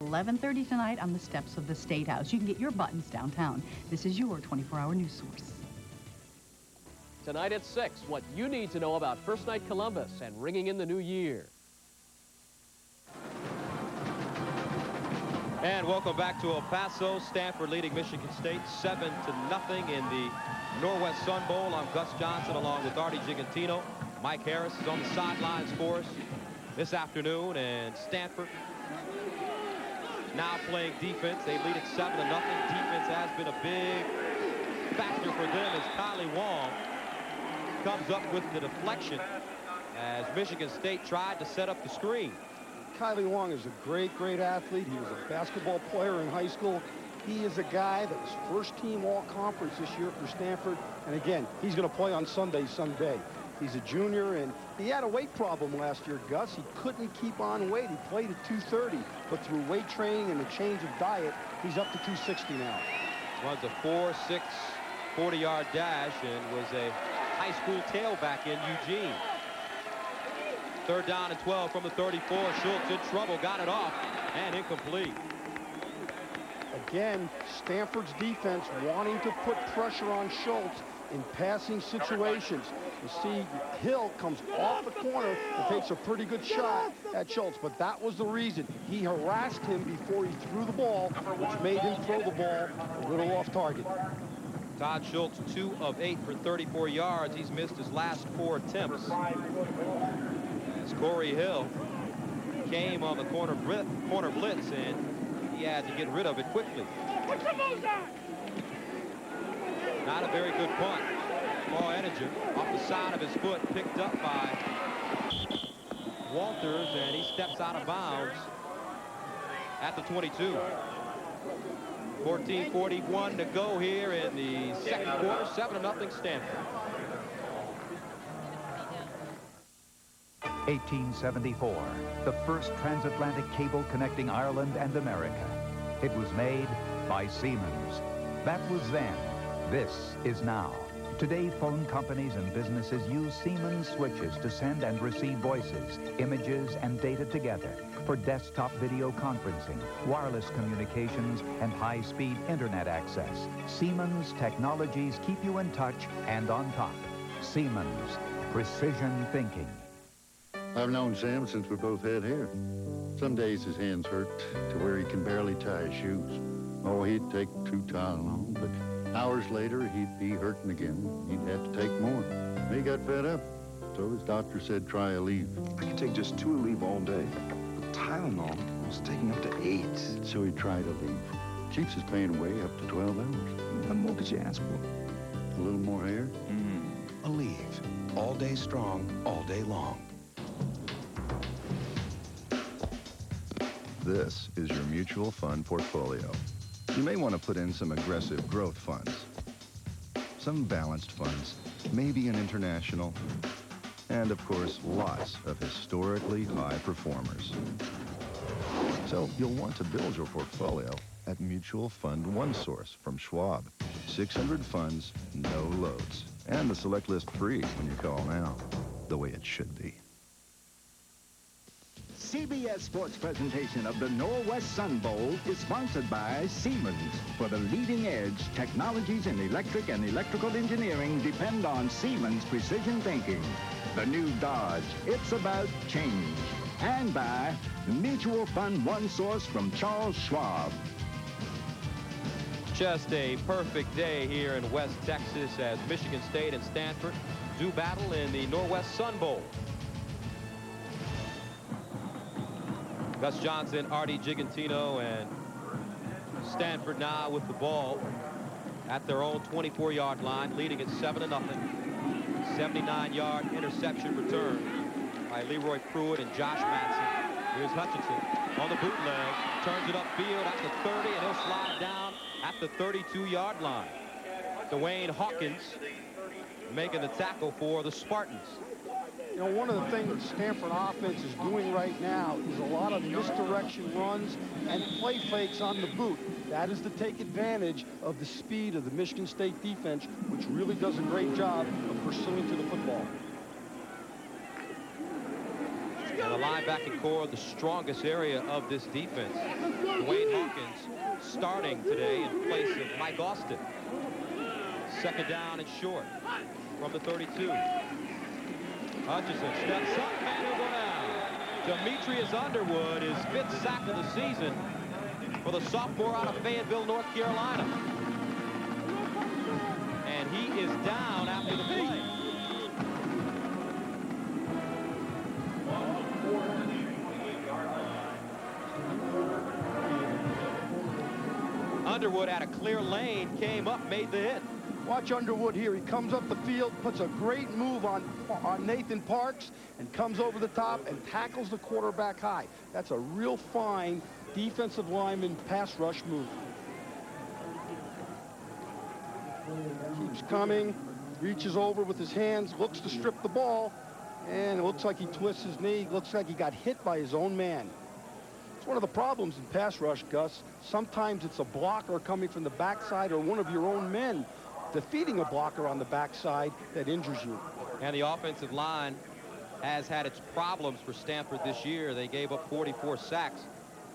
11:30 tonight on the steps of the State House. You can get your buttons downtown. This is your 24-hour news source. Tonight at 6, what you need to know about First Night Columbus and ringing in the new year. And welcome back to El Paso. Stanford leading Michigan State 7-0 in the Norwest Sun Bowl. I'm Gus Johnson along with Artie Gigantino. Mike Harris is on the sidelines for us this afternoon, and Stanford now playing defense. They lead it 7-0. Defense has been a big factor for them as Kylie Wong comes up with the deflection as Michigan State tried to set up the screen. Kylie Wong is a great athlete. He was a basketball player in high school. He is a guy that was first team all-conference this year for Stanford. And again, he's going to play on Sunday someday. He's a junior, and he had a weight problem last year, Gus. He couldn't keep on weight. He played at 230, but through weight training and a change of diet, he's up to 260 now. Runs a 4.6 40-yard dash and was a high school tailback in Eugene. 3rd down and 12 from the 34. Schultz in trouble, got it off, and incomplete. Again, Stanford's defense wanting to put pressure on Schultz in passing situations. You see, Hill comes off the corner and takes a pretty good shot at Schultz, but that was the reason. He harassed him before he threw the ball, which made him throw the ball a little off target. Todd Schultz, 2 of 8 for 34 yards. He's missed his last 4 attempts. As Corey Hill came on the corner blitz, and he had to get rid of it quickly. Not a very good punt. Paul Ettinger off the side of his foot, picked up by Walters, and he steps out of bounds at the 22. 14:41 to go here in the second quarter. 7-0 Stanford. 1874, the first transatlantic cable connecting Ireland and America. It was made by Siemens. That was then. This is now. Today, phone companies and businesses use Siemens switches to send and receive voices, images, and data together for desktop video conferencing, wireless communications, and high-speed internet access. Siemens technologies keep you in touch and on top. Siemens, precision thinking. I've known Sam since we both had hair. Some days his hands hurt to where he can barely tie his shoes. Oh, he'd take 2 Tylenol, but hours later he'd be hurting again. He'd have to take more. He got fed up, so his doctor said try Aleve. I could take just 2 Aleve all day. But Tylenol was taking up to 8. So he tried Aleve. Keeps his pain away up to 12 hours. What more could you ask for? A little more hair? Aleve. All day strong, all day long. This is your mutual fund portfolio. You may want to put in some aggressive growth funds, some balanced funds, maybe an international, and of course, lots of historically high performers. So you'll want to build your portfolio at Mutual Fund OneSource from Schwab. 600 funds, no loads, and the select list free when you call now, the way it should be. CBS Sports presentation of the Norwest Sun Bowl is sponsored by Siemens. For the leading edge, technologies in electric and electrical engineering depend on Siemens precision thinking. The new Dodge, it's about change. And by Mutual Fund OneSource from Charles Schwab. Just a perfect day here in West Texas as Michigan State and Stanford do battle in the Norwest Sun Bowl. Gus Johnson, Artie Gigantino, and Stanford now with the ball at their own 24-yard line, leading at 7-0. 79-yard interception return by Leroy Pruitt and Josh Matson. Here's Hutchinson on the bootleg, turns it upfield at the 30, and he'll slide down at the 32-yard line. Dwayne Hawkins making the tackle for the Spartans. You know, one of the things that Stanford offense is doing right now is a lot of misdirection runs and play fakes on the boot. That is to take advantage of the speed of the Michigan State defense, which really does a great job of pursuing to the football. And a linebacking core, the strongest area of this defense. Dwayne Hawkins starting today in place of Mike Austin. Second down and short from the 32. Hutchinson steps up and he'll go down. Demetrius Underwood, his 5th sack of the season for the sophomore out of Fayetteville, North Carolina. And he is down after the play. Underwood had a clear lane, came up, made the hit. Watch Underwood here. He comes up the field, puts a great move on Nathan Parks, and comes over the top and tackles the quarterback high. That's a real fine defensive lineman pass rush move. Keeps coming, reaches over with his hands, looks to strip the ball, and it looks like he twists his knee. Looks like he got hit by his own man. It's one of the problems in pass rush, Gus. Sometimes it's a blocker coming from the backside or one of your own men defeating a blocker on the backside that injures you. And the offensive line has had its problems for Stanford this year. They gave up 44 sacks.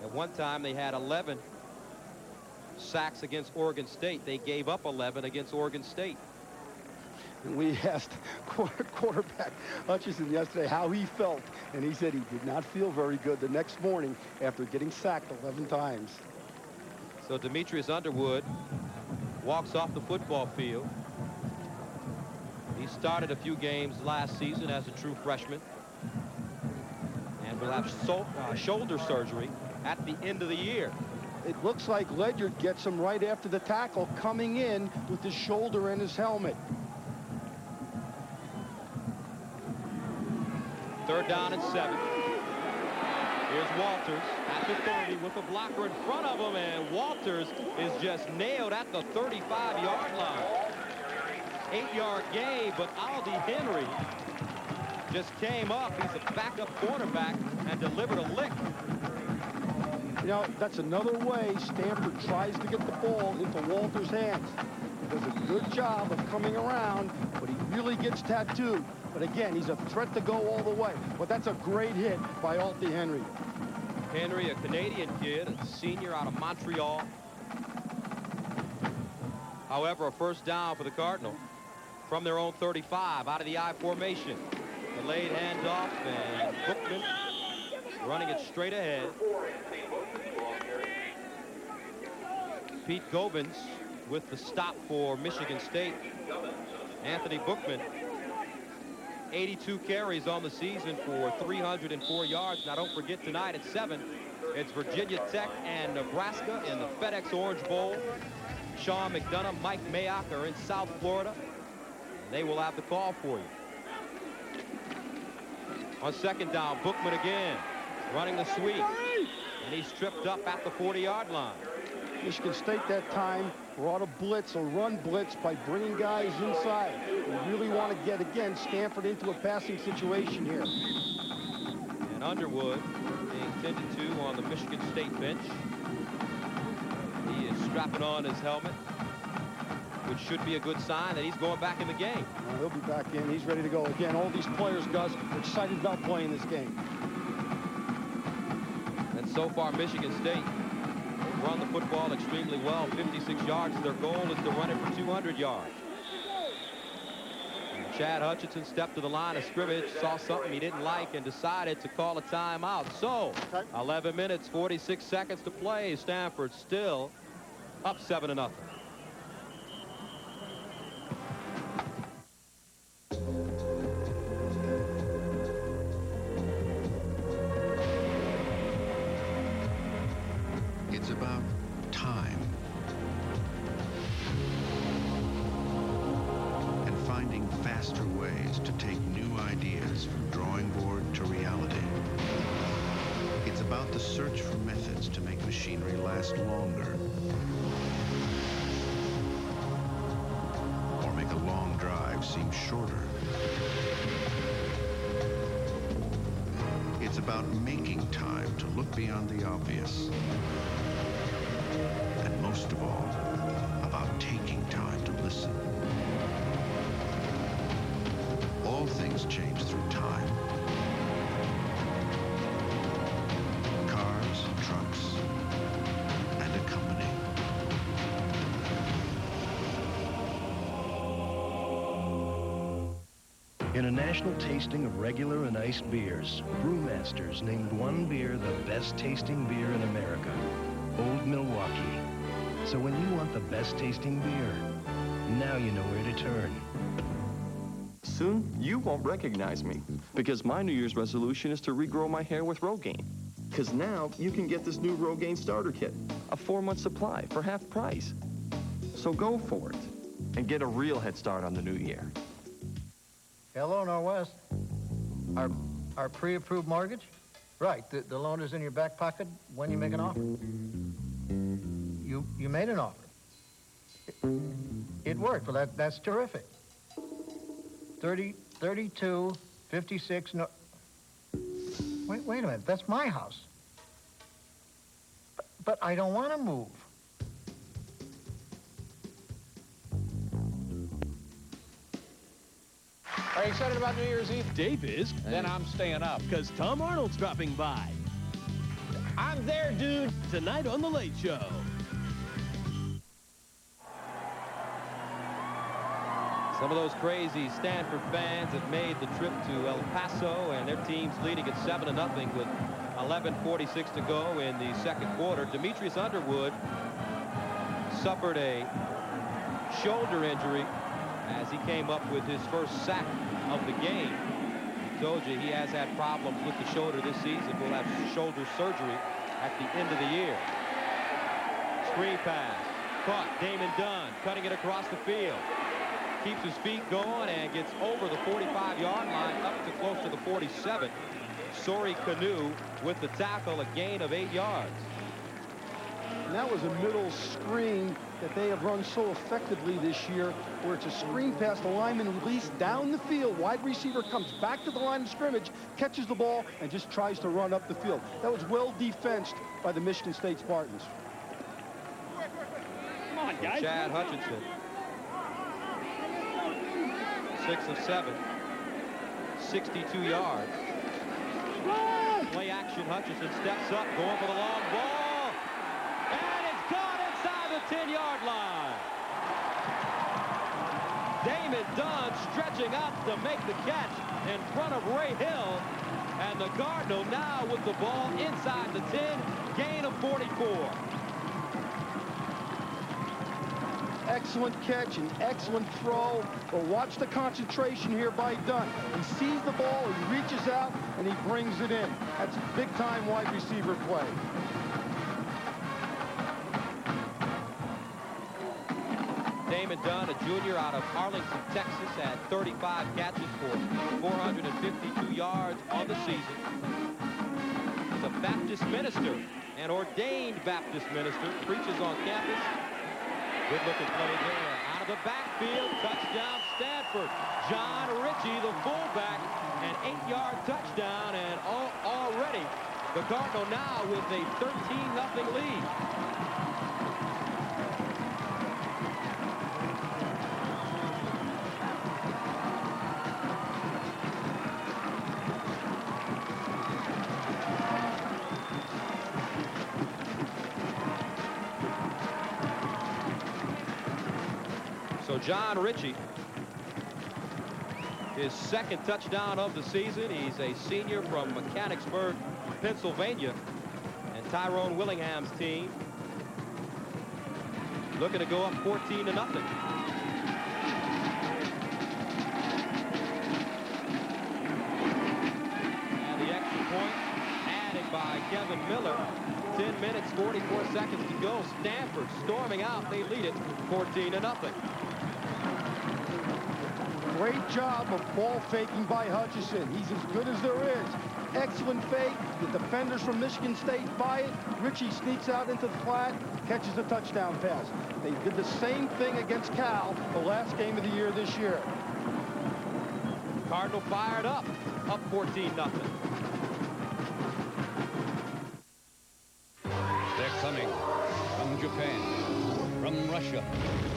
At one time, they had 11 sacks against Oregon State. They gave up 11 against Oregon State. And we asked quarterback Hutchinson yesterday how he felt, and he said he did not feel very good the next morning after getting sacked 11 times. So Demetrius Underwood walks off the football field. He started a few games last season as a true freshman and will have shoulder surgery at the end of the year. It looks like Ledyard gets him right after the tackle, coming in with his shoulder and his helmet. Third down and 7. Here's Walters at the 30 with a blocker in front of him, and Walters is just nailed at the 35-yard line. 8-yard gain, but Aldi Henry just came up. He's a backup quarterback and delivered a lick. You know, that's another way Stanford tries to get the ball into Walters' hands. He does a good job of coming around, but he really gets tattooed. But again, he's a threat to go all the way. But that's a great hit by Aldi Henry. Henry, a Canadian kid, a senior out of Montreal. However, a first down for the Cardinal from their own 35 out of the I formation. Delayed handoff, and Bookman running it straight ahead. Pete Govins with the stop for Michigan State. Anthony Bookman, 82 carries on the season for 304 yards. Now don't forget tonight at 7, it's Virginia Tech and Nebraska in the FedEx Orange Bowl. Sean McDonough, Mike Mayock are in South Florida. They will have the call for you. On second down, Bookman again running the sweep, and he's tripped up at the 40-yard line. Michigan State that time brought a blitz, a run blitz, by bringing guys inside. We really want to get, again, Stanford into a passing situation here. And Underwood being tended to on the Michigan State bench. He is strapping on his helmet, which should be a good sign that he's going back in the game. He'll be back in. He's ready to go. Again, all these players, Gus, are excited about playing this game. And so far, Michigan State run the football extremely well. 56 yards. Their goal is to run it for 200 yards. And Chad Hutchinson stepped to the line of scrimmage, saw something he didn't like, and decided to call a timeout. So 11 minutes, 46 seconds to play. Stanford still up 7-0. It's about time and finding faster ways to take new ideas from drawing board to reality. It's about the search for methods to make machinery last longer or make a long drive seem shorter. It's about making time to look beyond the obvious. And most of all, about taking time to listen. All things change through time. In a national tasting of regular and iced beers, Brewmasters named one beer the best tasting beer in America, Old Milwaukee. So when you want the best tasting beer, now you know where to turn. Soon, you won't recognize me, because my New Year's resolution is to regrow my hair with Rogaine. Because now, you can get this new Rogaine starter kit, a 4-month supply for half price. So go for it, and get a real head start on the new year. Hello, Norwest. Our pre-approved mortgage? Right, the loan is in your back pocket when you make an offer. You made an offer. It worked. Well, that's terrific. 30, 32, 56, no... Wait a minute, that's my house. But I don't want to move. Are you excited about New Year's Eve? Dave is. Then I'm staying up. Because Tom Arnold's dropping by. I'm there, dude. Tonight on The Late Show. Some of those crazy Stanford fans have made the trip to El Paso, and their team's leading at 7-0 with 11:46 to go in the second quarter. Demetrius Underwood suffered a shoulder injury as he came up with his first sack of the game. Told you he has had problems with the shoulder this season. Will have shoulder surgery at the end of the year. Screen pass. Caught. Damon Dunn cutting it across the field. Keeps his feet going and gets over the 45-yard line up to close to the 47. Sori Kanu with the tackle, a gain of 8 yards. And that was a middle screen that they have run so effectively this year, where it's a screen pass, the lineman released down the field, wide receiver comes back to the line of scrimmage, catches the ball, and just tries to run up the field. That was well defensed by the Michigan State Spartans. Come on, guys. Chad Hutchinson. 6 of 7. 62 yards. Play action. Hutchinson steps up, going for the long ball. And it's caught inside the 10-yard line. Damon Dunn stretching out to make the catch in front of Ray Hill. And the Cardinal now with the ball inside the 10, gain of 44. Excellent catch and excellent throw. But watch the concentration here by Dunn. He sees the ball, he reaches out, and he brings it in. That's big-time wide receiver play. Damon Dunn, a junior out of Arlington, Texas, had 35 catches for 452 yards on the season. He's a Baptist minister, an ordained Baptist minister, preaches on campus. Good looking play there. Out of the backfield, touchdown Stanford. John Ritchie, the fullback, an 8-yard touchdown, and already the Cardinal now with a 13-0 lead. So John Ritchie, his second touchdown of the season. He's a senior from Mechanicsburg, Pennsylvania. And Tyrone Willingham's team looking to go up 14-0. And the extra point added by Kevin Miller. 10 minutes, 44 seconds to go. Stanford storming out. They lead it 14-0. Great job of ball faking by Hutchinson. He's as good as there is. Excellent fake. The defenders from Michigan State buy it. Ritchie sneaks out into the flat, catches a touchdown pass. They did the same thing against Cal the last game of the year this year. Cardinal fired up 14-0. They're coming from Japan, from Russia,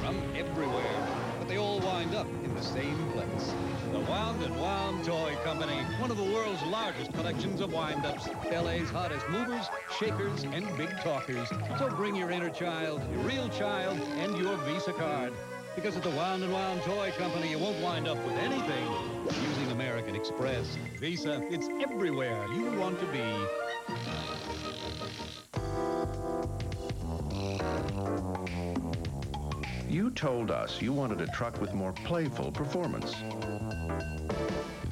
from everywhere. But they all wind up in the same place. The Wound & Wound Toy Company, one of the world's largest collections of wind-ups, LA's hottest movers, shakers, and big talkers. So bring your inner child, your real child, and your Visa card. Because at the Wound & Wound Toy Company, you won't wind up with anything. Using American Express, Visa, it's everywhere you want to be. You told us you wanted a truck with more playful performance.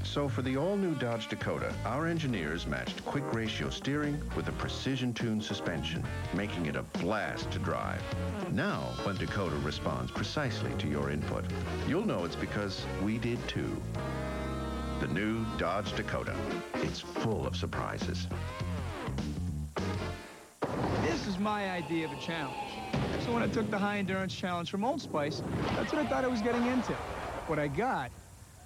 So for the all-new Dodge Dakota, our engineers matched quick ratio steering with a precision-tuned suspension, making it a blast to drive. Now, when Dakota responds precisely to your input, you'll know it's because we did too. The new Dodge Dakota. It's full of surprises. This is my idea of a challenge. So when I took the high endurance challenge from Old Spice, that's what I thought I was getting into. What I got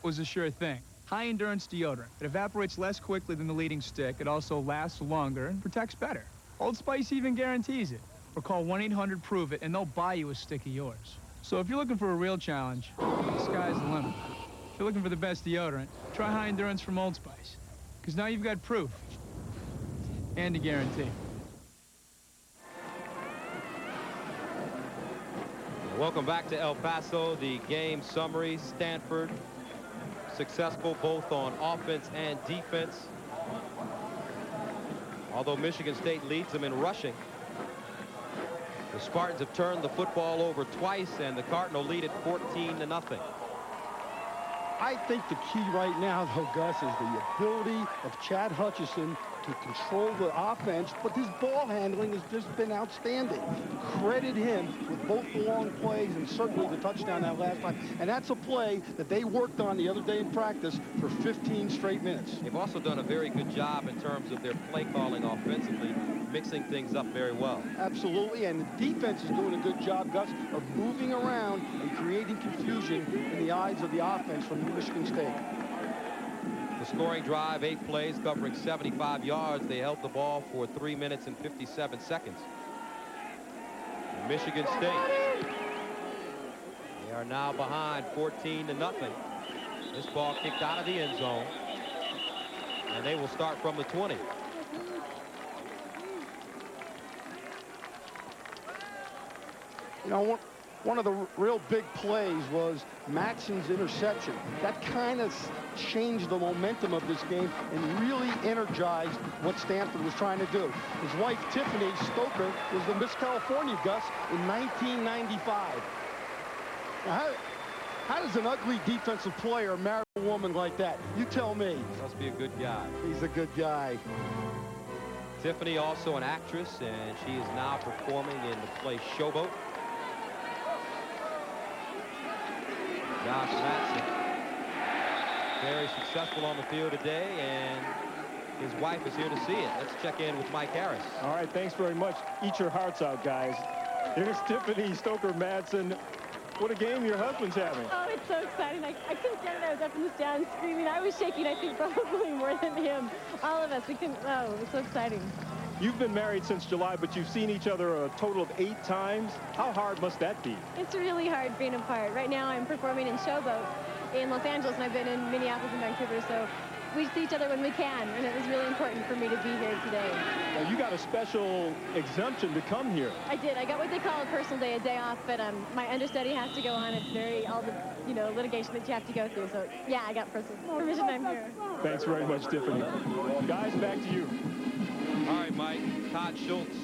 was a sure thing. High endurance deodorant. It evaporates less quickly than the leading stick. It also lasts longer and protects better. Old Spice even guarantees it. Or call 1-800-PROVE-IT and they'll buy you a stick of yours. So if you're looking for a real challenge, the sky's the limit. If you're looking for the best deodorant, try high endurance from Old Spice. Because now you've got proof. And a guarantee. Welcome back to El Paso. The game summary. Stanford successful both on offense and defense. Although Michigan State leads them in rushing. The Spartans have turned the football over twice, and the Cardinal lead at 14-0. I think the key right now, though, Gus, is the ability of Chad Hutchison to control the offense, but his ball handling has just been outstanding. Credit him with both the long plays and certainly the touchdown that last time. And that's a play that they worked on the other day in practice for 15 straight minutes. They've also done a very good job in terms of their play calling offensively, mixing things up very well. Absolutely, and the defense is doing a good job, Gus, of moving around and creating confusion in the eyes of the offense from Michigan State. The scoring drive, 8 plays covering 75 yards. They held the ball for 3 minutes and 57 seconds. Michigan State, they are now behind 14-0. This ball kicked out of the end zone, and they will start from the 20. You know, one of the real big plays was Matson's interception. That kind of changed the momentum of this game and really energized what Stanford was trying to do. His wife, Tiffany Stoker, was the Miss California, Gus, in 1995. Now, how does an ugly defensive player marry a woman like that? You tell me. Must be a good guy. He's a good guy. Tiffany, also an actress, and she is now performing in the play Showboat. Josh Matson, very successful on the field today, and his wife is here to see it. Let's check in with Mike Harris. All right, thanks very much. Eat your hearts out, guys. Here's Tiffany Stoker Madsen. What a game your husband's having. Oh, it's so exciting. I couldn't stand it. I was up in the stands screaming. I was shaking, I think, probably more than him. All of us, we couldn't, oh, it was so exciting. You've been married since July, but you've seen each other a total of 8 times. How hard must that be? It's really hard being apart. Right now I'm performing in Showboat in Los Angeles, and I've been in Minneapolis and Vancouver, so we see each other when we can, and it was really important for me to be here today. Now, you got a special exemption to come here. I did. I got what they call a personal day, a day off, but my understudy has to go on. It's very, all the, you know, litigation that you have to go through, so yeah, I got personal permission. I'm here. Thanks very much, Tiffany. Guys, back to you. All right, Mike. Todd Schultz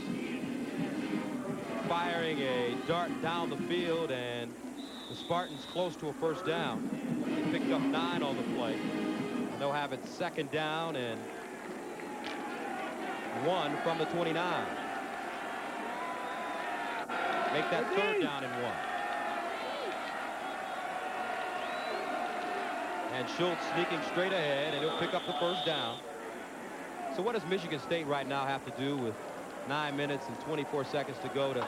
firing a dart down the field, and the Spartans close to a first down. They picked up 9 on the play. And they'll have it 2nd down and 1 from the 29. Make that 3rd down and 1. And Schultz sneaking straight ahead, and he'll pick up the first down. So what does Michigan State right now have to do with 9 minutes and 24 seconds to go to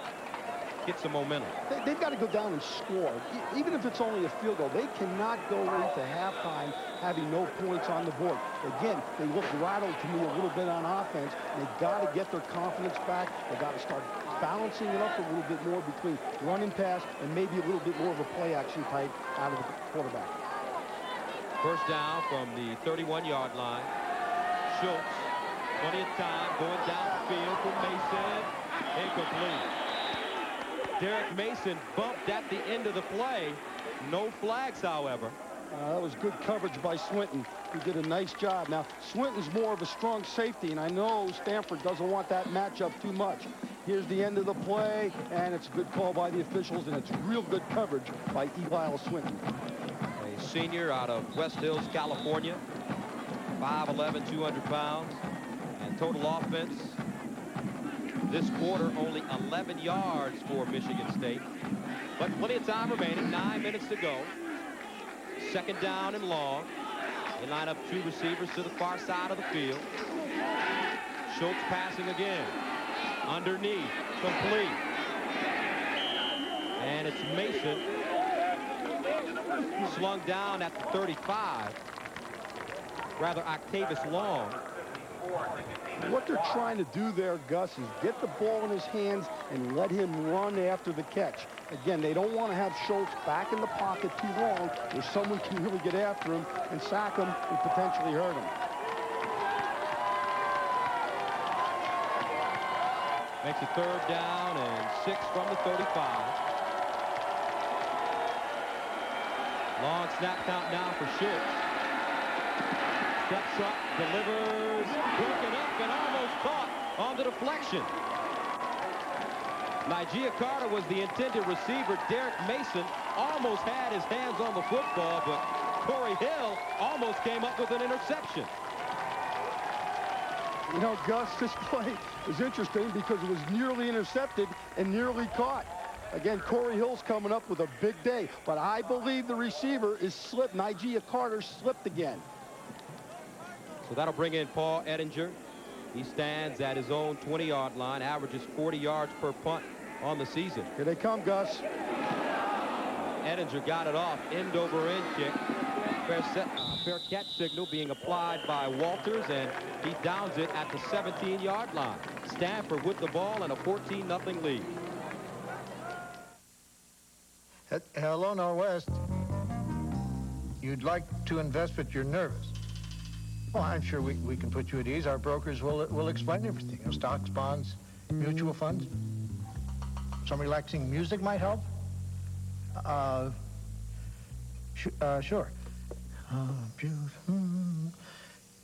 get some momentum? They've got to go down and score. Even if it's only a field goal, they cannot go into halftime having no points on the board. Again, they look rattled to me a little bit on offense. They've got to get their confidence back. They've got to start balancing it up a little bit more between run and pass and maybe a little bit more of a play action type out of the quarterback. First down from the 31-yard line. Schultz, plenty of time, going downfield for Mason. Incomplete. Derek Mason bumped at the end of the play. No flags, however. That was good coverage by Swinton. He did a nice job. Now, Swinton's more of a strong safety, and I know Stanford doesn't want that matchup too much. Here's the end of the play, and it's a good call by the officials, and it's real good coverage by Eli Swinton. A senior out of West Hills, California. 5'11", 200 pounds. And total offense this quarter, only 11 yards for Michigan State. But plenty of time remaining, 9 minutes to go. Second down and long. They line up two receivers to the far side of the field. Schultz passing again. Underneath, complete. And it's Mason. Slung down at the 35. Rather, Octavius Long. What they're trying to do there, Gus, is get the ball in his hands and let him run after the catch. Again, they don't want to have Schultz back in the pocket too long where someone can really get after him and sack him and potentially hurt him. Makes it third down and 6 from the 35. Long snap count now for Schultz. Steps up, delivers, broken up, and almost caught on the deflection. Nigeria Carter was the intended receiver. Derek Mason almost had his hands on the football, but Corey Hill almost came up with an interception. You know, Gus, this play is interesting because it was nearly intercepted and nearly caught. Again, Corey Hill's coming up with a big day, but I believe the receiver is slipped. Nigeria Carter slipped again. So that'll bring in Paul Ettinger. He stands at his own 20-yard line, averages 40 yards per punt on the season. Here they come, Gus. Ettinger got it off, end over end kick. Fair catch signal being applied by Walters, and he downs it at the 17-yard line. Stanford with the ball and a 14-0 lead. Hello, Norwest. You'd like to invest, but you're nervous. Oh, I'm sure we can put you at ease. Our brokers will explain everything. You know, stocks, bonds, mutual funds. Some relaxing music might help. Sure. Beautiful,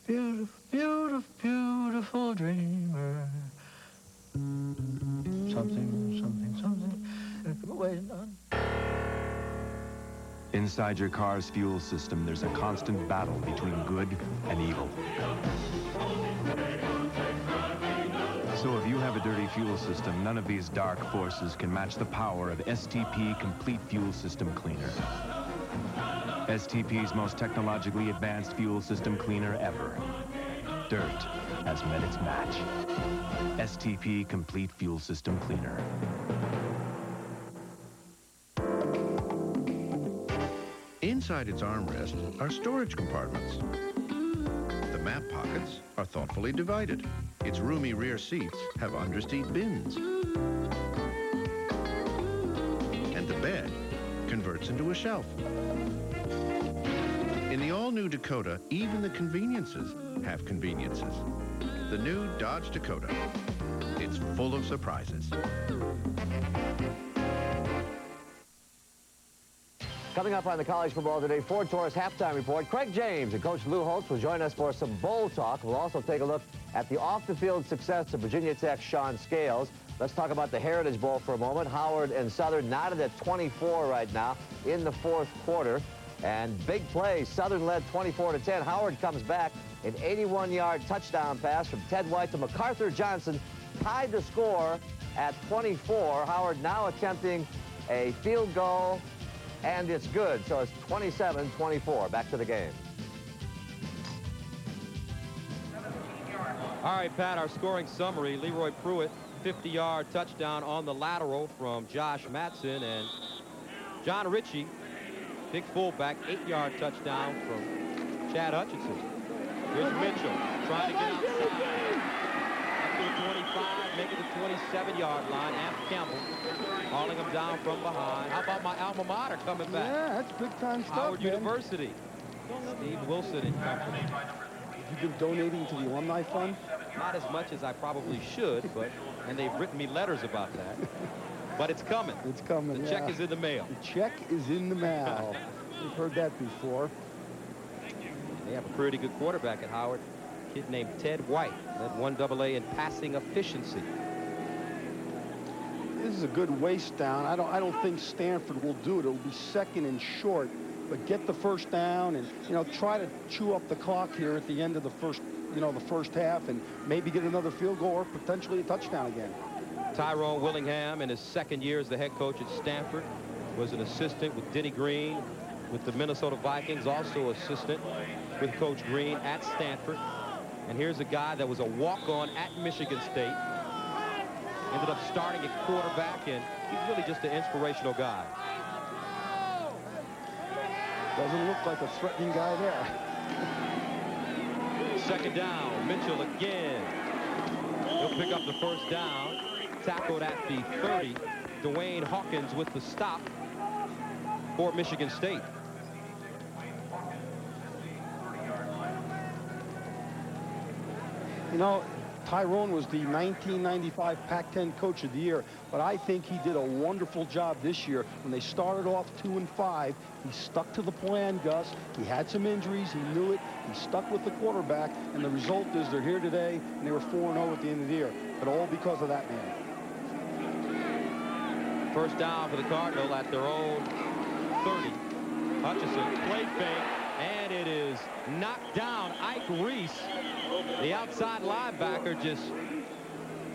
beautiful, beautiful, beautiful dreamer. Something, something, something. Wait on. Inside your car's fuel system, there's a constant battle between good and evil. So if you have a dirty fuel system, none of these dark forces can match the power of STP Complete Fuel System Cleaner. STP's most technologically advanced fuel system cleaner ever. Dirt has met its match. STP Complete Fuel System Cleaner. Inside its armrest are storage compartments. The map pockets are thoughtfully divided. Its roomy rear seats have underseat bins. And the bed converts into a shelf. In the all-new Dakota, even the conveniences have conveniences. The new Dodge Dakota. It's full of surprises. Coming up on the College Football Today Ford Taurus halftime report, Craig James and Coach Lou Holtz will join us for some bowl talk. We'll also take a look at the off-the-field success of Virginia Tech's Sean Scales. Let's talk about the Heritage Bowl for a moment. Howard and Southern knotted at 24 right now in the fourth quarter. And big play, Southern led 24-10. Howard comes back, an 81-yard touchdown pass from Ted White to MacArthur Johnson, tied the score at 24. Howard now attempting a field goal, and it's good. So it's 27-24. Back to the game. All right, Pat, our scoring summary. Leroy Pruitt, 50-yard touchdown on the lateral from Josh Matson, and John Ritchie, big fullback, 8-yard touchdown from Chad Hutchinson. Here's Mitchell trying to get outside. Up to the 25, making the 27-yard line. Amp Campbell hauling him down from behind. How about my alma mater coming back? Yeah, that's big-time stuff, Howard man. University. Steve Wilson and company. You've been donating to the alumni fund? Not as much as I probably should, and they've written me letters about that. But it's coming. It's coming, The check is in the mail. The check is in the mail. We've heard that before. They have a pretty good quarterback at Howard. A kid named Ted White, led 1AA in passing efficiency. This is a good waste down. I don't think Stanford will do it. It'll be second and short, but get the first down and, you know, try to chew up the clock here at the end of the first, the first half, and maybe get another field goal or potentially a touchdown again. Tyrone Willingham, in his second year as the head coach at Stanford, was an assistant with Denny Green with the Minnesota Vikings, also assistant with Coach Green at Stanford. And here's a guy that was a walk-on at Michigan State. Ended up starting at quarterback, and he's really just an inspirational guy. Doesn't look like a threatening guy there. Second down, Mitchell again. He'll pick up the first down. Tackled at the 30. Dwayne Hawkins with the stop for Michigan State. You know, Tyrone was the 1995 Pac-10 Coach of the Year, but I think he did a wonderful job this year. When they started off 2-5, he stuck to the plan, Gus. He had some injuries. He knew it. He stuck with the quarterback, and the result is they're here today, and they were 4-0 at the end of the year, but all because of that man. First down for the Cardinal at their own 30. Hutchison, play fake, and it is knocked down. Ike Reese, the outside linebacker, just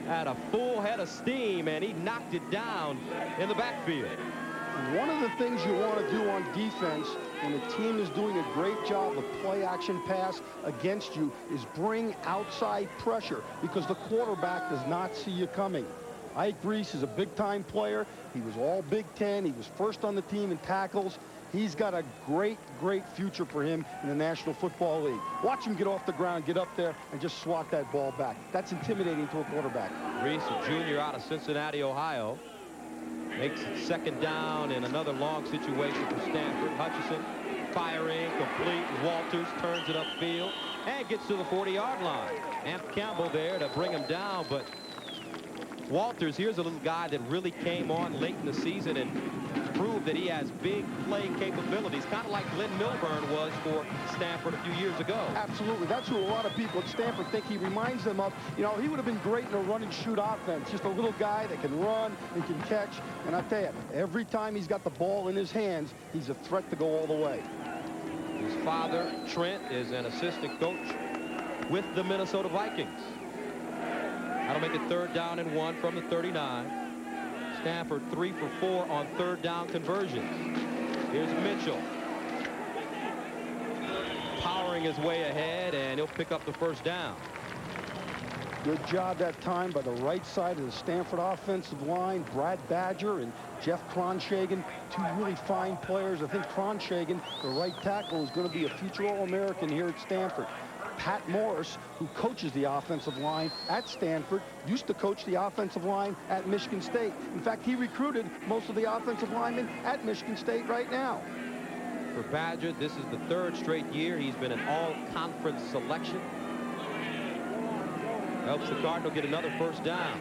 had a full head of steam, and he knocked it down in the backfield. One of the things you want to do on defense when the team is doing a great job of play-action pass against you is bring outside pressure, because the quarterback does not see you coming. Ike Reese is a big-time player. He was all Big Ten. He was first on the team in tackles. He's got a great, great future for him in the National Football League. Watch him get off the ground, get up there, and just swat that ball back. That's intimidating to a quarterback. Reese, a junior out of Cincinnati, Ohio, makes it second down in another long situation for Stanford. Hutchison firing, complete. Walters turns it upfield and gets to the 40-yard line. Amp Campbell there to bring him down, but Walters, here's a little guy that really came on late in the season and proved that he has big play capabilities, kind of like Glenn Milburn was for Stanford a few years ago. Absolutely. That's who a lot of people at Stanford think he reminds them of. You know, he would have been great in a run-and-shoot offense, just a little guy that can run and can catch. And I tell you, every time he's got the ball in his hands, he's a threat to go all the way. His father, Trent, is an assistant coach with the Minnesota Vikings. That'll make it third down and 1 from the 39. Stanford 3 for 4 on third down conversions. Here's Mitchell. Powering his way ahead, and he'll pick up the first down. Good job that time by the right side of the Stanford offensive line. Brad Badger and Jeff Kronshagen, two really fine players. I think Kronshagen, the right tackle, is going to be a future All-American here at Stanford. Pat Morris, who coaches the offensive line at Stanford, used to coach the offensive line at Michigan State. In fact, he recruited most of the offensive linemen at Michigan State right now. For Badger, this is the third straight year he's been an all-conference selection. Helps the Cardinal get another first down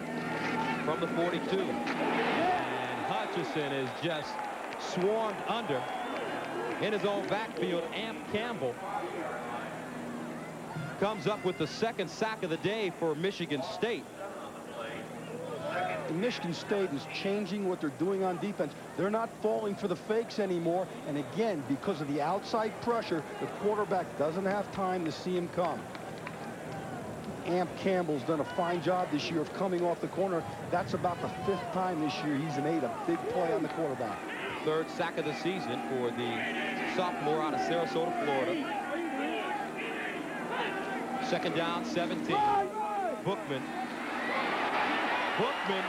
from the 42. And Hutchison is just swarmed under in his own backfield. Amp Campbell comes up with the second sack of the day for Michigan State. Michigan State is changing what they're doing on defense. They're not falling for the fakes anymore. And again, because of the outside pressure, the quarterback doesn't have time to see him come. Amp Campbell's done a fine job this year of coming off the corner. That's about the 5th time this year he's made a big play on the quarterback. Third sack of the season for the sophomore out of Sarasota, Florida. Second down, 17. Bookman. Bookman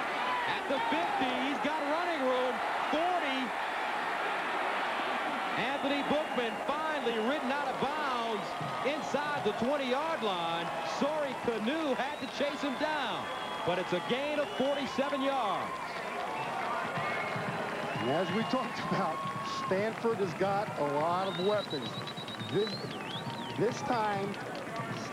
at the 50. He's got running room. 40. Anthony Bookman finally ridden out of bounds inside the 20-yard line. Sorry, Canoe had to chase him down, but it's a gain of 47 yards. And as we talked about, Stanford has got a lot of weapons. This time,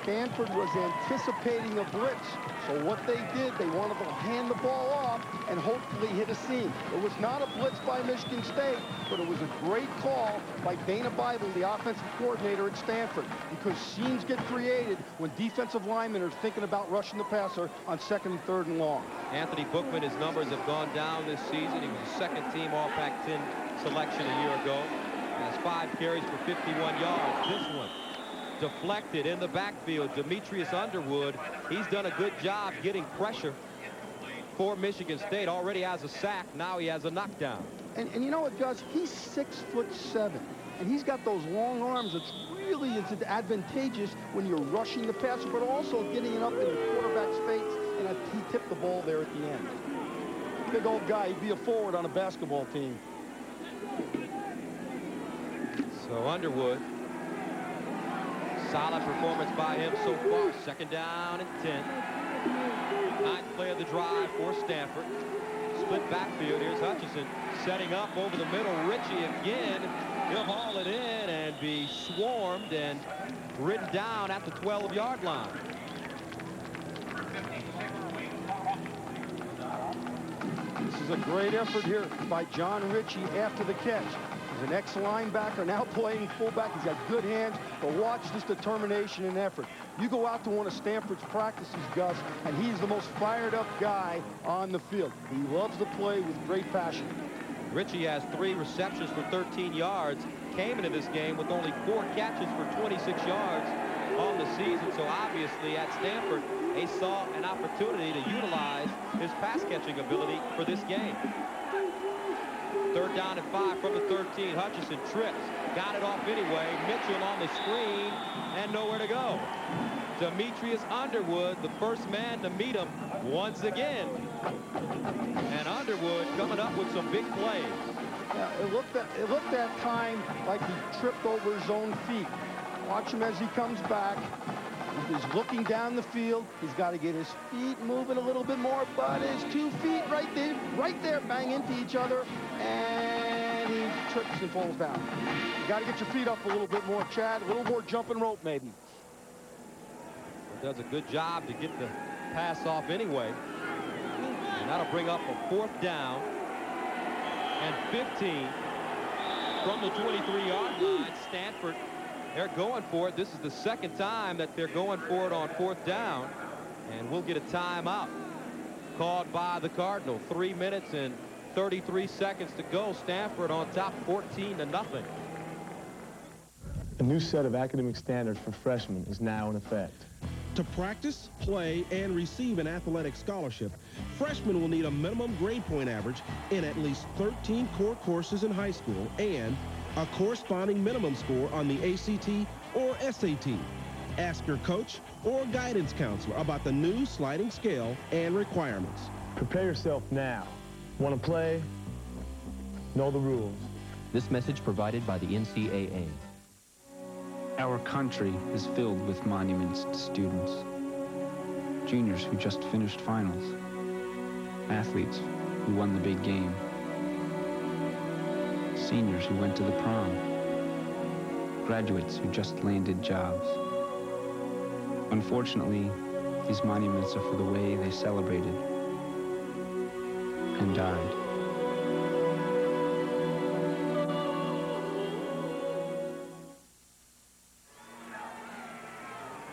Stanford was anticipating a blitz. So what they did, they wanted to hand the ball off, and hopefully hit a seam. It was not a blitz by Michigan State, but it was a great call by Dana Bible, the offensive coordinator at Stanford, because seams get created when defensive linemen are thinking about rushing the passer on 2nd and 3rd and long. Anthony Bookman, his numbers have gone down this season. He was a second-team All-Pac-10 selection a year ago. Has 5 carries for 51 yards. This one deflected in the backfield. Demetrius Underwood, he's done a good job getting pressure for Michigan State. Already has a sack. Now he has a knockdown. And you know what, Gus? He's 6'7", and he's got those long arms. It's really advantageous when you're rushing the passer, but also getting it up in the quarterback's face, and he tipped the ball there at the end. Big old guy. He'd be a forward on a basketball team. So Underwood, solid performance by him so far. 2nd down and 10. 9th play of the drive for Stanford. Split backfield. Here's Hutchinson setting up over the middle. Ritchie again. He'll haul it in and be swarmed and ridden down at the 12-yard line. This is a great effort here by John Ritchie after the catch. He's an ex-linebacker, now playing fullback. He's got good hands, but watch this determination and effort. You go out to one of Stanford's practices, Gus, and he's the most fired-up guy on the field. He loves to play with great passion. Ritchie has 3 receptions for 13 yards. Came into this game with only 4 catches for 26 yards on the season. So obviously at Stanford, they saw an opportunity to utilize his pass-catching ability for this game. 3rd down and 5 from the 13. Hutchinson trips. Got it off anyway. Mitchell on the screen and nowhere to go. Demetrius Underwood, the first man to meet him once again. And Underwood coming up with some big plays. Yeah, it looked at time like he tripped over his own feet. Watch him as he comes back. He's looking down the field. He's got to get his feet moving a little bit more, but his 2 feet right there bang into each other, and he trips and falls down. You got to get your feet up a little bit more, Chad. A little more jumping rope, maybe. Does a good job to get the pass off anyway. And that'll bring up a 4th down and 15 from the 23-yard line. Stanford, they're going for it. This is the 2nd time that they're going for it on 4th down. And we'll get a timeout called by the Cardinal. 3 minutes and 33 seconds to go. Stanford on top 14-0. A new set of academic standards for freshmen is now in effect. To practice, play, and receive an athletic scholarship, freshmen will need a minimum grade point average in at least 13 core courses in high school and a corresponding minimum score on the ACT or SAT. Ask your coach or guidance counselor about the new sliding scale and requirements. Prepare yourself now. Want to play? Know the rules. This message provided by the NCAA. Our country is filled with monuments to students. Juniors who just finished finals. Athletes who won the big game. Seniors who went to the prom. Graduates who just landed jobs. Unfortunately, these monuments are for the way they celebrated and died.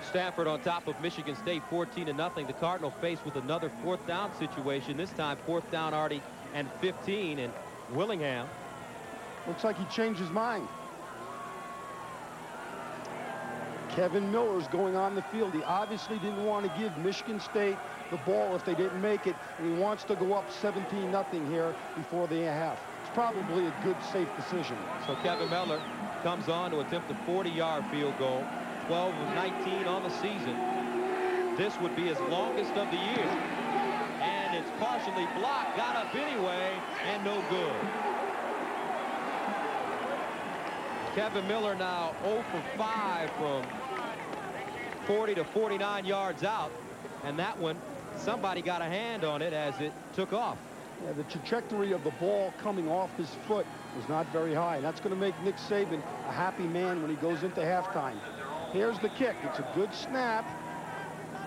Stanford on top of Michigan State 14-0. The Cardinal faced with another 4th down situation. This time 4th down already and 15 in Willingham. Looks like he changed his mind. Kevin Miller's going on the field. He obviously didn't want to give Michigan State the ball if they didn't make it, and he wants to go up 17-0 here before the half. It's probably a good, safe decision. So Kevin Miller comes on to attempt a 40-yard field goal. 12 of 19 on the season. This would be his longest of the year. And it's partially blocked. Got up anyway, and no good. Kevin Miller now 0 for 5 from 40 to 49 yards out. And that one, somebody got a hand on it as it took off. Yeah, the trajectory of the ball coming off his foot was not very high. And that's going to make Nick Saban a happy man when he goes into halftime. Here's the kick. It's a good snap.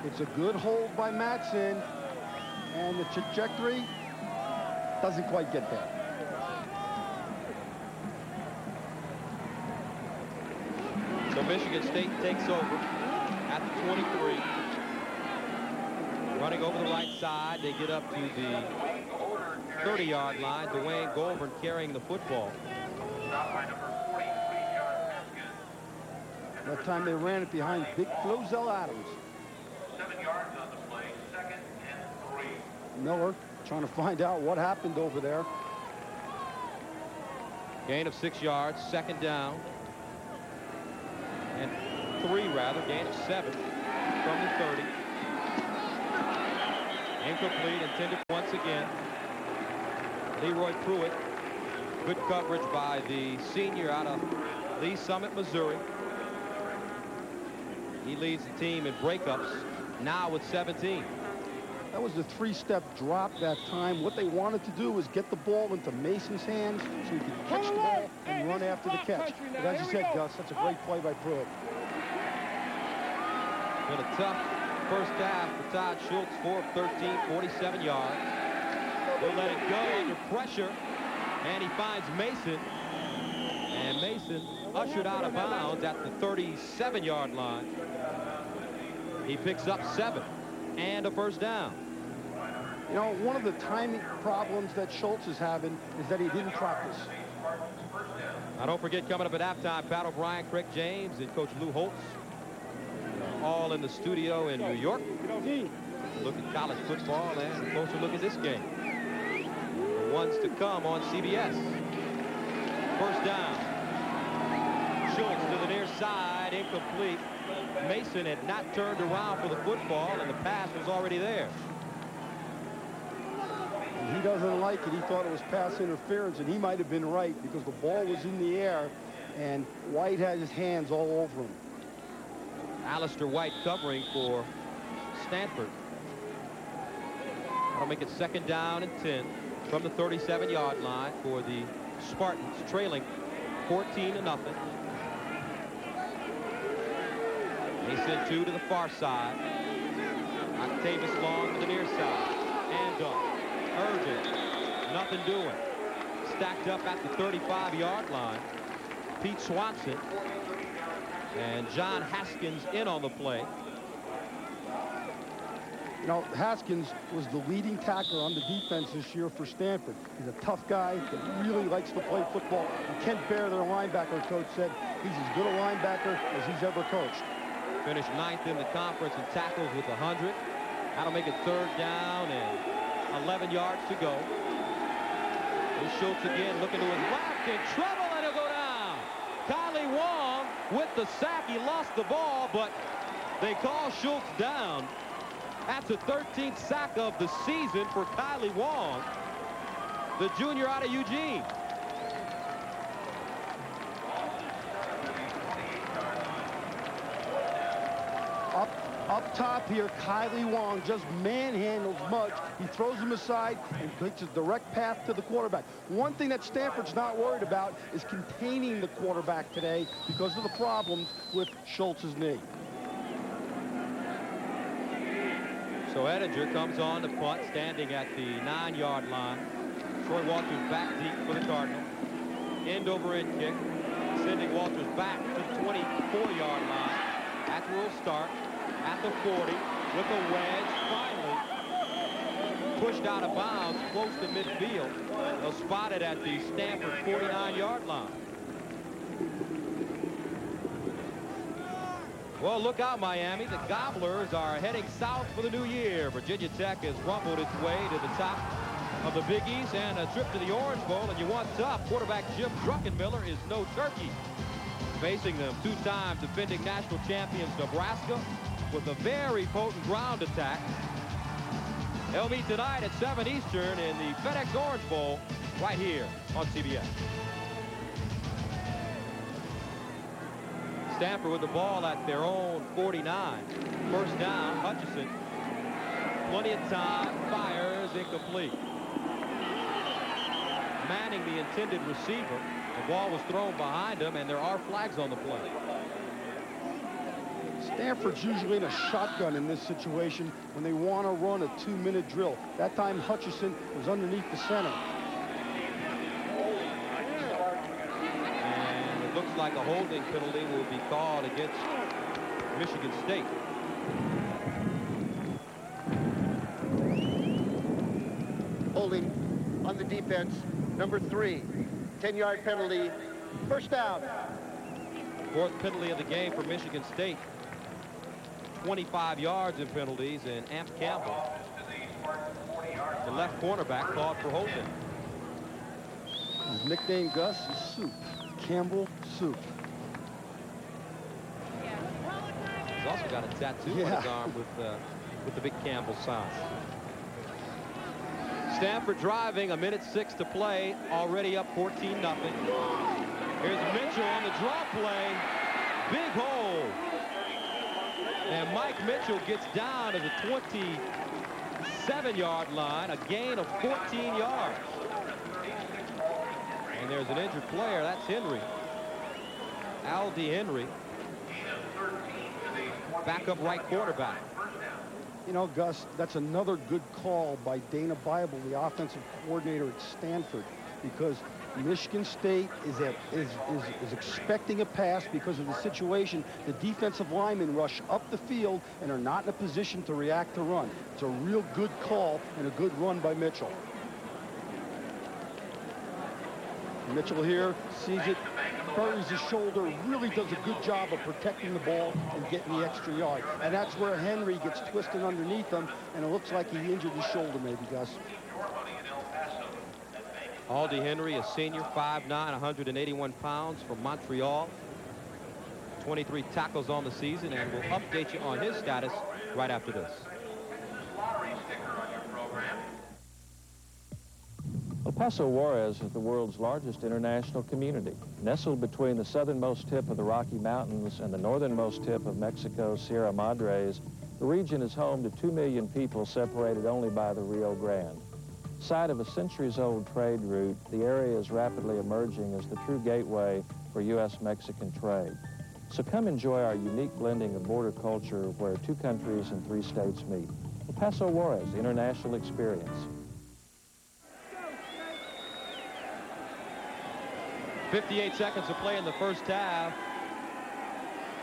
It's a good hold by Matson. And the trajectory doesn't quite get there. So Michigan State takes over at the 23. Running over the right side, they get up to the 30-yard line. Dwayne Goulburn carrying the football. That time they ran it behind Big Flozell Adams. 7 yards on the play, 2nd and 3. Miller trying to find out what happened over there. Gain of 6 yards, 2nd down. And 3 rather, gain of 7 from the 30. Incomplete, intended once again. Leroy Pruitt. Good coverage by the senior out of Lee Summit, Missouri. He leads the team in breakups, now with 17. That was a 3-step drop that time. What they wanted to do was get the ball into Mason's hands so he could catch the ball and run after the catch. But as you said, Gus, that's a great play by Pruitt. Been a tough first half for Todd Schultz, 4 of 13, 47 yards. He'll let it go under pressure, and he finds Mason. And Mason ushered out of bounds at the 37-yard line. He picks up 7 and a first down. You know, one of the timing problems that Schultz is having is that he didn't practice. Now, don't forget, coming up at halftime, Pat O'Brien, Craig James, and Coach Lou Holtz, all in the studio in New York. Look at college football and a closer look at this game. The ones to come on CBS. First down. Schultz to the near side, incomplete. Mason had not turned around for the football, and the pass was already there. He doesn't like it. He thought it was pass interference, and he might have been right because the ball was in the air, and White had his hands all over him. Alistair White covering for Stanford. That'll make it 2nd down and 10 from the 37-yard line for the Spartans, trailing 14-0. They send 2 to the far side. Octavius Long to the near side. And Urgent. Nothing doing. Stacked up at the 35-yard line. Pete Swanson and John Haskins in on the play. You know, Haskins was the leading tackler on the defense this year for Stanford. He's a tough guy that really likes to play football. And Kent Baer, their linebacker coach, said he's as good a linebacker as he's ever coached. Finished 9th in the conference in tackles with 100. That'll make it 3rd down and 11 yards to go. Here's Schultz again looking to his left, in trouble, and he'll go down. Kylie Wong with the sack. He lost the ball, but they call Schultz down. That's the 13th sack of the season for Kylie Wong, the junior out of Eugene. Up top here, Kylie Wong just manhandles Mudge. He throws him aside and takes a direct path to the quarterback. One thing that Stanford's not worried about is containing the quarterback today because of the problems with Schultz's knee. So Ettinger comes on the punt, standing at the 9-yard line. Troy Walters back deep for the Cardinal. End over end kick, sending Walters back to the 24-yard line. That's where we'll start. At the 40 with a wedge, finally pushed out of bounds close to midfield. They'll spot it at the Stanford 49-yard line. Well, look out, Miami. The Gobblers are heading south for the new year. Virginia Tech has rumbled its way to the top of the Big East and a trip to the Orange Bowl. And you want tough. Quarterback Jim Druckenmiller is no turkey. Facing them, 2-time defending national champions Nebraska with a very potent ground attack. They'll meet tonight at 7 Eastern in the FedEx Orange Bowl right here on CBS. Stanford with the ball at their own 49. First down, Hutchison. Plenty of time, fires, incomplete. Manning, the intended receiver. The ball was thrown behind him, and there are flags on the play. Stanford's usually in a shotgun in this situation when they want to run a 2-minute drill. That time Hutchison was underneath the center. like a holding penalty will be called against Michigan State. Holding on the defense, number 3. 10-yard penalty, first down. Fourth penalty of the game for Michigan State. 25 yards in penalties, and Amp Campbell, the left cornerback, called for holding. His nickname, Gus, is Soup. Campbell Soup. He's also got a tattoo on his arm with the big Campbell sign. Stanford driving, 1:06 to play, already up 14-0. Here's Mitchell on the draw play. Big hole. And Mike Mitchell gets down to the 27-yard line, a gain of 14 yards. And there's an injured player. That's Henry. Aldi Henry. Backup right quarterback. You know, Gus, that's another good call by Dana Bible, the offensive coordinator at Stanford, because Michigan State is expecting a pass because of the situation. The defensive linemen rush up the field and are not in a position to react to run. It's a real good call and a good run by Mitchell. Mitchell here sees it, buries his shoulder, really does a good job of protecting the ball and getting the extra yard. And that's where Henry gets twisted underneath him, and it looks like he injured his shoulder maybe, Gus. Aldi Henry, a senior, 5'9", 181 pounds, from Montreal. 23 tackles on the season, and we'll update you on his status right after this. El Paso Juarez is the world's largest international community. Nestled between the southernmost tip of the Rocky Mountains and the northernmost tip of Mexico's Sierra Madres, the region is home to 2 million people separated only by the Rio Grande. Site of a centuries-old trade route, the area is rapidly emerging as the true gateway for U.S.-Mexican trade. So come enjoy our unique blending of border culture where 2 countries and 3 states meet. El Paso Juarez International Experience. 58 seconds to play in the first half.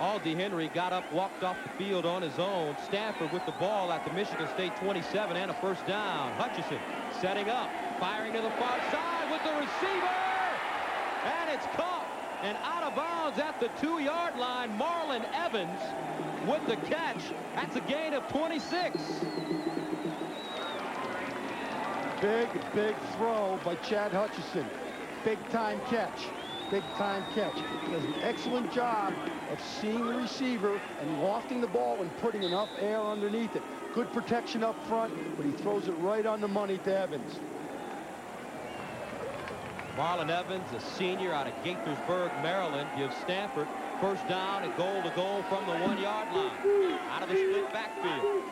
Aldi Henry got up, walked off the field on his own. Stanford with the ball at the Michigan State 27 and a first down. Hutchison setting up, firing to the far side with the receiver. And it's caught and out of bounds at the 2-yard line. Marlon Evans with the catch. That's a gain of 26. Big throw by Chad Hutchison. Big-time catch. Big-time catch. He does an excellent job of seeing the receiver and lofting the ball and putting enough air underneath it. Good protection up front, but he throws it right on the money to Evans. Marlon Evans, a senior out of Gaithersburg, Maryland, gives Stanford first down and goal to goal from the 1-yard line. Out of the split backfield.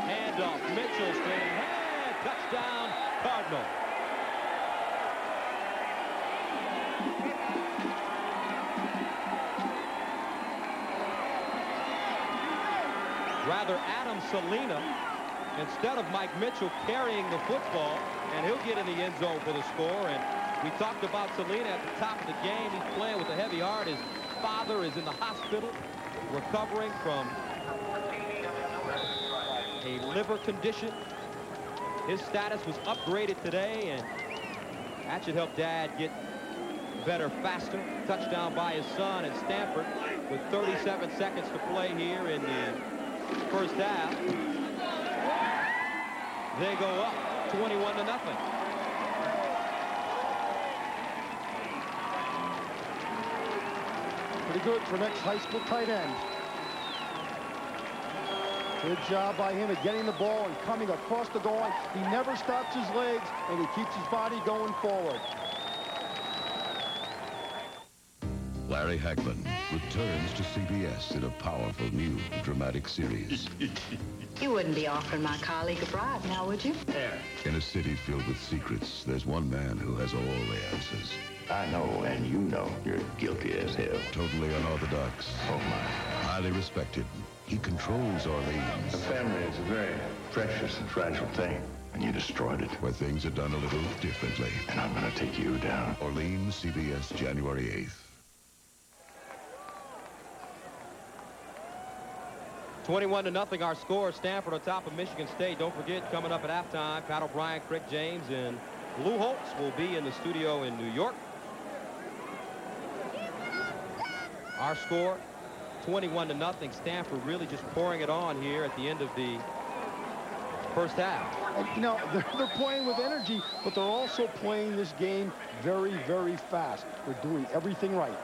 Handoff, Mitchell straight ahead. Touchdown, Cardinal. Rather, Adam Salina, instead of Mike Mitchell carrying the football, and he'll get in the end zone for the score. And we talked about Salina at the top of the game. He's playing with a heavy heart. His father is in the hospital recovering from a liver condition. His status was upgraded today, and that should help Dad get better faster. Touchdown by his son, and Stanford with 37 seconds to play here in the first half. They go up 21-0. Pretty good for next high school tight end. Good job by him at getting the ball and coming across the goal line. He never stops his legs, and he keeps his body going forward. Larry Hagman returns to CBS in a powerful new dramatic series. You wouldn't be offering my colleague a bribe now, would you? In a city filled with secrets, there's one man who has all the answers. I know, and you know, you're guilty as hell. Totally unorthodox. Oh, my. Highly respected. He controls Orleans. A family is a very precious and fragile thing, and you destroyed it. Where things are done a little differently. And I'm going to take you down. Orleans, CBS, January 8th. 21-0 our score. Stanford on top of Michigan State. Don't forget, coming up at halftime, Pat O'Brien, Craig James, and Lou Holtz will be in the studio in New York. Our score, 21-0. Stanford really just pouring it on here at the end of the first half. And, you know, they're playing with energy, but they're also playing this game very, very fast. They're doing everything right.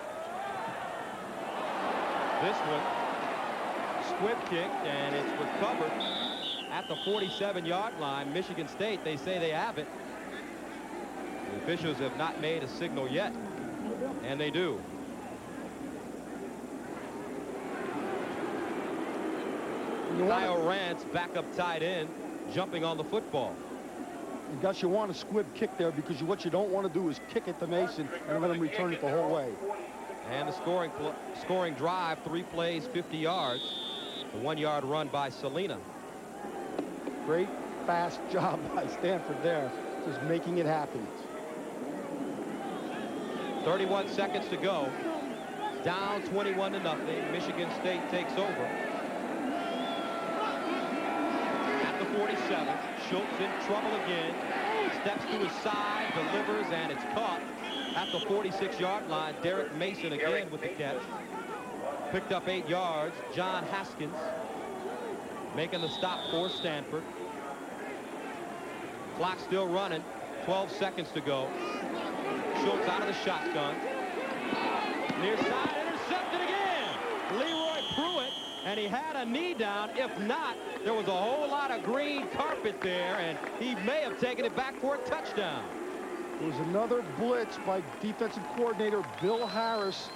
This one, squib kick, and it's recovered at the 47-yard line. Michigan State, they say they have it. The officials have not made a signal yet, and they do. Kyle Rance, backup tight end, jumping on the football. And Gus, you want a squib kick there because what you don't want to do is kick it to Mason and let him return it the whole way. And the scoring drive, 3 plays, 50 yards. The 1-yard run by Salina. Great, fast job by Stanford there, just making it happen. 31 seconds to go. Down 21-0. Michigan State takes over. At the 47, Schultz in trouble again. Steps to his side, delivers, and it's caught at the 46-yard line. Derek Mason again with the catch. Picked up 8 yards. John Haskins making the stop for Stanford. Clock still running. 12 seconds to go. Schultz out of the shotgun. Near side, intercepted again. Leroy Pruitt, and he had a knee down. If not, there was a whole lot of green carpet there, and he may have taken it back for a touchdown. There was another blitz by defensive coordinator Bill Harris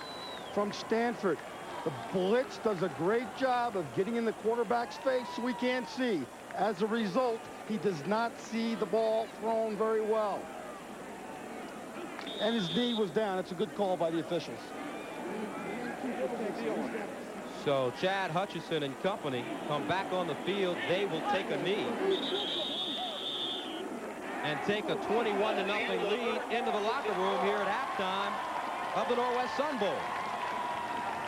from Stanford. The blitz does a great job of getting in the quarterback's face so he can't see. As a result, he does not see the ball thrown very well. And his knee was down. It's a good call by the officials. So Chad Hutchison and company come back on the field. They will take a knee and take a 21-0 lead into the locker room here at halftime of the Northwest Sun Bowl.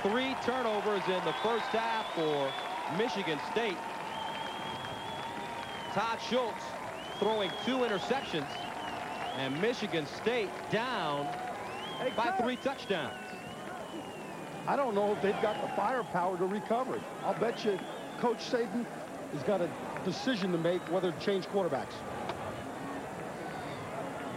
3 turnovers in the first half for Michigan State. Todd Schultz throwing 2 interceptions, and Michigan State down by 3 touchdowns. I don't know if they've got the firepower to recover it. I'll bet you Coach Saban has got a decision to make whether to change quarterbacks.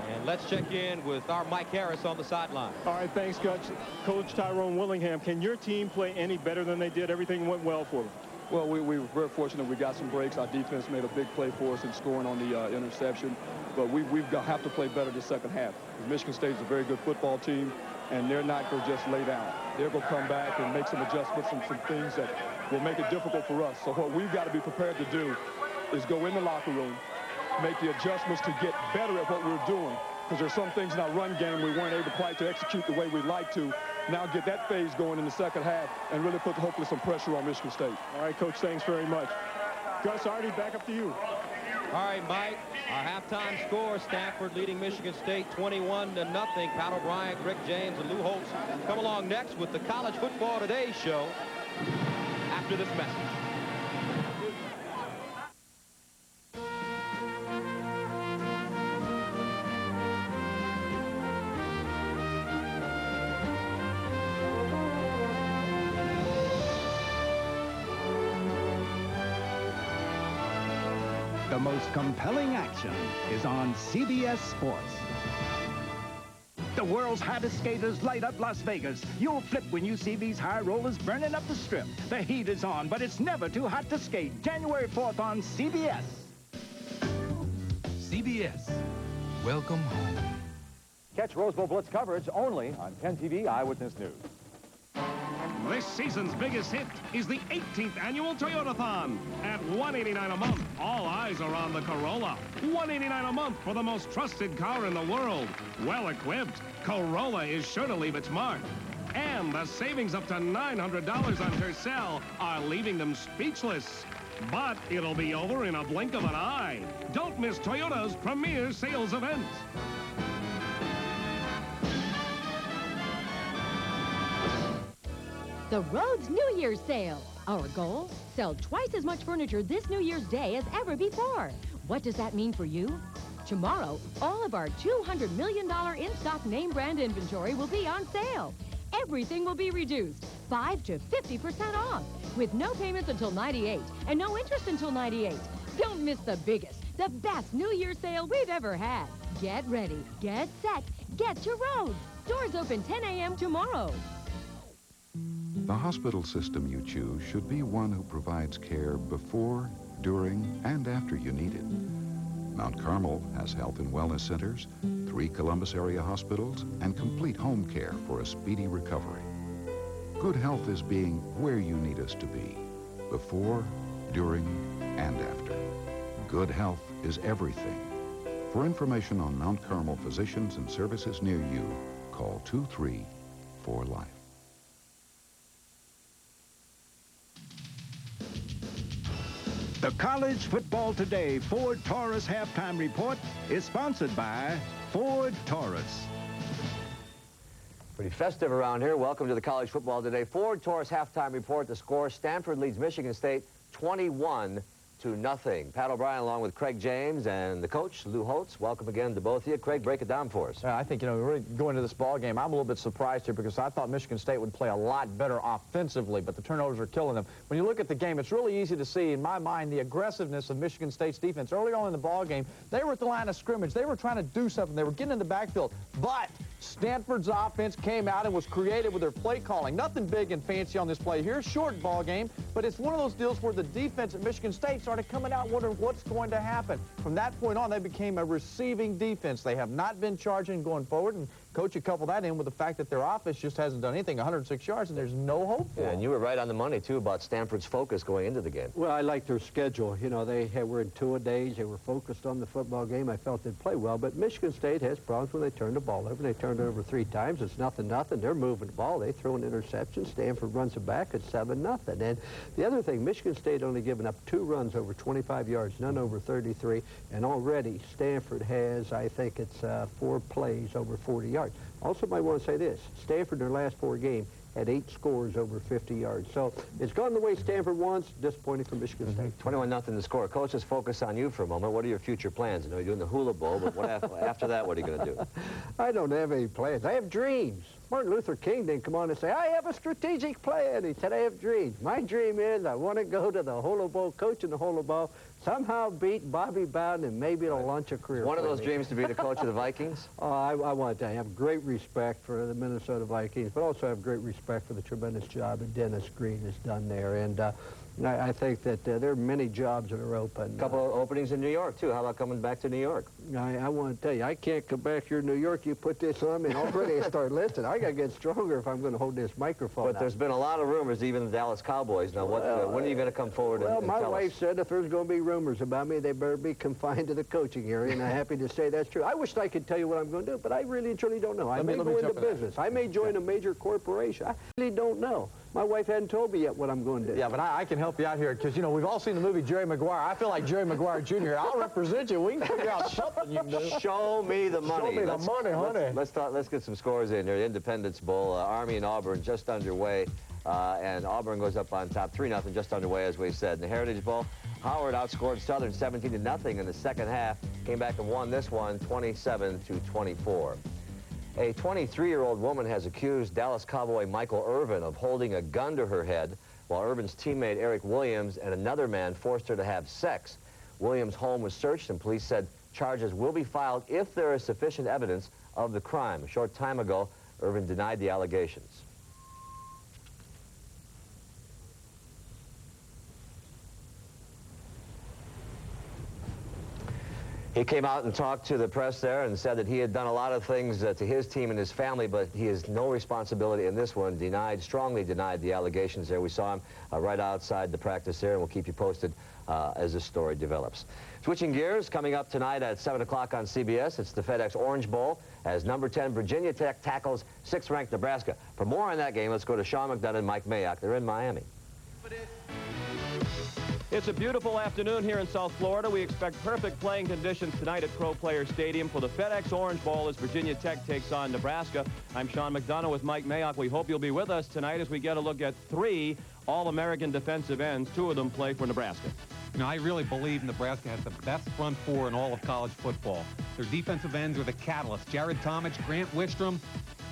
And let's check in with our Mike Harris on the sideline. All right, thanks, Coach Tyrone Willingham. Can your team play any better than they did? Everything went well for them. Well, we were very fortunate. We got some breaks. Our defense made a big play for us in scoring on the interception. But we've got have to play better the second half. Michigan State is a very good football team, and they're not going to just lay down. They're going to come back and make some adjustments and some things that will make it difficult for us. So what we've got to be prepared to do is go in the locker room, make the adjustments to get better at what we're doing. Because there's some things in our run game we weren't able quite to execute the way we'd like to. Now get that phase going in the second half and really put hopefully some pressure on Michigan State. All right, Coach, thanks very much. Gus, Artie, back up to you. All right, Mike, our halftime score, Stanford leading Michigan State 21-0. Pat O'Brien, Rick James, and Lou Holtz come along next with the College Football Today show after this message. The most compelling action is on CBS Sports. The world's hottest skaters light up Las Vegas. You'll flip when you see these high rollers burning up the strip. The heat is on, but it's never too hot to skate. January 4th on CBS. CBS. Welcome home. Catch Rose Bowl Blitz coverage only on 10 TV Eyewitness News. This season's biggest hit is the 18th annual Toyotathon. At $189 a month, all eyes are on the Corolla. $189 a month for the most trusted car in the world. Well equipped, Corolla is sure to leave its mark. And the savings up to $900 on Tercel are leaving them speechless. But it'll be over in a blink of an eye. Don't miss Toyota's premier sales event. The Rhodes New Year's Sale. Our goal? Sell twice as much furniture this New Year's Day as ever before. What does that mean for you? Tomorrow, all of our $200 million in-stock name brand inventory will be on sale. Everything will be reduced, 5 to 50% off, with no payments until 98 and no interest until 98. Don't miss the biggest, the best New Year's sale we've ever had. Get ready, get set, get to Rhodes. Doors open 10 a.m. tomorrow. The hospital system you choose should be one who provides care before, during, and after you need it. Mount Carmel has health and wellness centers, 3 Columbus area hospitals, and complete home care for a speedy recovery. Good health is being where you need us to be, before, during, and after. Good health is everything. For information on Mount Carmel physicians and services near you, call 234-LIFE. The College Football Today Ford Taurus Halftime Report is sponsored by Ford Taurus. Pretty festive around here. Welcome to the College Football Today Ford Taurus Halftime Report. The score, Stanford leads Michigan State 21-0. Pat O'Brien along with Craig James and the coach, Lou Holtz. Welcome again to both of you. Craig, break it down for us. I think, really going to this ball game, I'm a little bit surprised here because I thought Michigan State would play a lot better offensively, but the turnovers are killing them. When you look at the game, it's really easy to see, in my mind, the aggressiveness of Michigan State's defense. Early on in the ball game, they were at the line of scrimmage. They were trying to do something. They were getting in the backfield, but Stanford's offense came out and was creative with their play calling. Nothing big and fancy on this play here. Short ball game, but it's one of those deals where the defense at Michigan State started coming out wondering what's going to happen. From that point on, they became a receiving defense. They have not been charging going forward, and Coach, you couple that in with the fact that their offense just hasn't done anything, 106 yards, and there's no hope for them. And you were right on the money, too, about Stanford's focus going into the game. Well, I like their schedule. You know, they were in two-a-days. They were focused on the football game. I felt they'd play well, but Michigan State has problems when they turn the ball over. They turned it over 3 times. It's 0-0. They're moving the ball. They throw an interception. Stanford runs it back. It's 7-0. And the other thing, Michigan State only given up 2 runs over 25 yards, none over 33, and already Stanford has, I think it's 4 plays over 40 yards. Also, might want to say this. Stanford, in their last 4 games, had 8 scores over 50 yards. So it's gone the way Stanford wants. Disappointing for Michigan State. 21-0 the score. Coach, let's focus on you for a moment. What are your future plans? I know you're doing the Hula Bowl, but what after that, what are you going to do? I don't have any plans. I have dreams. Martin Luther King didn't come on and say, I have a strategic plan. He said, I have dreams. My dream is I want to go to the Hula Bowl, coach in the Hula Bowl, somehow beat Bobby Bowden, and maybe it'll launch a career. One of those dreams to be the coach of the Vikings? Oh, I want to have great respect for the Minnesota Vikings, but also have great respect for the tremendous job that Dennis Green has done there. And I think that there are many jobs that are open. A couple of openings in New York, too. How about coming back to New York? I want to tell you, I can't come back here to New York. You put this on me, and already I start listening. I got to get stronger if I'm going to hold this microphone. But there's been a lot of rumors, even the Dallas Cowboys. Now, when are you going to come forward and tell us? Well, my wife said if there's going to be rumors about me, they better be confined to the coaching area, and I'm happy to say that's true. I wish I could tell you what I'm going to do, but I really and truly don't know. I may go into business. I may join a major corporation. I really don't know. My wife hadn't told me yet what I'm going to do. Yeah, but I can help you out here because, you know, we've all seen the movie Jerry Maguire. I feel like Jerry Maguire Jr. I'll represent you. We can figure out something you can do. Show me the money. Show me the money, honey. Let's get some scores in here. The Independence Bowl, Army and Auburn just underway, and Auburn goes up on top 3-0, just underway, as we said. In the Heritage Bowl, Howard outscored Southern 17-0 in the second half. Came back and won this one 27-24. A 23-year-old woman has accused Dallas Cowboy Michael Irvin of holding a gun to her head while Irvin's teammate Eric Williams and another man forced her to have sex. Williams' home was searched, and police said charges will be filed if there is sufficient evidence of the crime. A short time ago, Irvin denied the allegations. He came out and talked to the press there and said that he had done a lot of things to his team and his family, but he has no responsibility in this one. Strongly denied the allegations there. We saw him right outside the practice there, and we'll keep you posted as this story develops. Switching gears, coming up tonight at 7 o'clock on CBS, it's the FedEx Orange Bowl as number 10 Virginia Tech tackles 6th-ranked Nebraska. For more on that game, let's go to Sean McDonough and Mike Mayock. They're in Miami. It's a beautiful afternoon here in South Florida. We expect perfect playing conditions tonight at Pro Player Stadium for the FedEx Orange Bowl as Virginia Tech takes on Nebraska. I'm Sean McDonough with Mike Mayock. We hope you'll be with us tonight as we get a look at 3 All-American defensive ends. 2 of them play for Nebraska. You know, I really believe Nebraska has the best front four in all of college football. Their defensive ends are the catalyst. Jared Tomich, Grant Wistrom,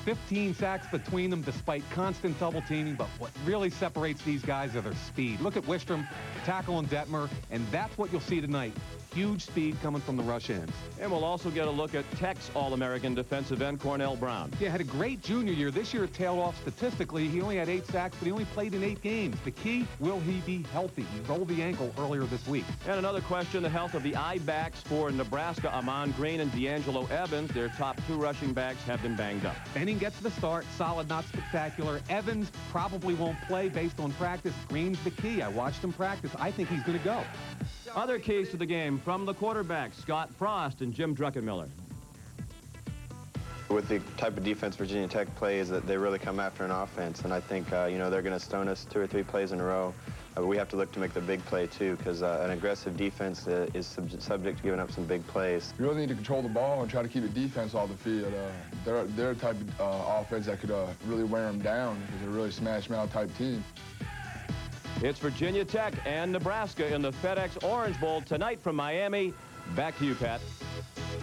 15 sacks between them despite constant double teaming, but what really separates these guys are their speed. Look at Wistrom tackling Detmer, and that's what you'll see tonight. Huge speed coming from the rush ends. And we'll also get a look at Tech's All-American defensive end, Cornell Brown. Yeah, had a great junior year. This year it tailed off statistically. He only had 8 sacks, but he only played in 8 games. The key, will he be healthy? He rolled the ankle earlier this week. And another question, the health of the I-backs for Nebraska, Amon Green and D'Angelo Evans. Their top 2 rushing backs have been banged up. Benning gets the start, solid, not spectacular. Evans probably won't play based on practice. Green's the key. I watched him practice. I think he's going to go. Other keys to the game from the quarterbacks, Scott Frost and Jim Druckenmiller. With the type of defense Virginia Tech plays, that they really come after an offense, and I think you know, they're going to stone us 2 or 3 plays in a row. We have to look to make the big play too, because an aggressive defense is subject to giving up some big plays. You really need to control the ball and try to keep the defense off the field. They're the type of offense that could really wear them down, because they're a really smash-mouth type team. It's Virginia Tech and Nebraska in the FedEx Orange Bowl tonight from Miami. Back to you, Pat.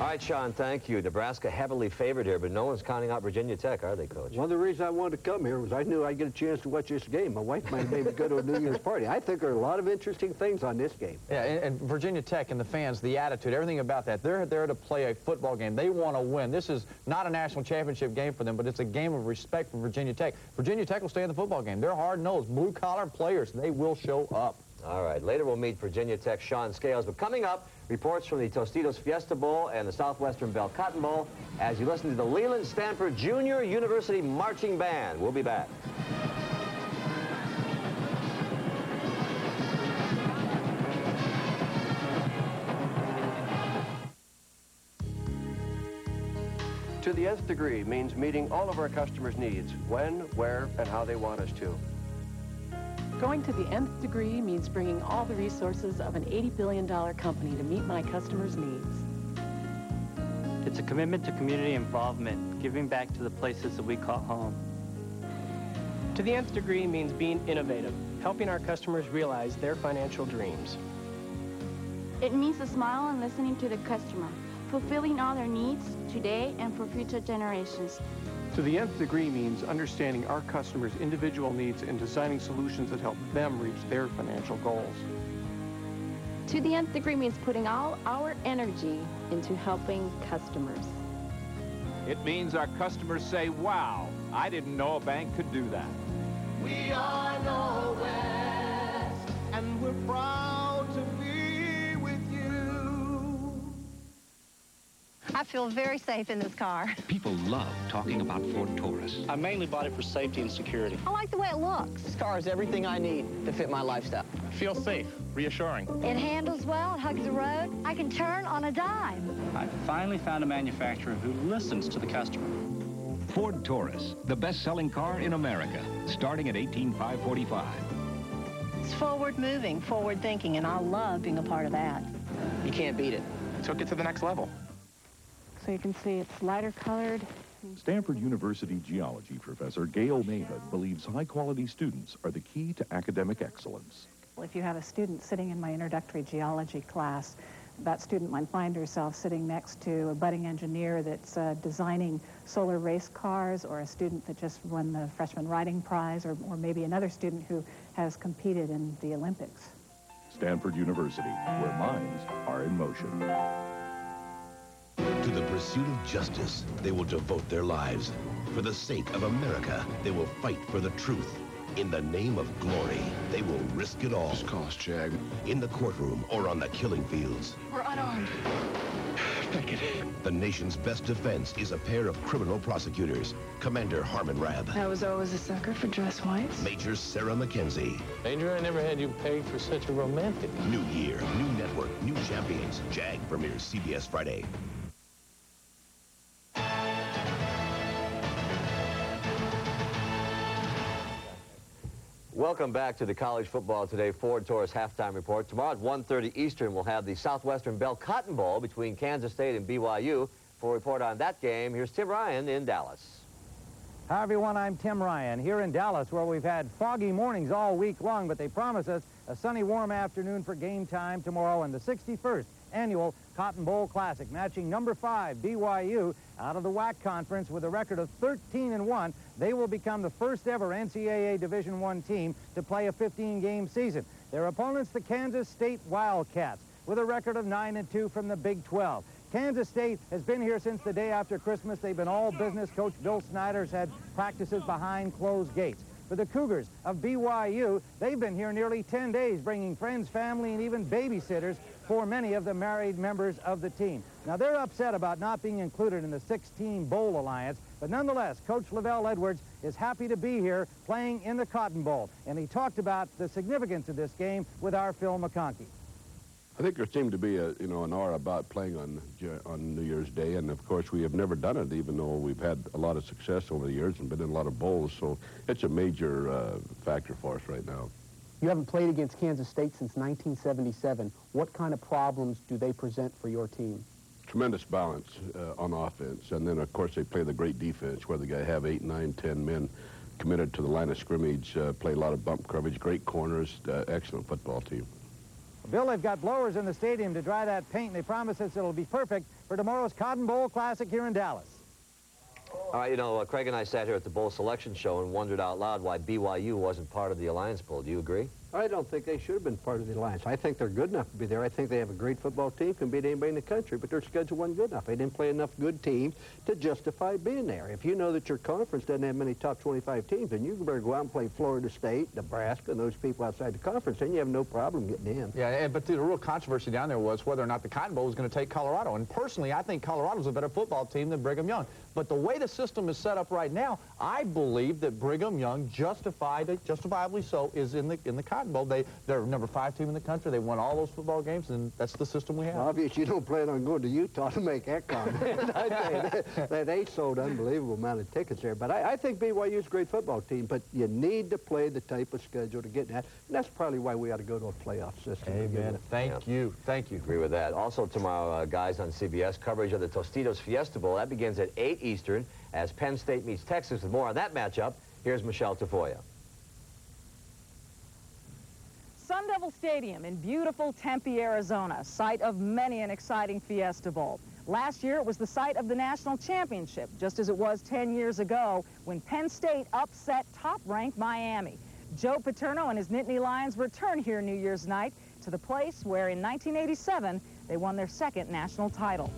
All right, Sean, thank you. Nebraska heavily favored here, but no one's counting out Virginia Tech, are they, Coach? One of the reasons I wanted to come here was I knew I'd get a chance to watch this game. My wife might have made me go to a New Year's party. I think there are a lot of interesting things on this game. Yeah, and Virginia Tech and the fans, the attitude, everything about that. They're there to play a football game. They want to win. This is not a national championship game for them, but it's a game of respect for Virginia Tech. Virginia Tech will stay in the football game. They're hard-nosed, blue-collar players. They will show up. All right, later we'll meet Virginia Tech's Sean Scales, but coming up, reports from the Tostitos Fiesta Bowl and the Southwestern Bell Cotton Bowl as you listen to the Leland Stanford Junior University Marching Band. We'll be back. To the nth degree means meeting all of our customers' needs, when, where, and how they want us to. Going to the nth degree means bringing all the resources of an $80 billion company to meet my customers' needs. It's a commitment to community involvement, giving back to the places that we call home. To the nth degree means being innovative, helping our customers realize their financial dreams. It means a smile and listening to the customer, fulfilling all their needs today and for future generations. To the nth degree means understanding our customers' individual needs and designing solutions that help them reach their financial goals. To the nth degree means putting all our energy into helping customers. It means our customers say, wow, I didn't know a bank could do that. We are Norwest, and we're proud to be with you. I feel very safe in this car. People love talking about Ford Taurus. I mainly bought it for safety and security. I like the way it looks. This car has everything I need to fit my lifestyle. Feel safe, reassuring. It handles well, it hugs the road. I can turn on a dime. I finally found a manufacturer who listens to the customer. Ford Taurus, the best-selling car in America, starting at $18,545. It's forward-moving, forward-thinking, and I love being a part of that. You can't beat it. Took it to the next level. So you can see it's lighter colored. Stanford University geology professor Gail Mayhood believes high-quality students are the key to academic excellence. If you have a student sitting in my introductory geology class, that student might find herself sitting next to a budding engineer that's designing solar race cars, or a student that just won the freshman writing prize, or maybe another student who has competed in the Olympics. Stanford University, where minds are in motion. To the pursuit of justice, they will devote their lives. For the sake of America, they will fight for the truth. In the name of glory, they will risk it all. Just call us Jag. In the courtroom or on the killing fields. We're unarmed. Pick it. The nation's best defense is a pair of criminal prosecutors. Commander Harmon Rabb. I was always a sucker for dress whites. Major Sarah McKenzie. Major, I never had you pegged for such a romantic. New year, new network, new champions. Jag premieres CBS Friday. Welcome back to the College Football Today Ford Taurus Halftime Report. Tomorrow at 1:30 Eastern, we'll have the Southwestern Bell Cotton Bowl between Kansas State and BYU. For a report on that game, here's Tim Ryan in Dallas. Hi, everyone. I'm Tim Ryan here in Dallas, where we've had foggy mornings all week long, but they promise us a sunny, warm afternoon for game time tomorrow in the 61st annual Cotton Bowl Classic, matching number 5 BYU out of the WAC conference with a record of 13-1. They will become the first ever NCAA Division I team to play a 15-game season. Their opponents, the Kansas State Wildcats, with a record of 9-2 from the Big 12. Kansas State has been here since the day after Christmas. They've been all business. Coach Bill Snyder's had practices behind closed gates. For the Cougars of BYU, they've been here nearly 10 days, bringing friends, family, and even babysitters for many of the married members of the team. Now, they're upset about not being included in the 16 Bowl Alliance, but nonetheless, Coach Lavelle Edwards is happy to be here playing in the Cotton Bowl, and he talked about the significance of this game with our Phil McConkey. I think there seemed to be an aura about playing on New Year's Day, and of course we have never done it, even though we've had a lot of success over the years and been in a lot of bowls, so it's a major factor for us right now. You haven't played against Kansas State since 1977. What kind of problems do they present for your team? Tremendous balance on offense, and then of course they play the great defense where they have 8, 9, 10 men committed to the line of scrimmage, play a lot of bump coverage, great corners, excellent football team. Bill, they've got blowers in the stadium to dry that paint, and they promise us it'll be perfect for tomorrow's Cotton Bowl Classic here in Dallas. All right, you know, Craig and I sat here at the Bowl Selection Show and wondered out loud why BYU wasn't part of the Alliance Bowl. Do you agree? I don't think they should have been part of the Alliance. I think they're good enough to be there. I think they have a great football team, can beat anybody in the country, but their schedule wasn't good enough. They didn't play enough good teams to justify being there. If you know that your conference doesn't have many top 25 teams, then you better go out and play Florida State, Nebraska, and those people outside the conference, then you have no problem getting in. Yeah, but the real controversy down there was whether or not the Cotton Bowl was going to take Colorado. And personally, I think Colorado's a better football team than Brigham Young. But the way the system is set up right now, I believe that Brigham Young, justifiably so, is in the Cotton Bowl. They're number 5 team in the country. They won all those football games, and that's the system we have. Well, obviously, you don't plan on going to Utah to make that comment. They sold an unbelievable amount of tickets there. But I think BYU's a great football team, but you need to play the type of schedule to get that. And that's probably why we ought to go to a playoff system. Amen. Thank you. Thank you. Agree with that. Also tomorrow, guys, on CBS, coverage of the Tostitos Fiesta Bowl. That begins at 8 Eastern as Penn State meets Texas. With more on that matchup, here's Michelle Tafoya. Sun Devil Stadium in beautiful Tempe, Arizona, site of many an exciting Fiesta Bowl. Last year, it was the site of the national championship, just as it was 10 years ago when Penn State upset top-ranked Miami. Joe Paterno and his Nittany Lions return here New Year's night to the place where in 1987, they won their second national title.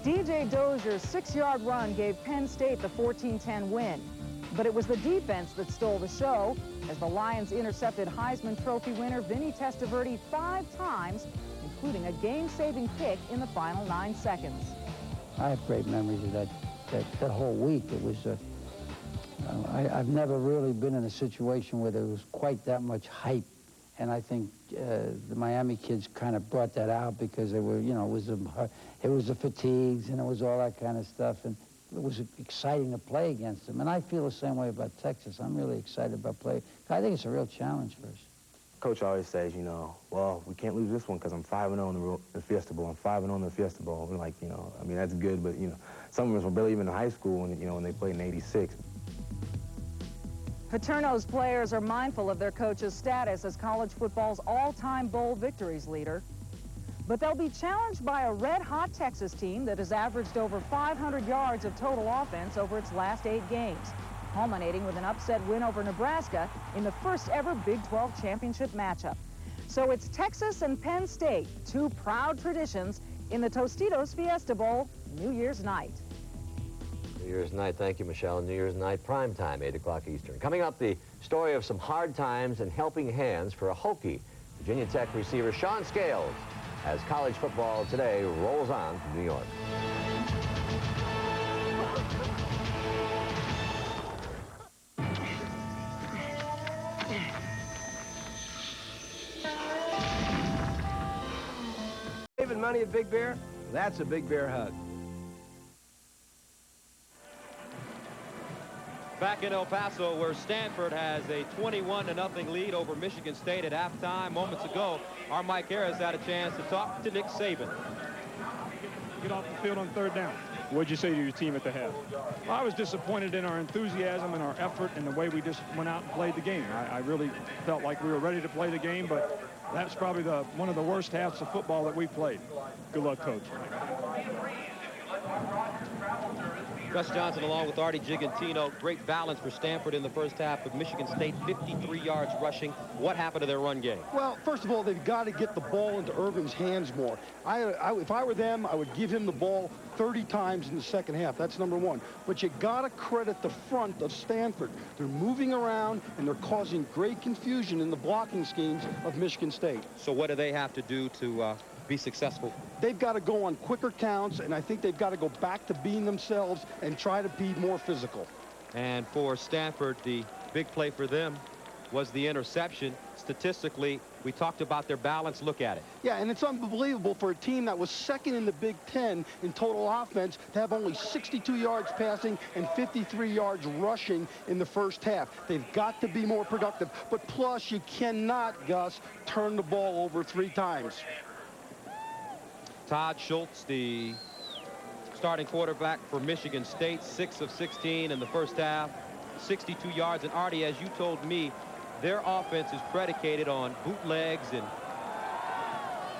DJ Dozier's 6-yard run gave Penn State the 14-10 win. But it was the defense that stole the show as the Lions intercepted Heisman Trophy winner Vinny Testaverde 5 times, including a game-saving kick in the final 9 seconds. I have great memories of that whole week. It was, I've never really been in a situation where there was quite that much hype. And I think the Miami kids kind of brought that out because they were, you know, it was the fatigues and it was all that kind of stuff. And it was exciting to play against them. And I feel the same way about Texas. I'm really excited about playing. I think it's a real challenge for us. Coach always says, you know, well, we can't lose this one because I'm 5-0 in the Fiesta Bowl. I'm 5-0 in the Fiesta Bowl. We're like, you know, I mean, that's good, but, you know, some of us were barely even in high school when, you know, when they played in '86. Paterno's players are mindful of their coach's status as college football's all-time bowl victories leader. But they'll be challenged by a red-hot Texas team that has averaged over 500 yards of total offense over its last 8 games, culminating with an upset win over Nebraska in the first ever Big 12 championship matchup. So it's Texas and Penn State, 2 proud traditions in the Tostitos Fiesta Bowl New Year's night. New Year's night, thank you, Michelle. New Year's night, prime time, 8 o'clock Eastern. Coming up, the story of some hard times and helping hands for a Hokie, Virginia Tech receiver Sean Scales, as college football today rolls on from New York. Saving money at Big Bear? That's a Big Bear hug. Back in El Paso, where Stanford has a 21-0 lead over Michigan State at halftime. Moments ago, our Mike Harris had a chance to talk to Nick Saban. Get off the field on 3rd down. What'd you say to your team at the half? I was disappointed in our enthusiasm and our effort and the way we just went out and played the game. I really felt like we were ready to play the game, but that's probably one of the worst halves of football that we've played. Good luck, Coach. Gus Johnson along with Artie Gigantino. Great balance for Stanford in the first half of Michigan State, 53 yards rushing. What happened to their run game? Well, first of all, they've got to get the ball into Irvin's hands more. If I were them, I would give him the ball 30 times in the second half. That's number one. But you got to credit the front of Stanford. They're moving around, and they're causing great confusion in the blocking schemes of Michigan State. So what do they have to do to be successful? They've got to go on quicker counts, and I think they've got to go back to being themselves and try to be more physical. And for Stanford, the big play for them was the interception. Statistically, we talked about their balance. Look at it. Yeah, and it's unbelievable for a team that was second in the Big Ten in total offense to have only 62 yards passing and 53 yards rushing in the first half. They've got to be more productive. But plus, you cannot, Gus, turn the ball over 3 times. Todd Schultz, the starting quarterback for Michigan State, 6 of 16 in the first half, 62 yards. And Artie, as you told me, their offense is predicated on bootlegs and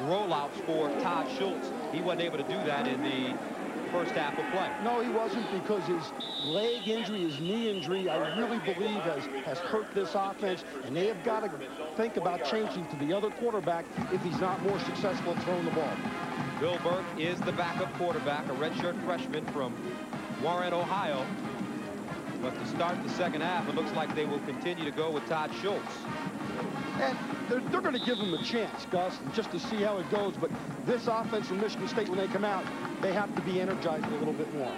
rollouts for Todd Schultz. He wasn't able to do that in the first half of play. No, he wasn't, because his leg injury, his knee injury, I really believe has hurt this offense, and they have got to think about changing to the other quarterback if he's not more successful at throwing the ball. Bill Burke is the backup quarterback, a redshirt freshman from Warren, Ohio. But to start the second half, it looks like they will continue to go with Todd Schultz. And they're going to give him a chance, Gus, just to see how it goes. But this offense from Michigan State, when they come out, they have to be energized a little bit more.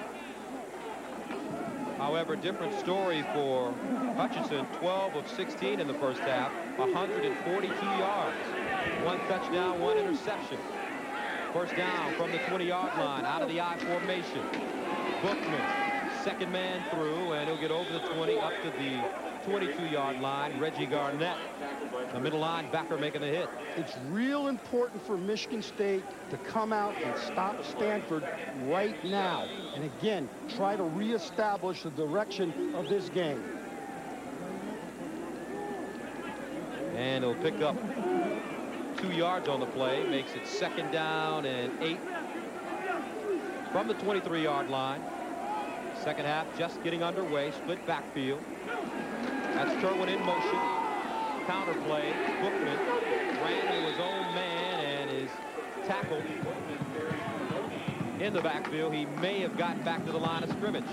However, different story for Hutchinson, 12 of 16 in the first half, 142 yards, 1 touchdown, 1 interception. First down from the 20-yard line, out of the I formation. Bookman, second man through, and he'll get over the 20 up to the 22-yard line. Reggie Garnett, the middle linebacker, making the hit. It's real important for Michigan State to come out and stop Stanford right now. And again, try to reestablish the direction of this game. And he'll pick up 2 yards on the play, makes it second down and 8 from the 23-yard line. Second half just getting underway, split backfield. That's Kerwin in motion. Counter play. Bookman ran to his own man and is tackled in the backfield. He may have gotten back to the line of scrimmage.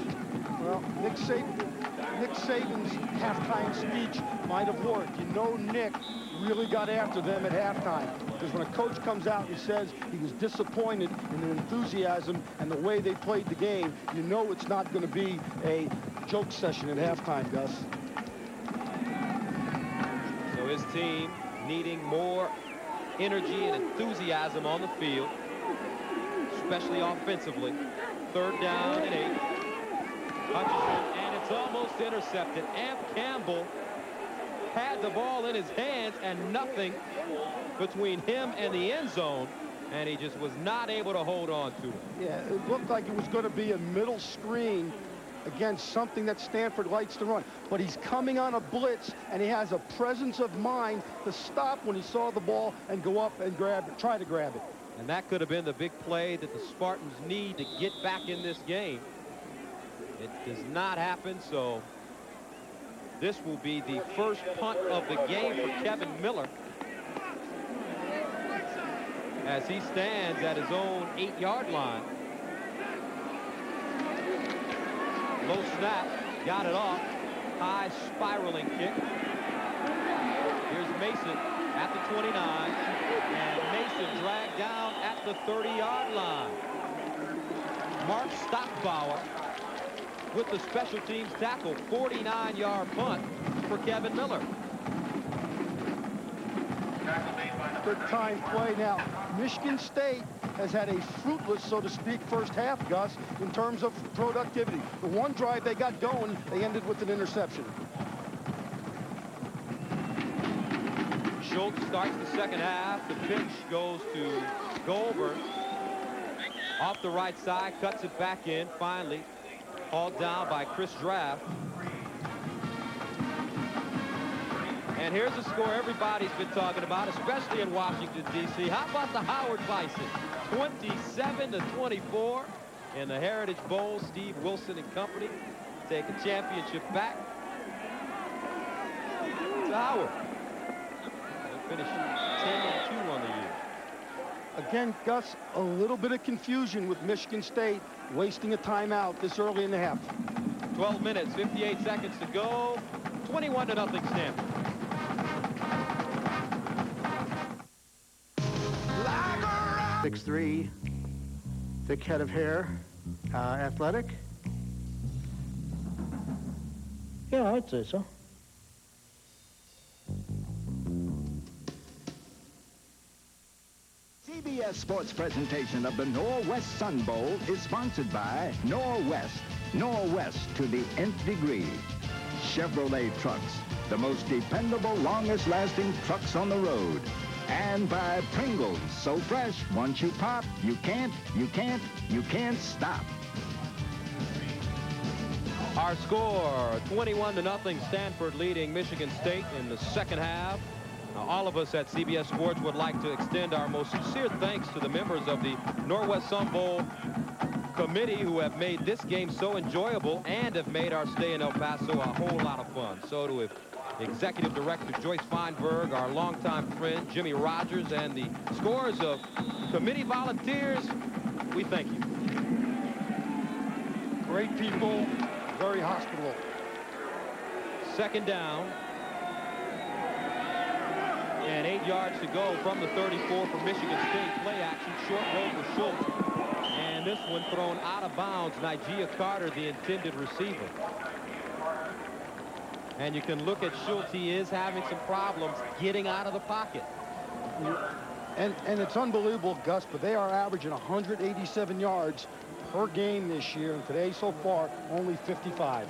Well, Nick Saban's halftime speech might have worked. You know, Nick really got after them at halftime, because when a coach comes out and says he was disappointed in their enthusiasm and the way they played the game, you know it's not going to be a joke session at halftime, Gus. So his team needing more energy and enthusiasm on the field, especially offensively. Third down and 8. Hutchinson, and it's almost intercepted. Amp Campbell had the ball in his hands and nothing between him and the end zone, and he just was not able to hold on to it. Yeah, it looked like it was going to be a middle screen against something that Stanford likes to run. But he's coming on a blitz, and he has a presence of mind to stop when he saw the ball and go up and grab it, try to grab it. And that could have been the big play that the Spartans need to get back in this game. It does not happen, so this will be the first punt of the game for Kevin Miller, as he stands at his own 8-yard line. Low snap, got it off. High spiraling kick. Here's Mason at the 29, and Mason dragged down at the 30-yard line. Mark Stockbauer with the special teams tackle. 49-yard punt for Kevin Miller. Good time play. Now, Michigan State has had a fruitless, so to speak, first half, Gus, in terms of productivity. The one drive they got going, they ended with an interception. Schultz starts the second half. The pitch goes to Goldberg. Off the right side, cuts it back in, finally. Hauled down by Chris Draft. And here's a score everybody's been talking about, especially in Washington, D.C. How about the Howard Bison? 27-24 in the Heritage Bowl. Steve Wilson and company take a championship back to Howard. They finish 10-2 on the year. Again, Gus, a little bit of confusion with Michigan State wasting a timeout this early in the half. 12 minutes, 58 seconds to go. 21-0 Stanford. 6'3", thick head of hair, athletic. Yeah, I'd say so. CBS Sports presentation of the Norwest Sun Bowl is sponsored by Norwest. Norwest to the nth degree. Chevrolet trucks, the most dependable, longest-lasting trucks on the road. And by Pringles, so fresh, once you pop, you can't stop. Our score, 21-0, Stanford leading Michigan State in the second half. Now, all of us at CBS Sports would like to extend our most sincere thanks to the members of the Norwest Sun Bowl committee who have made this game so enjoyable and have made our stay in El Paso a whole lot of fun. So to Executive Director Joyce Feinberg, our longtime friend Jimmy Rogers, and the scores of committee volunteers, we thank you. Great people, very hospitable. Second down. And 8 yards to go from the 34 for Michigan State. Play action, short roll for Schultz. And this one thrown out of bounds. Nigel Carter, the intended receiver. And you can look at Schultz. He is having some problems getting out of the pocket. And it's unbelievable, Gus, but they are averaging 187 yards per game this year. And today, so far, only 55.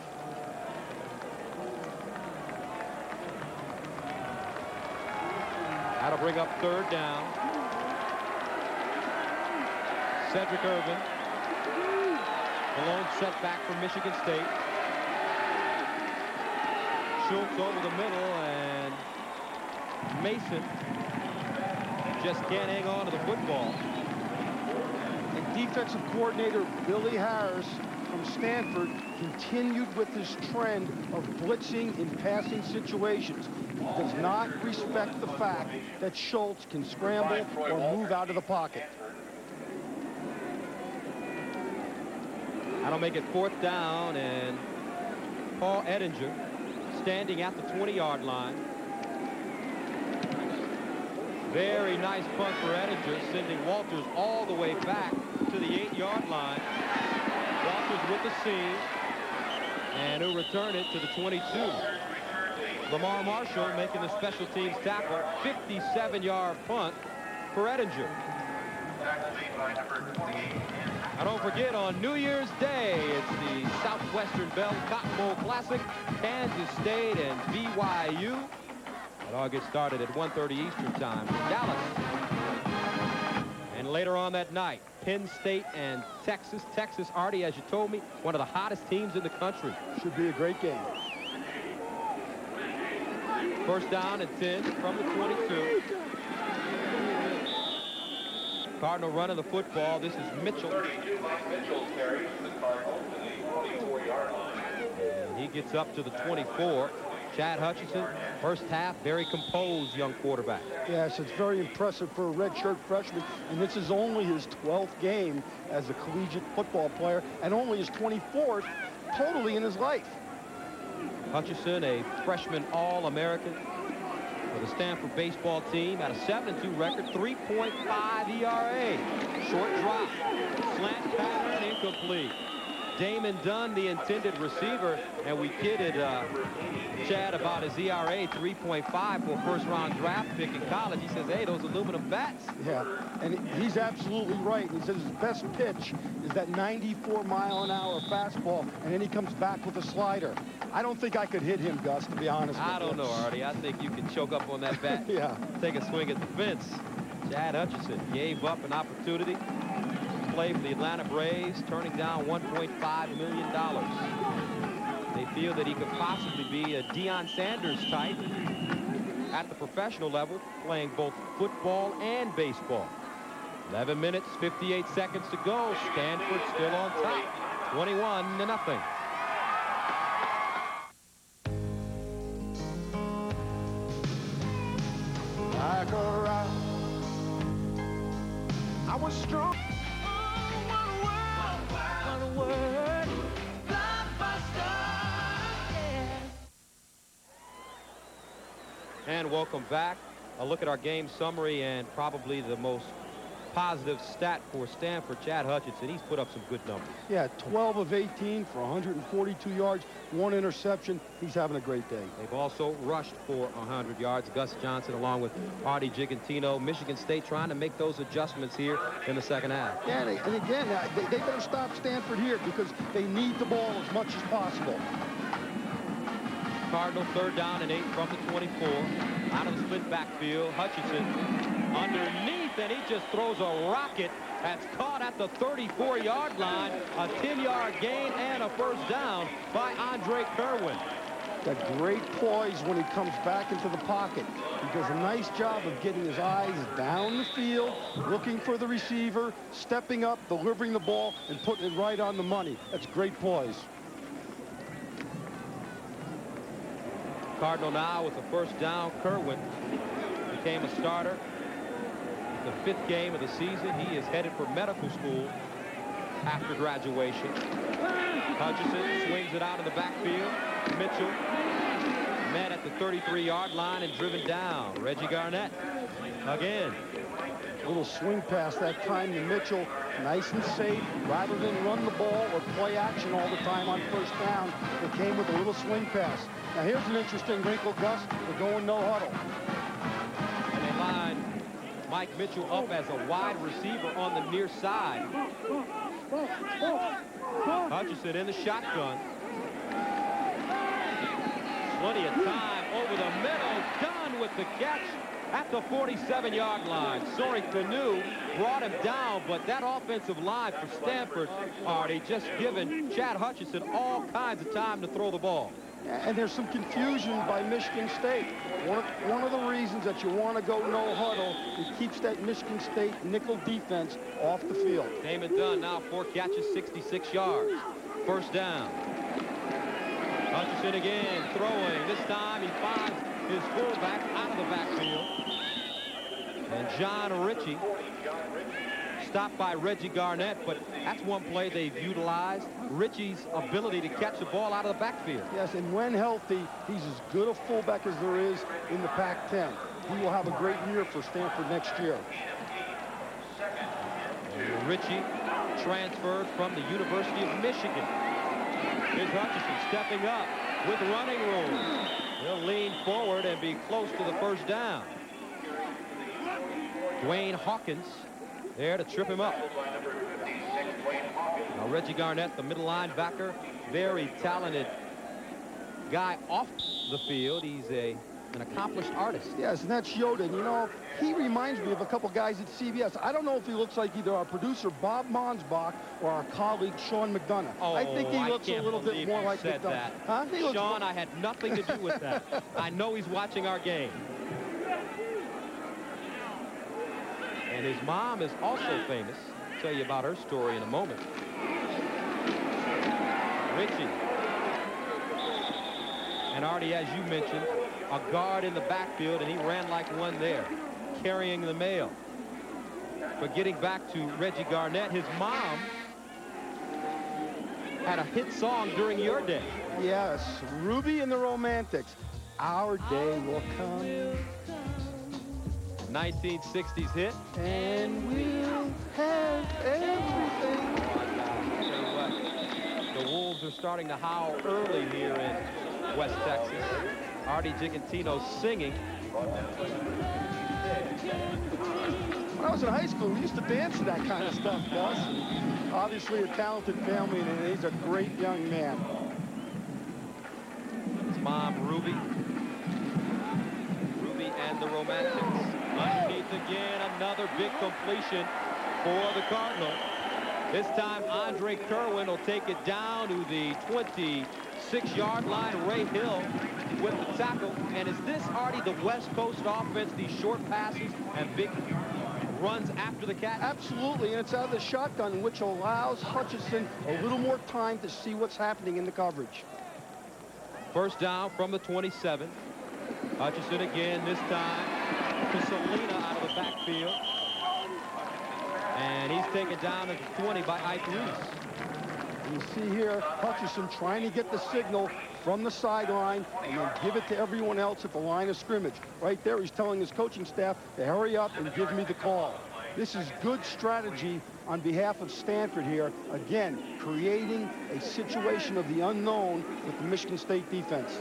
That'll bring up third down. Cedric Irvin. The lone setback for Michigan State. Schultz over the middle, and Mason just can't hang on to the football. And defensive coordinator Billy Harris from Stanford continued with his trend of blitzing in passing situations. He does not respect the fact that Schultz can scramble or move out of the pocket. That'll make it fourth down, and Paul Ettinger standing at the 20-yard line. Very nice punt for Ettinger, sending Walters all the way back to the 8-yard line. Walters with the seam, and he'll return it to the 22. Lamar Marshall making the special teams tackle. 57-yard punt for Ettinger. Now don't forget, on New Year's Day, it's the Southwestern Bell Cotton Bowl Classic, Kansas State and BYU. It all gets started at 1:30 Eastern Time in Dallas. And later on that night, Penn State and Texas. Texas, Artie, as you told me, one of the hottest teams in the country. Should be a great game. First down and 10 from the 22. Cardinal running the football. This is Mitchell. And he gets up to the 24. Chad Hutchinson, first half, very composed young quarterback. Yes, it's very impressive for a redshirt freshman, and this is only his 12th game as a collegiate football player, and only his 24th totally in his life. Hutchinson, a freshman All-American for the Stanford baseball team, at a 7-2 record, 3.5 ERA. Short drop, slant pattern, incomplete. Damon Dunn, the intended receiver, and we kidded Chad about his ERA, 3.5 for a first-round draft pick in college. He says, hey, those aluminum bats. Yeah, and he's absolutely right. He says his best pitch is that 94-mile-an-hour fastball, and then he comes back with a slider. I don't think I could hit him, Gus, to be honest with you. I don't know, Artie. I think you can choke up on that bat. Yeah. Take a swing at the fence. Chad Hutchinson gave up an opportunity play for the Atlanta Braves, turning down $1.5 million. They feel that he could possibly be a Deion Sanders type at the professional level, playing both football and baseball. 11 minutes, 58 seconds to go. Stanford still on top, 21-0. Like a rock, I was strong. And welcome back. A look at our game summary, and probably the most positive stat for Stanford, Chad Hutchinson. He's put up some good numbers. Yeah, 12 of 18 for 142 yards, 1 interception. He's having a great day. They've also rushed for 100 yards. Gus Johnson along with Artie Gigantino. Michigan State trying to make those adjustments here in the second half. Yeah, and again, they better stop Stanford here because they need the ball as much as possible. Cardinal 3rd down and 8 from the 24. Out of the split backfield, Hutchinson underneath, and he just throws a rocket that's caught at the 34-yard line. A 10-yard gain and a first down by Andre Kerwin. Got great poise when he comes back into the pocket. He does a nice job of getting his eyes down the field, looking for the receiver, stepping up, delivering the ball, and putting it right on the money. That's great poise. Cardinal now with the first down. Kerwin became a starter. The 5th game of the season. He is headed for medical school after graduation. Hutchinson swings it out in the backfield. Mitchell met at the 33-yard line and driven down. Reggie Garnett again. A little swing pass that time to Mitchell. Nice and safe. Rather than run the ball or play action all the time on first down, it came with a little swing pass. Now here's an interesting wrinkle, Gus. We're going no huddle. And they line Mike Mitchell up as a wide receiver on the near side. Hutchinson in the shotgun. Plenty of time over the middle. Done with the catch at the 47-yard line. Sori Kanu brought him down, but that offensive line for Stanford, Artie, just given Chad Hutchinson all kinds of time to throw the ball. And there's some confusion by Michigan State. One of the reasons that you want to go no huddle, it keeps that Michigan State nickel defense off the field. Damon Dunn now 4 catches, 66 yards. First down. Hutchinson again throwing. This time he finds his fullback out of the backfield. And John Ritchie stopped by Reggie Garnett, but that's one play they've utilized. Ritchie's ability to catch the ball out of the backfield. Yes, and when healthy, he's as good a fullback as there is in the Pac-10. He will have a great year for Stanford next year. And Ritchie transferred from the University of Michigan. Here's Hutchinson stepping up with running room. He'll lean forward and be close to the first down. Dwayne Hawkins there to trip him up. Now Reggie Garnett, the middle linebacker, very talented guy off the field. He's an accomplished artist. Yes, and that's Yoda. And, you know, he reminds me of a couple guys at CBS. I don't know if he looks like either our producer, Bob Monsbach, or our colleague, Sean McDonough. Oh, I think he looks a little bit more like said McDonough. That. Huh? Sean, I had nothing to do with that. I know he's watching our game. And his mom is also famous. I'll tell you about her story in a moment. Ritchie. And Artie, as you mentioned, a guard in the backfield, and he ran like one there, carrying the mail. But getting back to Reggie Garnett, his mom had a hit song during your day. Yes, Ruby and the Romantics. Our day will come. 1960s hit. And we'll have everything. I'll tell you what, the Wolves are starting to howl early here in West Texas. Artie Gigantino singing. When I was in high school, we used to dance to that kind of stuff, Gus. Obviously a talented family, and he's a great young man. His mom, Ruby. Ruby and the Romantics. Underneath again, another big completion for the Cardinal. This time, Andre Kerwin will take it down to the 26-yard line. Ray Hill with the tackle. And is this, Artie, the West Coast offense, these short passes and big runs after the catch? Absolutely, and it's out of the shotgun, which allows Hutchinson a little more time to see what's happening in the coverage. First down from the 27. Hutchinson again, this time to Salina out of the backfield. And he's taken down at the 20 by Ike Reese. You see here, Hutchinson trying to get the signal from the sideline and then give it to everyone else at the line of scrimmage. Right there, he's telling his coaching staff to hurry up and give me the call. This is good strategy on behalf of Stanford here. Again, creating a situation of the unknown with the Michigan State defense.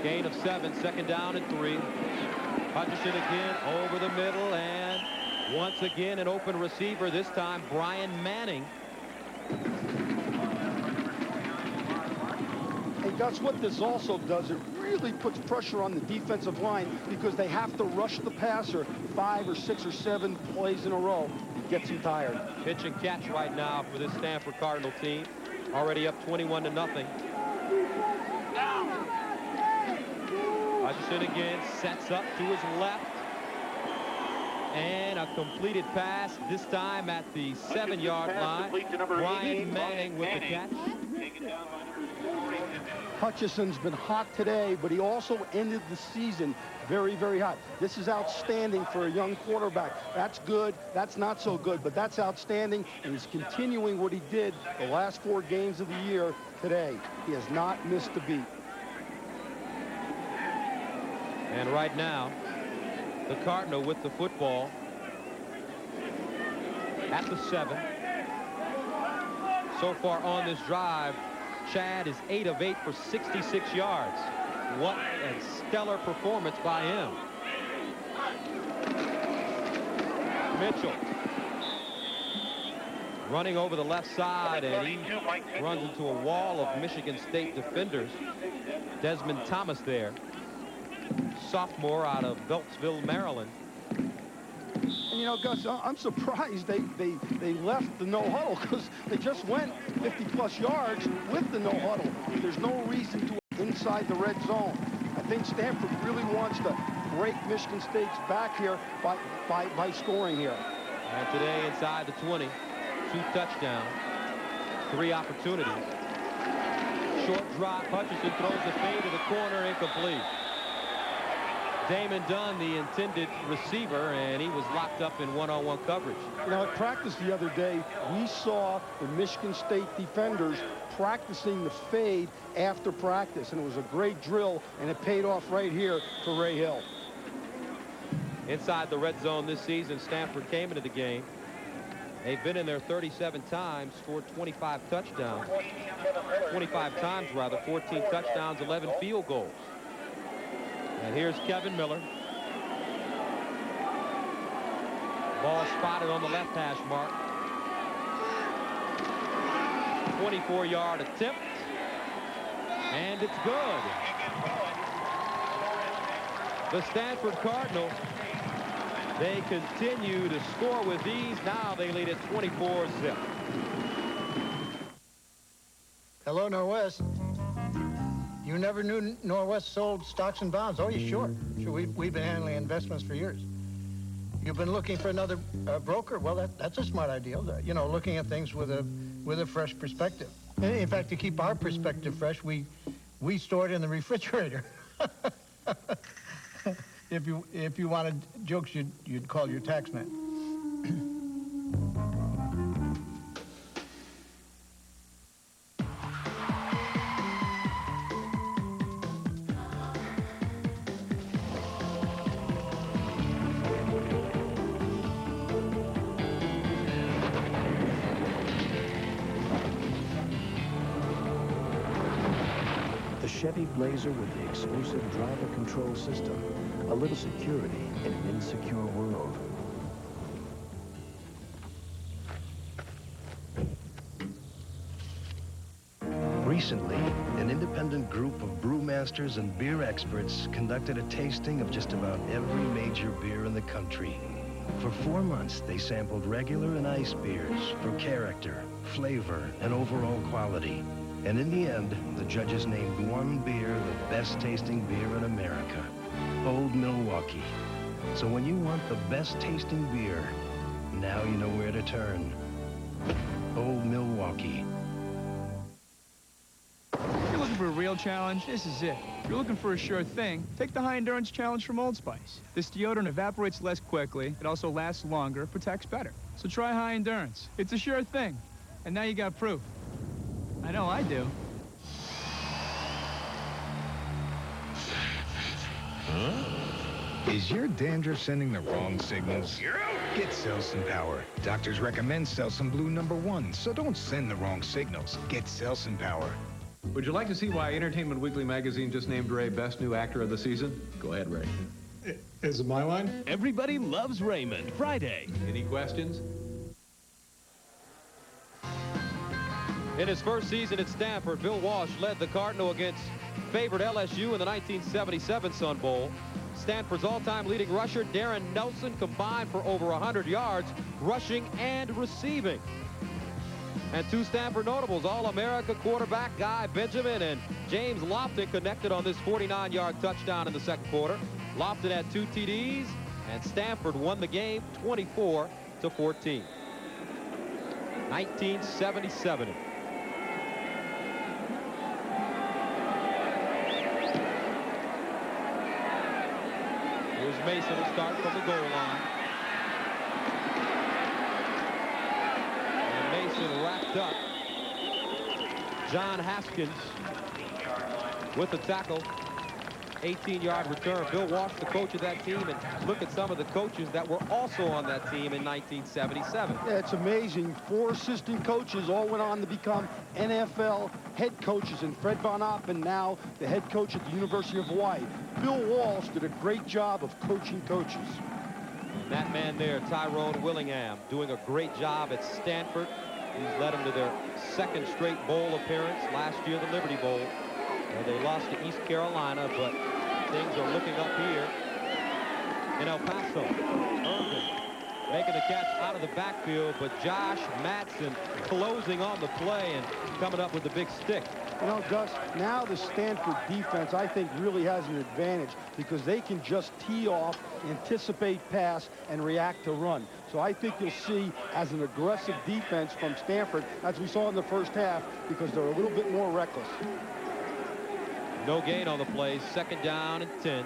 Gain of 7, second down and 3. Hutchinson again over the middle, and once again an open receiver, this time Brian Manning. Hey, Gus, what this also does, it really puts pressure on the defensive line because they have to rush the passer 5 or 6 or 7 plays in a row. It gets him tired. Pitch and catch right now for this Stanford Cardinal team. Already up 21-0. Hutchinson again sets up to his left. And a completed pass, this time at the 7-yard line. Brian Manning with the catch. Hutchinson's been hot today, but he also ended the season very, very hot. This is outstanding for a young quarterback. That's good. That's not so good, but that's outstanding, and he's continuing what he did the last 4 games of the year today. He has not missed a beat. And right now, the Cardinal with the football at the 7. So far on this drive, Chad is 8 of 8 for 66 yards. What a stellar performance by him. Mitchell running over the left side, and he runs into a wall of Michigan State defenders. Desmond Thomas there, sophomore out of Beltsville, Maryland. And you know, Gus, I'm surprised they left the no huddle because they just went 50-plus yards with the no huddle. There's no reason to inside the red zone. I think Stanford really wants to break Michigan State's back here by scoring here. And today inside the 20, 2 touchdowns, 3 opportunities. Short drop, Hutchinson throws the fade to the corner, incomplete. Damon Dunn, the intended receiver, and he was locked up in one-on-one coverage. You know, at practice the other day, we saw the Michigan State defenders practicing the fade after practice, and it was a great drill, and it paid off right here for Ray Hill. Inside the red zone this season, Stanford came into the game. They've been in there 37 times, scored 25 touchdowns. 25 times, rather, 14 touchdowns, 11 field goals. And here's Kevin Miller. Ball spotted on the left hash mark. 24-yard attempt. And it's good. The Stanford Cardinals, they continue to score with ease. Now they lead at 24-0. Hello, Norwest. You never knew Norwest sold stocks and bonds. Oh, you sure? Sure, we've been handling investments for years. You've been looking for another broker? Well, that's a smart idea. You know, looking at things with a fresh perspective. In fact, to keep our perspective fresh, we store it in the refrigerator. If you wanted jokes, you'd call your tax man. Chevy Blazer with the exclusive driver control system. A little security in an insecure world. Recently, an independent group of brewmasters and beer experts conducted a tasting of just about every major beer in the country. For 4 months, they sampled regular and ice beers for character, flavor, and overall quality. And in the end, the judges named one beer the best tasting beer in America, Old Milwaukee. So when you want the best tasting beer, now you know where to turn. Old Milwaukee. If you're looking for a real challenge, this is it. If you're looking for a sure thing, take the High Endurance Challenge from Old Spice. This deodorant evaporates less quickly, it also lasts longer, protects better. So try High Endurance. It's a sure thing. And now you got proof. I know I do. Is your dandruff sending the wrong signals? Get Selsun Power. Doctors recommend Selsun Blue #1, so don't send the wrong signals. Get Selsun Power. Would you like to see why Entertainment Weekly magazine just named Ray Best New Actor of the Season? Go ahead, Ray. Is it my line? Everybody loves Raymond. Friday. Any questions? In his first season at Stanford, Bill Walsh led the Cardinal against favored LSU in the 1977 Sun Bowl. Stanford's all-time leading rusher, Darren Nelson, combined for over 100 yards, rushing and receiving. And two Stanford notables, All-America quarterback Guy Benjamin and James Lofton connected on this 49-yard touchdown in the second quarter. Lofton had 2 TDs, and Stanford won the game 24-14. 1977. Here's Mason to start from the goal line. And Mason wrapped up. John Haskins with the tackle. 18-yard return. Bill Walsh, the coach of that team, and look at some of the coaches that were also on that team in 1977. Yeah, it's amazing. 4 assistant coaches all went on to become NFL head coaches, and Fred Von Oppen now the head coach at the University of Hawaii. Bill Walsh did a great job of coaching coaches. And that man there, Tyrone Willingham, doing a great job at Stanford. He's led them to their 2nd straight bowl appearance. Last year, the Liberty Bowl. And they lost to East Carolina, but things are looking up here in El Paso. Irvin making the catch out of the backfield, but Josh Matson closing on the play and coming up with the big stick. You know, Gus, now the Stanford defense, I think, really has an advantage because they can just tee off, anticipate pass, and react to run. So I think you'll see as an aggressive defense from Stanford, as we saw in the first half, because they're a little bit more reckless. No gain on the play. 2nd down and 10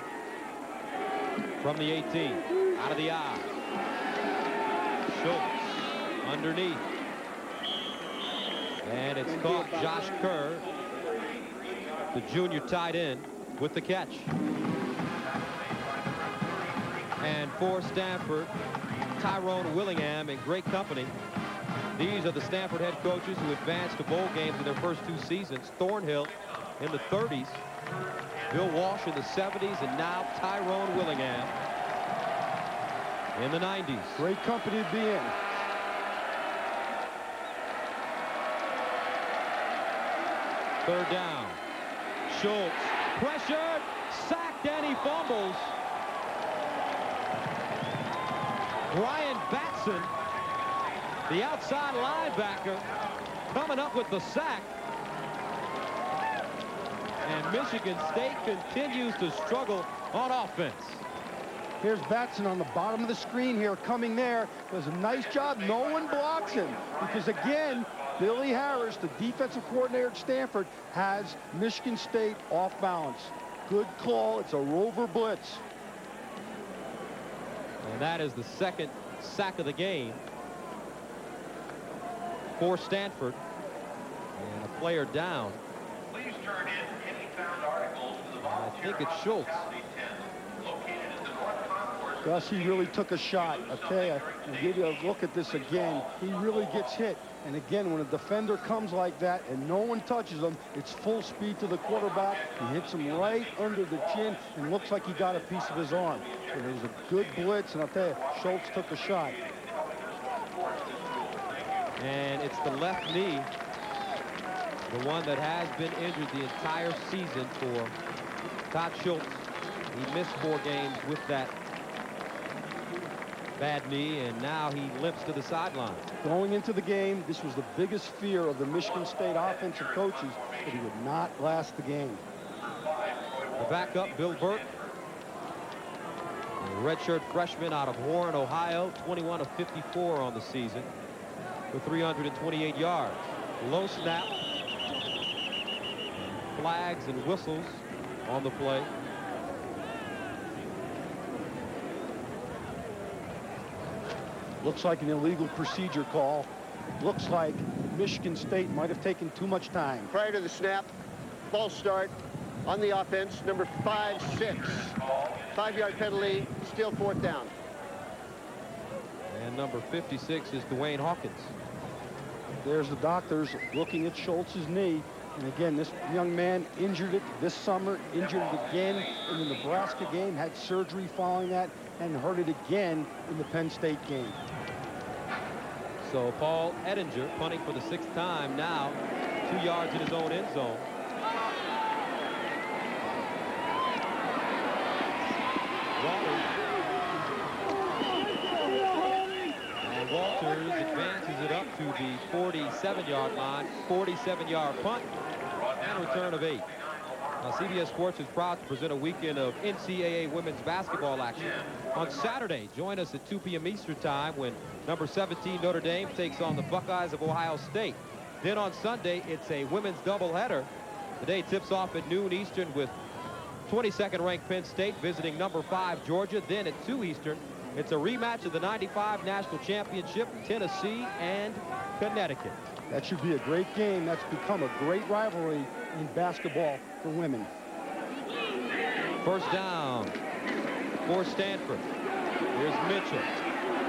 from the 18. Out of the eye. Schultz underneath. And it's caught. Josh Kerr, the junior tight end, with the catch. And for Stanford, Tyrone Willingham in great company. These are the Stanford head coaches who advanced to bowl games in their first 2 seasons. Thornhill in the 30s, Bill Walsh in the 70s, and now Tyrone Willingham in the 90s. Great company to be in. Third down. Schultz pressured, sacked, and he fumbles. Brian Batson, the outside linebacker, coming up with the sack. And Michigan State continues to struggle on offense. Here's Batson on the bottom of the screen here, coming there. Does a nice job. No one blocks him because, again, Billy Harris, the defensive coordinator at Stanford, has Michigan State off balance. Good call. It's a rover blitz. And that is the 2nd sack of the game for Stanford. And a player down. Please turn in any found articles to the volunteer. I think it's Schultz. Gus, he really took a shot. Okay, I'll give you a look at this again. He really gets hit. And again, when a defender comes like that and no one touches him, it's full speed to the quarterback. He hits him right under the chin and looks like he got a piece of his arm. So it was a good blitz, and I'll tell you, Schultz took a shot. And it's the left knee, the one that has been injured the entire season for Todd Schultz. He missed 4 games with that bad knee, and now he limps to the sideline. Going into the game, this was the biggest fear of the Michigan State offensive coaches, that he would not last the game. The backup, Bill Burke, a redshirt freshman out of Warren, Ohio, 21 of 54 on the season for 328 yards. Low snap, flags and whistles on the play. Looks like an illegal procedure call. Looks like Michigan State might have taken too much time. Prior to the snap, false start on the offense, number 5-6. 5-yard penalty, still 4th down. And number 56 is Dwayne Hawkins. There's the doctors looking at Schultz's knee. And again, this young man injured it this summer, injured it again in the Nebraska game, had surgery following that, and hurt it again in the Penn State game. So Paul Ettinger punting for the 6th time now, 2 yards in his own end zone. And Walters advances it up to the 47-yard line, 47-yard punt, and a return of 8. Now, CBS Sports is proud to present a weekend of NCAA women's basketball action. On Saturday, join us at 2 p.m. Eastern Time when number 17 Notre Dame takes on the Buckeyes of Ohio State. Then on Sunday, it's a women's doubleheader. The day tips off at noon Eastern with 22nd ranked Penn State visiting number 5 Georgia. Then at 2 Eastern, it's a rematch of the '95 national championship, Tennessee and Connecticut. That should be a great game. That's become a great rivalry in basketball for women. First down for Stanford. Here's Mitchell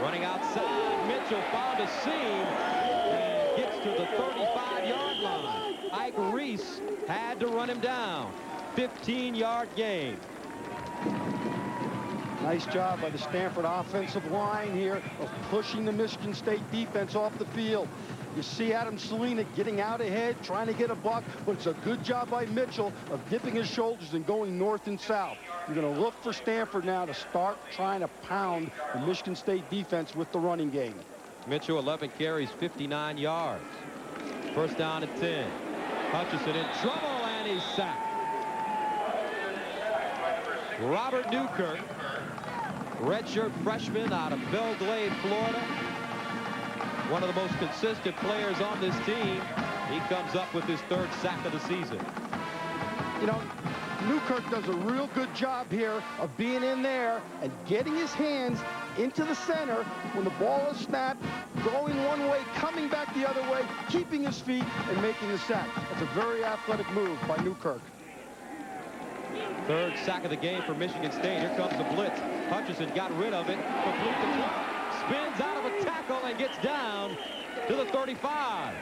running outside. Mitchell found a seam and gets to the 35-yard line. Ike Reese had to run him down. 15-yard gain. Nice job by the Stanford offensive line here of pushing the Michigan State defense off the field. You see Adam Selena getting out ahead, trying to get a buck, but it's a good job by Mitchell of dipping his shoulders and going north and south. You're going to look for Stanford now to start trying to pound the Michigan State defense with the running game. Mitchell, 11 carries, 59 yards. First down at 10. Hutchison in trouble, and he's sacked. Robert Newkirk, redshirt freshman out of Belle Glade, Florida. One of the most consistent players on this team. He comes up with his 3rd sack of the season. You know, Newkirk does a real good job here of being in there and getting his hands into the center when the ball is snapped, going one way, coming back the other way, keeping his feet, and making the sack. It's a very athletic move by Newkirk. 3rd sack of the game for Michigan State. Here comes the blitz. Hutchison got rid of it. Complete the clock. Spins out of a tackle and gets down to the 35.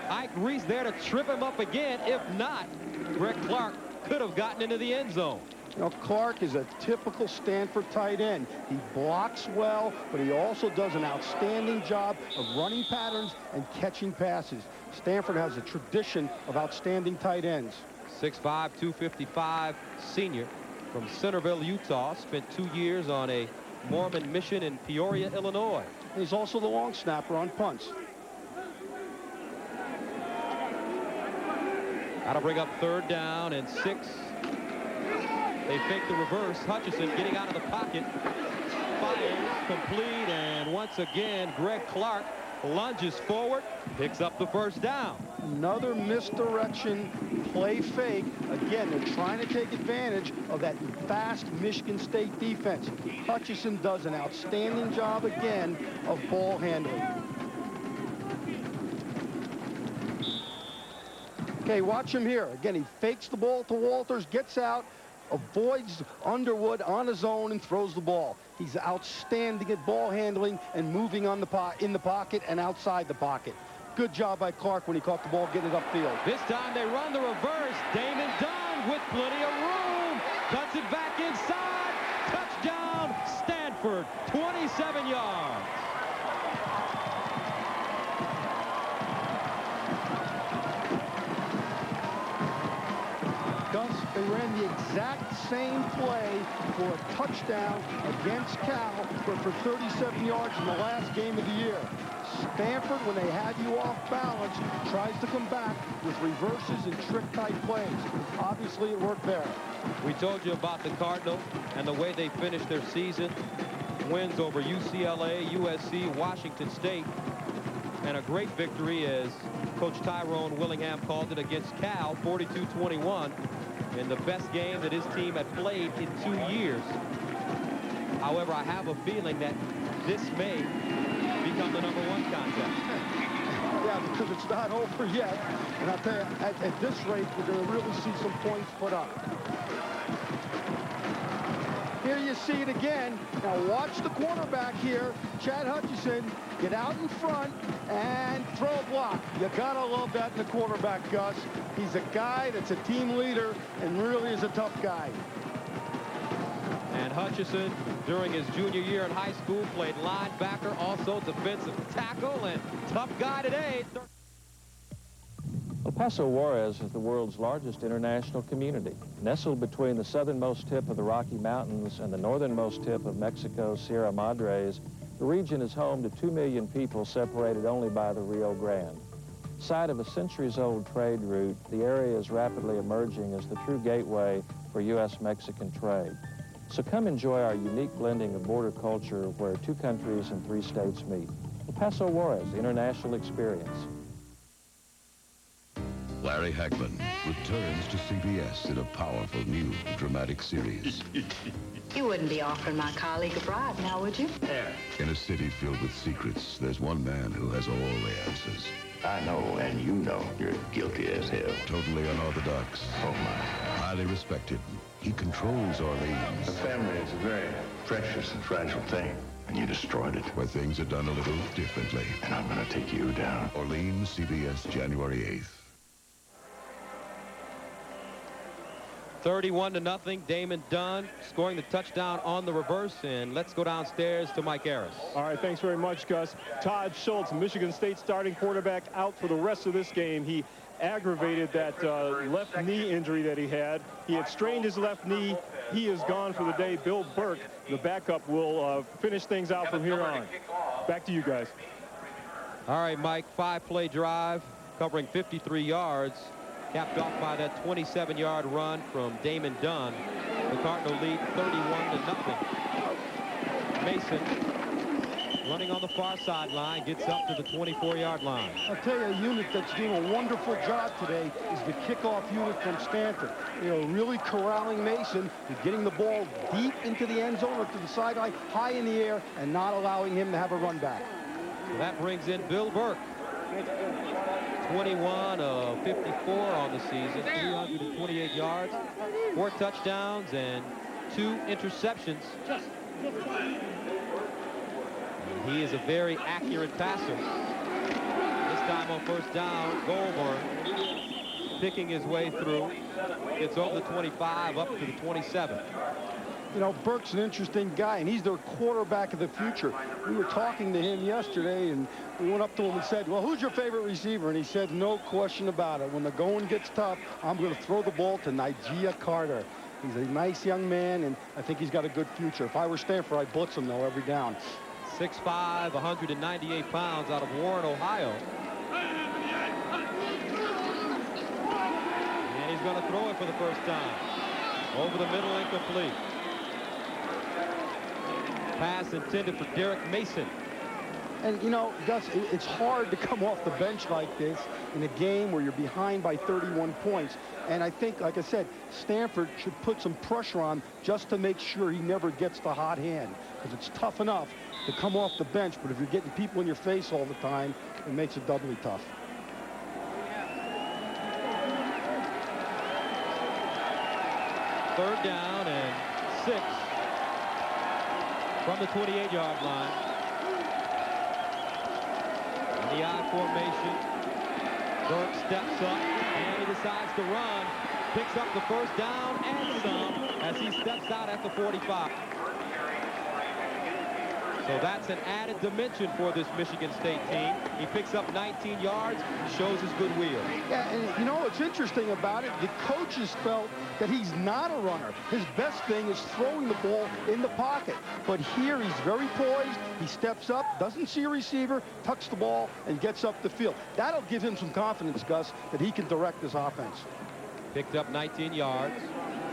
Ike Reese there to trip him up again. If not, Greg Clark could have gotten into the end zone. You know, Clark is a typical Stanford tight end. He blocks well, but he also does an outstanding job of running patterns and catching passes. Stanford has a tradition of outstanding tight ends. 6'5", 255 senior from Centerville, Utah. Spent 2 years on a Mormon mission in Peoria, Illinois. And he's also the long snapper on punts. Got to bring up 3rd down and 6. They fake the reverse. Hutchison getting out of the pocket. Fires, complete, and once again, Greg Clark lunges forward, picks up the 1st down. Another misdirection, play fake. Again, they're trying to take advantage of that fast Michigan State defense. Hutchison does an outstanding job again of ball handling. Okay, watch him here. Again, he fakes the ball to Walters, gets out, avoids Underwood on his own, and throws the ball. He's outstanding at ball handling and moving on in the pocket and outside the pocket. Good job by Clark when he caught the ball, getting it upfield. This time they run the reverse. Damon Dunn with plenty of room. Cuts it back inside. Touchdown, Stanford, 27 yards. Gus, they ran the exact same play for a touchdown against Cal, but for 37 yards in the last game of the year. Stanford, when they have you off balance, tries to come back with reverses and trick-type plays. Obviously, it worked there. We told you about the Cardinals and the way they finished their season. Wins over UCLA, USC, Washington State, and a great victory, as Coach Tyrone Willingham called it, against Cal, 42-21, in the best game that his team had played in 2 years. However, I have a feeling that this may become the #1 contest. Yeah, because it's not over yet. And I'll tell you, at this rate, we're going to really see some points put up. Here you see it again. Now watch the quarterback here, Chad Hutchison, get out in front and throw a block. You gotta love that in the quarterback, Gus. He's a guy that's a team leader and really is a tough guy. And Hutchison, during his junior year in high school, played linebacker, also defensive tackle, and tough guy today. El Paso Juarez is the world's largest international community. Nestled between the southernmost tip of the Rocky Mountains and the northernmost tip of Mexico's Sierra Madres, the region is home to 2 million people separated only by the Rio Grande. Site of a centuries-old trade route, the area is rapidly emerging as the true gateway for U.S.-Mexican trade. So come enjoy our unique blending of border culture where 2 countries and 3 states meet. El Paso Juarez, International Experience. Larry Hagman returns to CBS in a powerful new dramatic series. You wouldn't be offering my colleague a bribe now, would you? In a city filled with secrets, there's one man who has all the answers. I know, and you know, you're guilty as hell. Totally unorthodox. Oh, my. Highly respected. He controls Orleans. A family is a very precious and fragile thing, and you destroyed it. Where things are done a little differently. And I'm going to take you down. Orleans, CBS, January 8th. 31-0, Damon Dunn scoring the touchdown on the reverse, and let's go downstairs to Mike Harris. All right, thanks very much, Gus. Todd Schultz, Michigan State starting quarterback, out for the rest of this game. He aggravated that left knee injury that he had. He had strained his left knee. He is gone for the day. Bill Burke, the backup, will finish things out from here on. Back to you guys. All right, Mike, 5-play drive covering 53 yards. Capped off by that 27-yard run from Damon Dunn. The Cardinal lead 31-0. Mason running on the far sideline, gets up to the 24-yard line. I'll tell you, a unit that's doing a wonderful job today is the kickoff unit from Stanford. You know, really corralling Mason and getting the ball deep into the end zone or to the sideline, high in the air, and not allowing him to have a run back. So that brings in Bill Burke. 21 of 54 on the season, 328 yards, 4 touchdowns, and 2 interceptions. And he is a very accurate passer. This time on first down, Goldberg picking his way through. Gets over the 25, up to the 27. You know, Burke's an interesting guy, and he's their quarterback of the future. We were talking to him yesterday, and we went up to him and said, well, who's your favorite receiver? And he said, no question about it. When the going gets tough, I'm going to throw the ball to Nigel Carter. He's a nice young man, and I think he's got a good future. If I were Stanford, I'd blitz him, though, every down. 6'5", 198 pounds, out of Warren, Ohio. And he's going to throw it for the first time. Over the middle, incomplete. Pass intended for Derek Mason. And, you know, Gus, it's hard to come off the bench like this in a game where you're behind by 31 points. And I think, like I said, Stanford should put some pressure on just to make sure he never gets the hot hand. Because it's tough enough to come off the bench, but if you're getting people in your face all the time, it makes it doubly tough. Third down and 6 from the 28-yard line. In the I formation, Burke steps up and he decides to run. Picks up the first down and some as he steps out at the 45. So that's an added dimension for this Michigan State team. He picks up 19 yards, shows his good wheel. Yeah, and you know what's interesting about it? The coaches felt that he's not a runner. His best thing is throwing the ball in the pocket. But here he's very poised. He steps up, doesn't see a receiver, tucks the ball, and gets up the field. That'll give him some confidence, Gus, that he can direct this offense. Picked up 19 yards.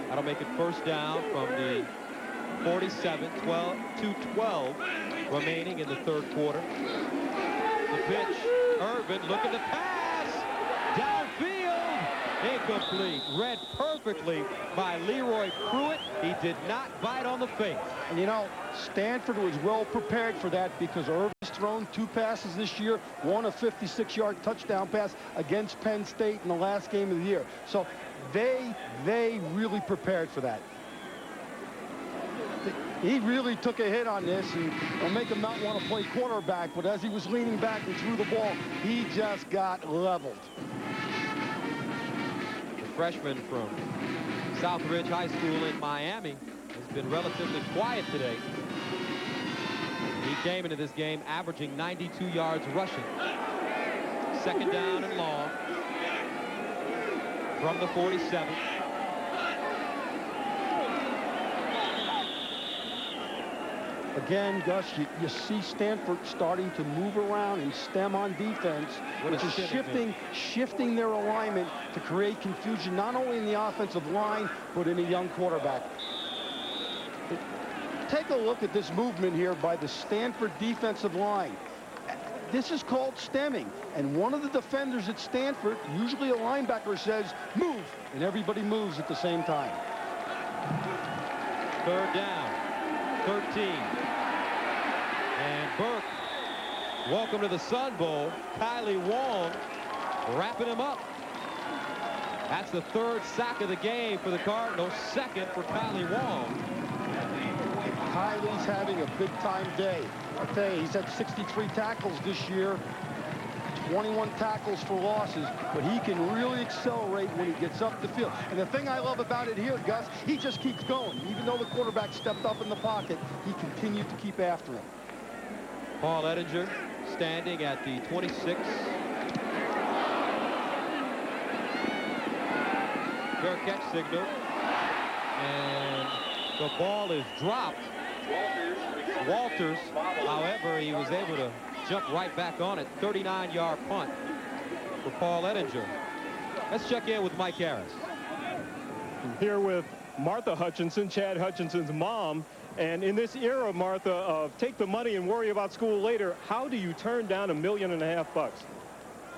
That'll make it first down from the 47, 12 remaining in the third quarter. The pitch, Irvin looking to pass, downfield, incomplete. Read perfectly by Leroy Pruitt. He did not bite on the face. And you know, Stanford was well prepared for that because Irvin's thrown 2 passes this year, one a 56-yard touchdown pass against Penn State in the last game of the year. So they really prepared for that. He really took a hit on this, and it'll make him not want to play quarterback, but as he was leaning back and threw the ball, he just got leveled. The freshman from Southridge High School in Miami has been relatively quiet today. He came into this game averaging 92 yards rushing. Second down and long from the 47. Again, Gus, you see Stanford starting to move around and stem on defense, which is shifting their alignment to create confusion not only in the offensive line, but in a young quarterback. Take a look at this movement here by the Stanford defensive line. This is called stemming, and one of the defenders at Stanford, usually a linebacker, says, move, and everybody moves at the same time. Third down, 13. And Burke, welcome to the Sun Bowl. Kylie Wong wrapping him up. That's the third sack of the game for the Cardinals, second for Kylie Wong. Kylie's having a big-time day. I tell you, he's had 63 tackles this year, 21 tackles for losses, but he can really accelerate when he gets up the field. And the thing I love about it here, Gus, he just keeps going. Even though the quarterback stepped up in the pocket, he continued to keep after him. Paul Ettinger standing at the 26. Fair catch signal. And the ball is dropped. Walters, however, he was able to jump right back on it. 39-yard punt for Paul Ettinger. Let's check in with Mike Harris. I'm here with Martha Hutchinson, Chad Hutchinson's mom. And in this era, Martha, of take the money and worry about school later, how do you turn down $1.5 million?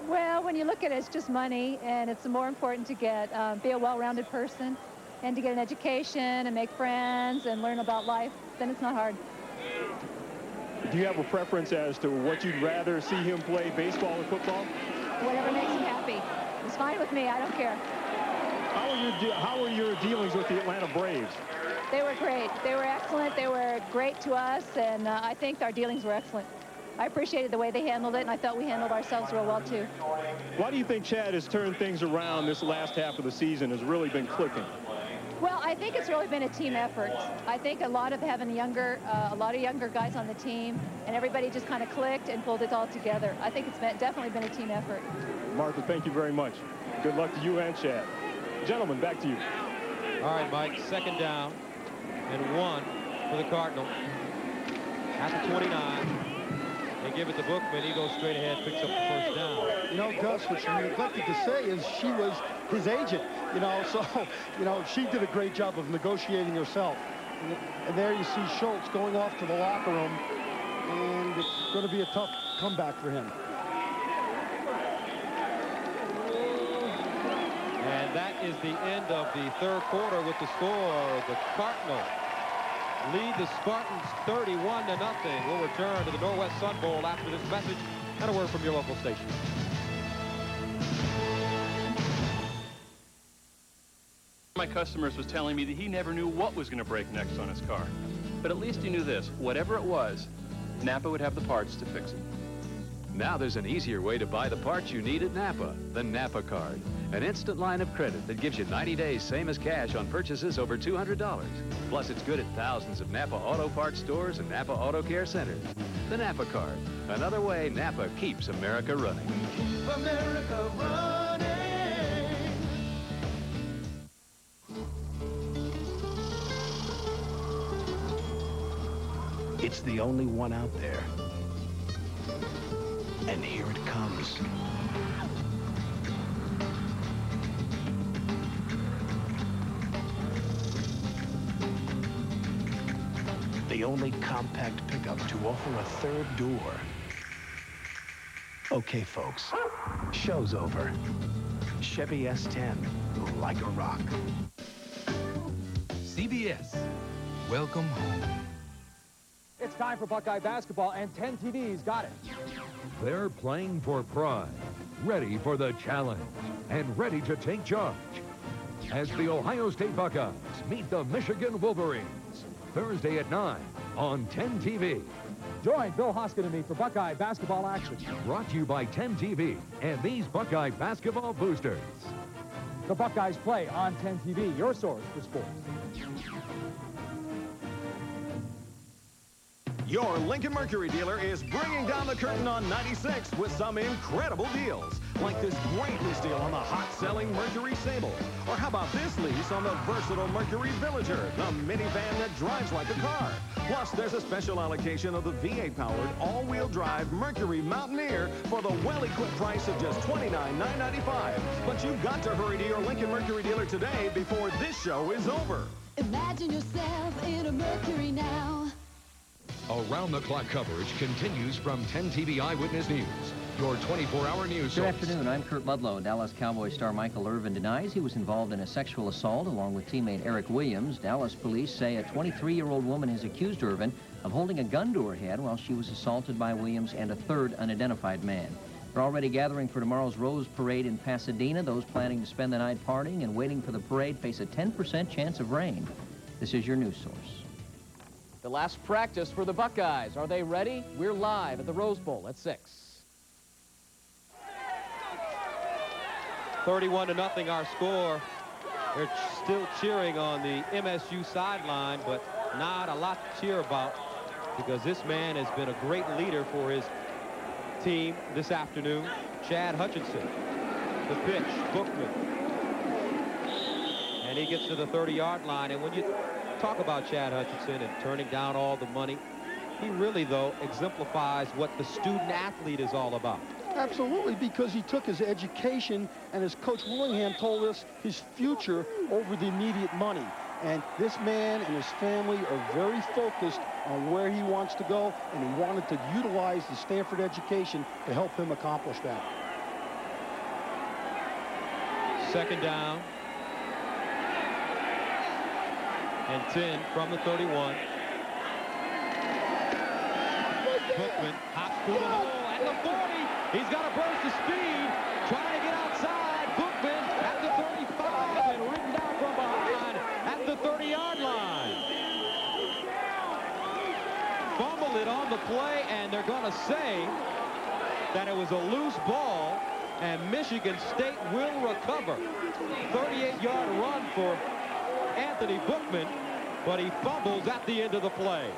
Well, when you look at it, it's just money, and it's more important to get be a well-rounded person and to get an education and make friends and learn about life. Then it's not hard. Do you have a preference as to what you'd rather see him play, baseball or football? Whatever makes him happy. It's fine with me. I don't care. How are your dealings with the Atlanta Braves? They were great. They were excellent. They were great to us, and I think our dealings were excellent. I appreciated the way they handled it, and I thought we handled ourselves real well, too. Why do you think Chad has turned things around this last half of the season, has really been clicking? Well, I think it's really been a team effort. I think a lot of having a lot of younger guys on the team, and everybody just kind of clicked and pulled it all together. I think it's definitely been a team effort. Martha, thank you very much. Good luck to you and Chad. Gentlemen, back to you. All right, Mike, second down and 1 for the Cardinal. At the 29. They give it to Bookman. He goes straight ahead, picks up the first down. You know, Gus, what she neglected to say is she was his agent, you know, so, you know, she did a great job of negotiating herself. And there you see Schultz going off to the locker room, and it's going to be a tough comeback for him. And that is the end of the third quarter with the score. The Cardinals lead the Spartans 31-0. We'll return to the Norwest Sun Bowl after this message and a word from your local station. My customers was telling me that he never knew what was going to break next on his car. But at least he knew this. Whatever it was, Napa would have the parts to fix it. Now there's an easier way to buy the parts you need at Napa, the Napa card. An instant line of credit that gives you 90 days same as cash on purchases over $200. Plus, it's good at thousands of Napa Auto Parts stores and Napa Auto Care centers. The Napa Card. Another way Napa keeps America running. Keep America running. It's the only one out there. And here it comes. The only compact pickup to offer a third door. Okay, folks, show's over. Chevy S10, like a rock. CBS, welcome home. It's time for Buckeye basketball, and 10 TV's got it. They're playing for pride, ready for the challenge, and ready to take charge. As the Ohio State Buckeyes meet the Michigan Wolverines, Thursday at 9 on 10 TV. Join Bill Hoskin and me for Buckeye basketball action. Brought to you by 10 TV and these Buckeye basketball boosters. The Buckeyes play on 10 TV, your source for sports. Your Lincoln Mercury dealer is bringing down the curtain on 96 with some incredible deals, like this great lease deal on the hot-selling Mercury Sable. Or how about this lease on the versatile Mercury Villager, the minivan that drives like a car. Plus, there's a special allocation of the V8-powered all-wheel drive Mercury Mountaineer for the well-equipped price of just $29,995. But you've got to hurry to your Lincoln Mercury dealer today before this show is over. Imagine yourself in a Mercury now. Around-the-clock coverage continues from 10 TV Eyewitness News, your 24-hour news Good source. afternoon. I'm Kurt Ludlow. Dallas Cowboy star Michael Irvin denies he was involved in a sexual assault along with teammate Eric Williams. Dallas police say a 23-year-old woman has accused Irvin of holding a gun to her head while she was assaulted by Williams and a third unidentified man. They're already gathering for tomorrow's Rose Parade in Pasadena. Those planning to spend the night partying and waiting for the parade face a 10% chance of rain. This is your news source. The last practice for the Buckeyes. Are they ready? We're live at the Rose Bowl at 6. 31-0 our score. They're still cheering on the MSU sideline, but not a lot to cheer about because this man has been a great leader for his team this afternoon. Chad Hutchinson. The pitch, Bookman. And he gets to the 30-yard line. And when you talk about Chad Hutchinson and turning down all the money, he really, though, exemplifies what the student athlete is all about. Absolutely, because he took his education, and as Coach Willingham told us, his future over the immediate money. And this man and his family are very focused on where he wants to go, and he wanted to utilize the Stanford education to help him accomplish that. Second down. And 10 from the 31. Bookman hops through the hole at the 40. He's got a burst of speed, trying to get outside. Bookman at the 35 and ridden down from behind at the 30-yard line. Fumbled it on the play, and they're going to say that it was a loose ball, and Michigan State will recover. 38-yard run for Anthony Bookman, but he fumbles at the end of the play.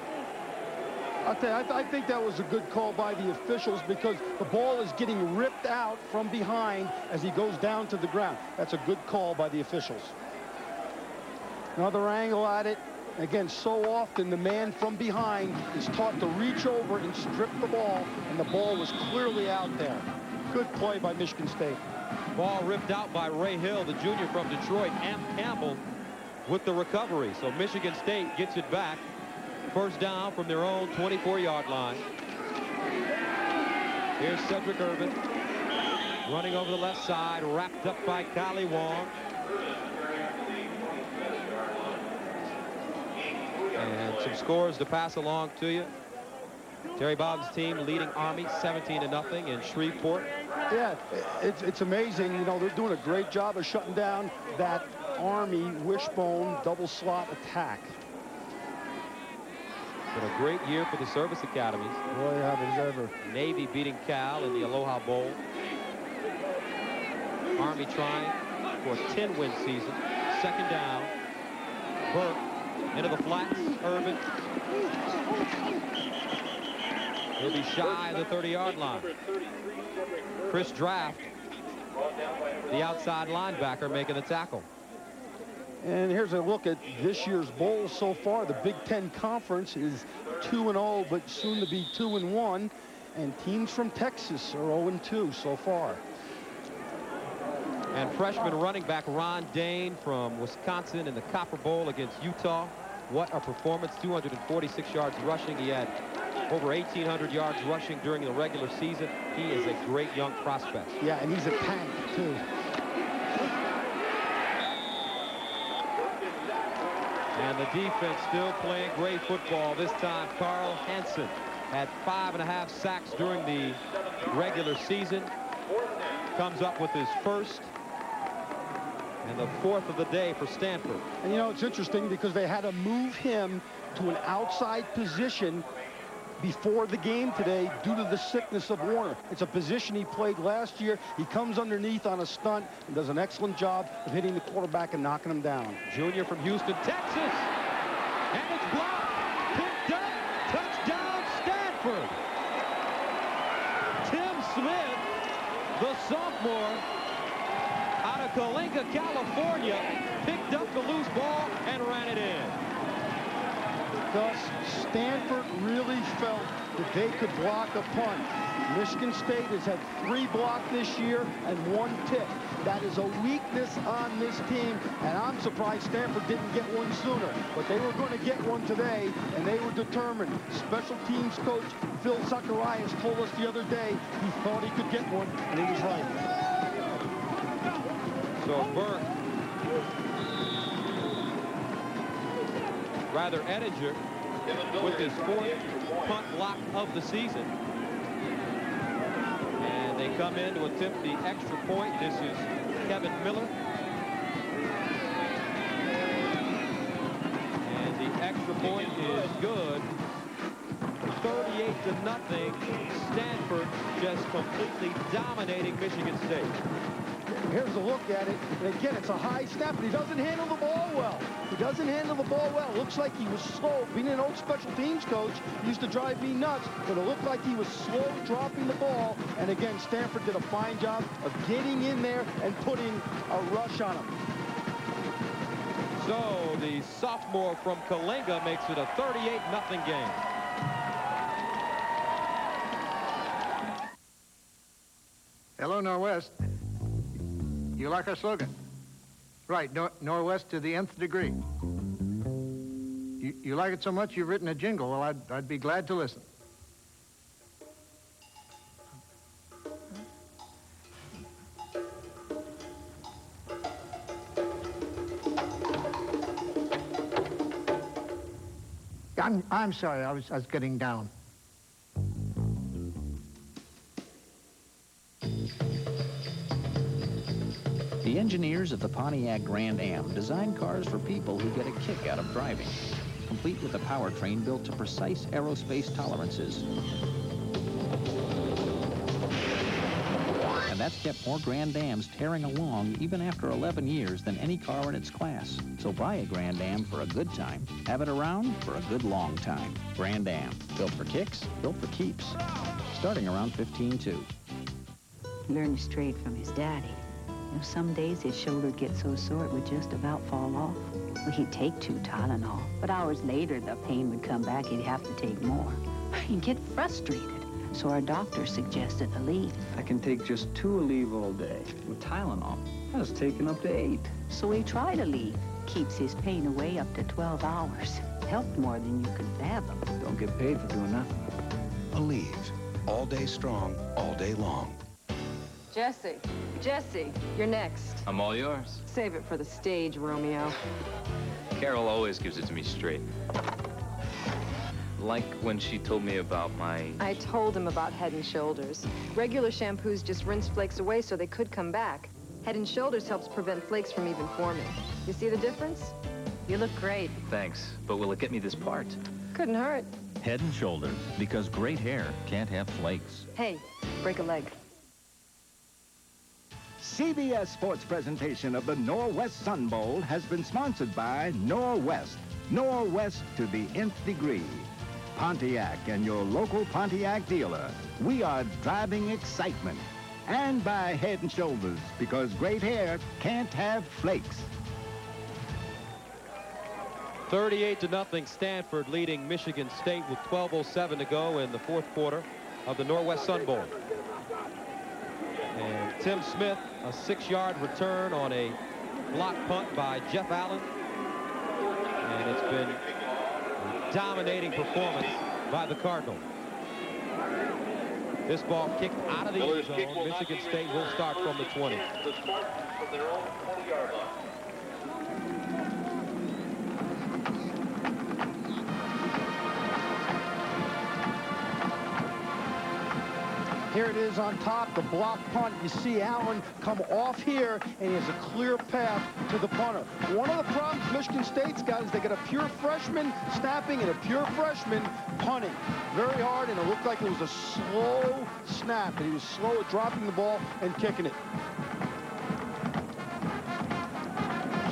I'll tell you, I think that was a good call by the officials because the ball is getting ripped out from behind as he goes down to the ground. That's a good call by the officials. Another angle at it. Again, so often the man from behind is taught to reach over and strip the ball, and the ball was clearly out there. Good play by Michigan State. Ball ripped out by Ray Hill, the junior from Detroit. Amp Campbell with the recovery. So Michigan State gets it back. First down from their own 24-yard line. Here's Cedric Irvin running over the left side, wrapped up by Kali Wong. And some scores to pass along to you. Terry Boggs' team leading Army 17-0 in Shreveport. Yeah, it's amazing. You know, they're doing a great job of shutting down that Army wishbone double slot attack. Been a great year for the service academies. Boy, happens ever. Navy beating Cal in the Aloha Bowl. Army trying for a 10-win season. Second down. Burke into the flats. Irvin. He'll be shy of the 30-yard line. Chris Draft, the outside linebacker, making the tackle. And here's a look at this year's bowl so far. The Big Ten Conference is 2-0, but soon to be 2-1. And teams from Texas are 0-2 so far. And freshman running back Ron Dane from Wisconsin in the Copper Bowl against Utah. What a performance, 246 yards rushing. He had over 1,800 yards rushing during the regular season. He is a great young prospect. Yeah, and he's a tank, too. And the defense still playing great football. This time, Carl Hansen had 5.5 sacks during the regular season. Comes up with his first and the fourth of the day for Stanford. And, you know, it's interesting because they had to move him to an outside position before the game today due to the sickness of Warner. It's a position he played last year. He comes underneath on a stunt and does an excellent job of hitting the quarterback and knocking him down. Junior from Houston, Texas. And it's blocked. Picked up. Touchdown, Stanford. Tim Smith, the sophomore out of Coalinga, California, picked up the loose ball and ran it in. Thus, Stanford really felt that they could block a punt. Michigan State has had 3 blocked this year and 1 tip. That is a weakness on this team, and I'm surprised Stanford didn't get one sooner. But they were going to get one today, and they were determined. Special teams coach Phil Zacharias told us the other day he thought he could get one, and he was right. So Burke, rather Ettinger, with his 4th punt block of the season. And they come in to attempt the extra point. This is Kevin Miller. And the extra point is good. 38-0. Stanford just completely dominating Michigan State. Here's a look at it. And again, it's a high snap, but he doesn't handle the ball well. He doesn't handle the ball well. Looks like he was slow. Being an old special teams coach used to drive me nuts, but it looked like he was slow dropping the ball. And again, Stanford did a fine job of getting in there and putting a rush on him. So the sophomore from Coalinga makes it a 38-0 game. Hello, Norwest. You like our slogan? Right, Norwest to the nth degree. You like it so much you've written a jingle. Well, I'd be glad to listen. I'm sorry, I was getting down. The engineers of the Pontiac Grand Am design cars for people who get a kick out of driving, complete with a powertrain built to precise aerospace tolerances. And that's kept more Grand Ams tearing along even after 11 years than any car in its class. So buy a Grand Am for a good time. Have it around for a good long time. Grand Am, built for kicks, built for keeps. Starting around 15.2. Learned straight from his daddy. You know, some days his shoulder would get so sore it would just about fall off. Well, he'd take 2 Tylenol, but hours later the pain would come back. He'd have to take more. He'd get frustrated, so our doctor suggested Aleve. I can take just 2 Aleve all day. With Tylenol, I was taking up to 8. So he tried Aleve. Keeps his pain away up to 12 hours. Helped more than you could fathom. Don't get paid for doing nothing. Aleve, all day strong, all day long. Jesse, you're next. I'm all yours. Save it for the stage, Romeo. Carol always gives it to me straight. Like when she told me about my... I told him about Head & Shoulders. Regular shampoos just rinse flakes away so they could come back. Head & Shoulders helps prevent flakes from even forming. You see the difference? You look great. Thanks, but will it get me this part? Couldn't hurt. Head & Shoulders, because great hair can't have flakes. Hey, break a leg. CBS Sports presentation of the Norwest Sun Bowl has been sponsored by Norwest. Norwest to the nth degree. Pontiac and your local Pontiac dealer. We are driving excitement. And by Head and Shoulders, because great hair can't have flakes. 38-0 Stanford leading Michigan State with 12:07 to go in the fourth quarter of the Norwest Sun Bowl. And Tim Smith, a 6-yard return on a block punt by Jeff Allen. And it's been a dominating performance by the Cardinals. This ball kicked out of the end zone. Michigan State will start from the 20. The Spartans from their own 20-yard line. Here it is on top, the block punt. You see Allen come off here, and he has a clear path to the punter. One of the problems Michigan State's got is they got a pure freshman snapping and a pure freshman punting. Very hard, and it looked like it was a slow snap, and he was slow at dropping the ball and kicking it.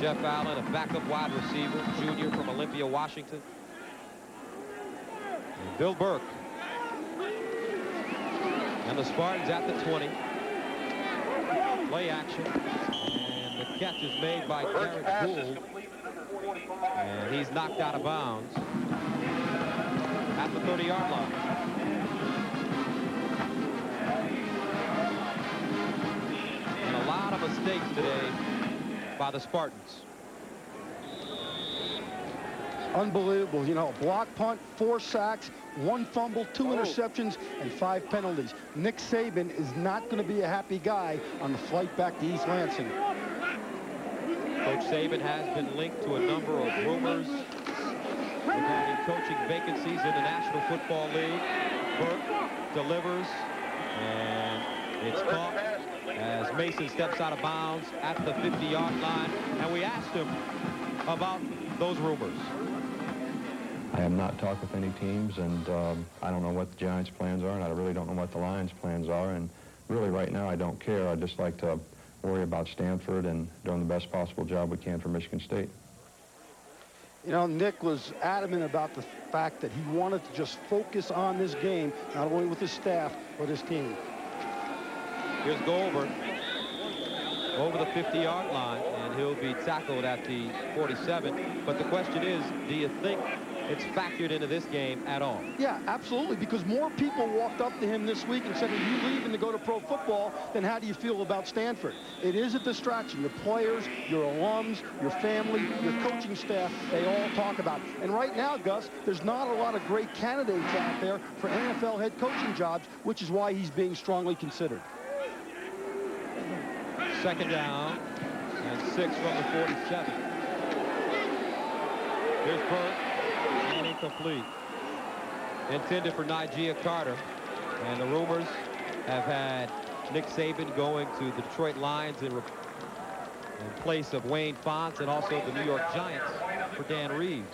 Jeff Allen, a backup wide receiver, junior from Olympia, Washington. And Bill Burke. And the Spartans at the 20. Play action. And the catch is made by Garrett Gould. And he's knocked out of bounds at the 30-yard line. And a lot of mistakes today by the Spartans. Unbelievable. You know, block punt, 4 sacks, 1 fumble, 2 interceptions, and 5 penalties. Nick Saban is not going to be a happy guy on the flight back to East Lansing. Coach Saban has been linked to a number of rumors regarding coaching vacancies in the National Football League. Burke delivers, and it's caught as Mason steps out of bounds at the 50-yard line. And we asked him about those rumors. I have not talked with any teams, and I don't know what the Giants' plans are, and I really don't know what the Lions' plans are. And really, right now, I don't care. I just like to worry about Stanford and doing the best possible job we can for Michigan State. You know, Nick was adamant about the fact that he wanted to just focus on this game, not only with his staff, but his team. Here's Goldberg over the 50-yard line, and he'll be tackled at the 47. But the question is, do you think it's factored into this game at all? Yeah, absolutely, because more people walked up to him this week and said, are you leaving to go to pro football? Then how do you feel about Stanford? It is a distraction. Your players, your alums, your family, your coaching staff, they all talk about it. And right now, Gus, there's not a lot of great candidates out there for NFL head coaching jobs, which is why he's being strongly considered. Second down and 6 from the 47. Here's Burke. And incomplete. Intended for Nigel Carter. And the rumors have had Nick Saban going to the Detroit Lions in place of Wayne Fonts, and also the New York Giants for Dan Reeves.